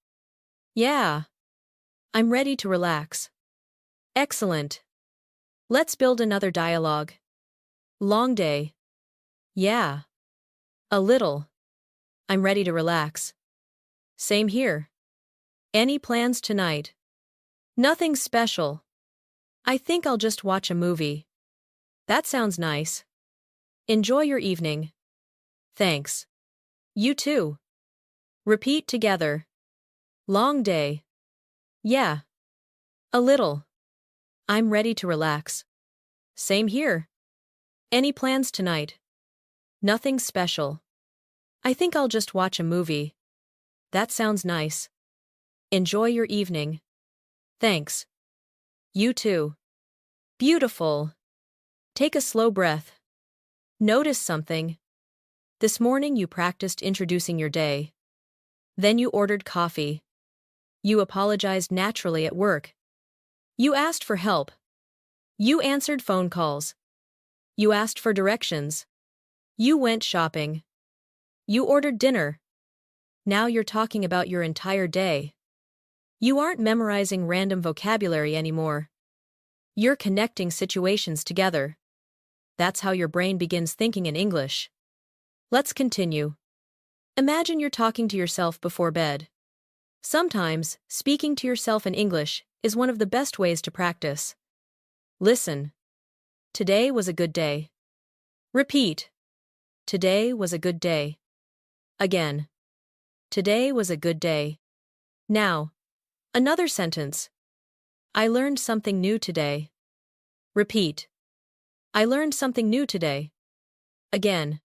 Yeah. I'm ready to relax. Excellent. Let's build another dialogue. Long day. Yeah. A little. I'm ready to relax. Same here. Any plans tonight? Nothing special. I think I'll just watch a movie. That sounds nice. Enjoy your evening. Thanks. You too. Repeat together. Long day. Yeah. A little. I'm ready to relax. Same here. Any plans tonight? Nothing special. I think I'll just watch a movie. That sounds nice. Enjoy your evening. Thanks. You too. Beautiful. Take a slow breath. Notice something. This morning you practiced introducing your day. Then you ordered coffee. You apologized naturally at work. You asked for help. You answered phone calls. You asked for directions. You went shopping. You ordered dinner. Now you're talking about your entire day. You aren't memorizing random vocabulary anymore. You're connecting situations together. That's how your brain begins thinking in English. Let's continue. Imagine you're talking to yourself before bed. Sometimes, speaking to yourself in English is one of the best ways to practice. Listen. Today was a good day. Repeat. Today was a good day. Again. Today was a good day. Now, another sentence. I learned something new today. Repeat. I learned something new today. Again.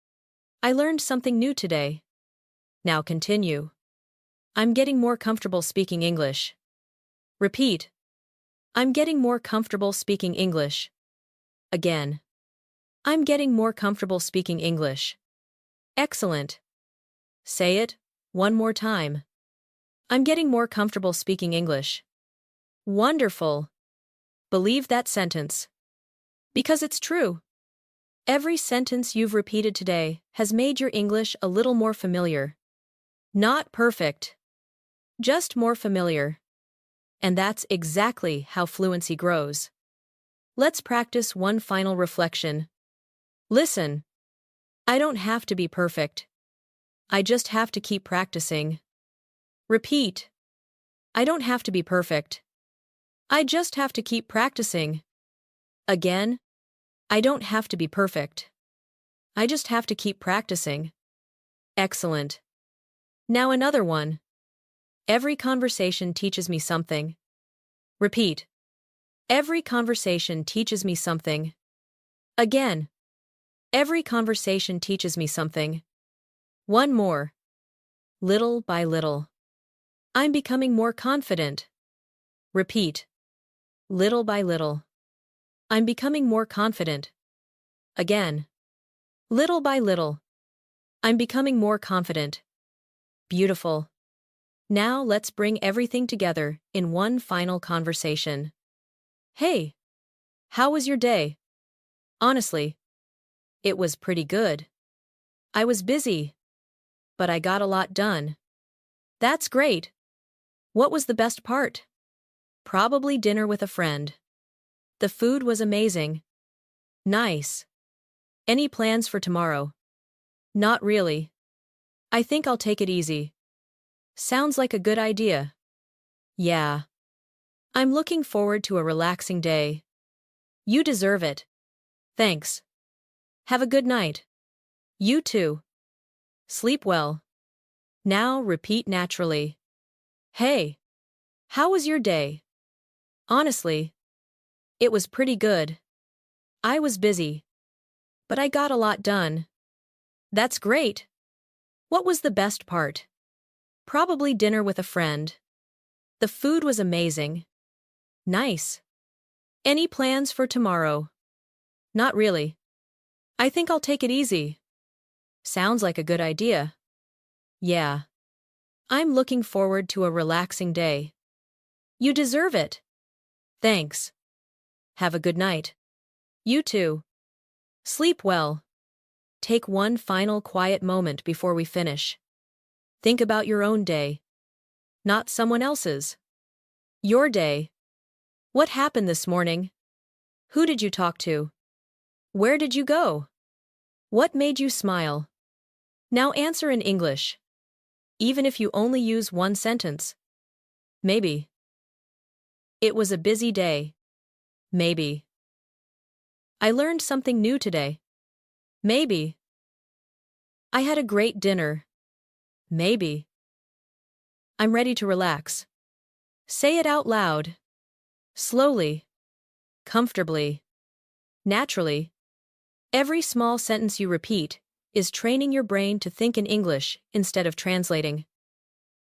I learned something new today. Now continue. I'm getting more comfortable speaking English. Repeat. I'm getting more comfortable speaking English. Again. I'm getting more comfortable speaking English. Excellent. Say it one more time. I'm getting more comfortable speaking English. Wonderful. Believe that sentence. Because it's true. Every sentence you've repeated today has made your English a little more familiar. Not perfect. Just more familiar. And that's exactly how fluency grows. Let's practice one final reflection. Listen. I don't have to be perfect. I just have to keep practicing. Repeat. I don't have to be perfect. I just have to keep practicing. Again, I don't have to be perfect. I just have to keep practicing. Excellent. Now another one. Every conversation teaches me something. Repeat. Every conversation teaches me something. Again. Every conversation teaches me something. One more. Little by little. I'm becoming more confident. Repeat. Little by little. I'm becoming more confident. Again. Little by little. I'm becoming more confident. Beautiful. Now let's bring everything together in one final conversation. Hey, how was your day? Honestly, it was pretty good. I was busy, but I got a lot done. That's great. What was the best part? Probably dinner with a friend. The food was amazing. Nice. Any plans for tomorrow? Not really. I think I'll take it easy. Sounds like a good idea. Yeah. I'm looking forward to a relaxing day. You deserve it. Thanks. Have a good night. You too. Sleep well. Now repeat naturally. Hey, how was your day? Honestly, it was pretty good. I was busy, but I got a lot done. That's great. What was the best part? Probably dinner with a friend. The food was amazing. Nice. Any plans for tomorrow? Not really. I think I'll take it easy. Sounds like a good idea. Yeah. I'm looking forward to a relaxing day. You deserve it. Thanks. Have a good night. You too. Sleep well. Take one final quiet moment before we finish. Think about your own day, not someone else's. Your day. What happened this morning? Who did you talk to? Where did you go? What made you smile? Now answer in English, even if you only use one sentence. Maybe. It was a busy day. Maybe. I learned something new today. Maybe. I had a great dinner. Maybe. I'm ready to relax. Say it out loud. Slowly. Comfortably. Naturally. Every small sentence you repeat is training your brain to think in English instead of translating.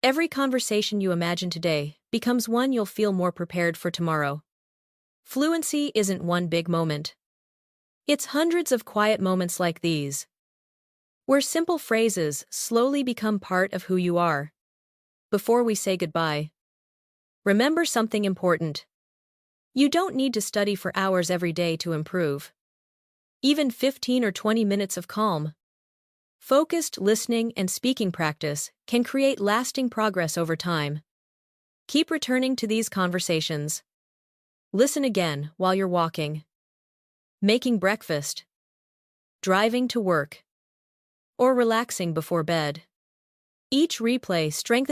Every conversation you imagine today becomes one you'll feel more prepared for tomorrow. Fluency isn't one big moment. It's hundreds of quiet moments like these, where simple phrases slowly become part of who you are. Before we say goodbye, remember something important. You don't need to study for hours every day to improve. Even 15 or 20 minutes of calm, focused listening and speaking practice can create lasting progress over time. Keep returning to these conversations. Listen again while you're walking, making breakfast, driving to work, or relaxing before bed. Each replay strengthens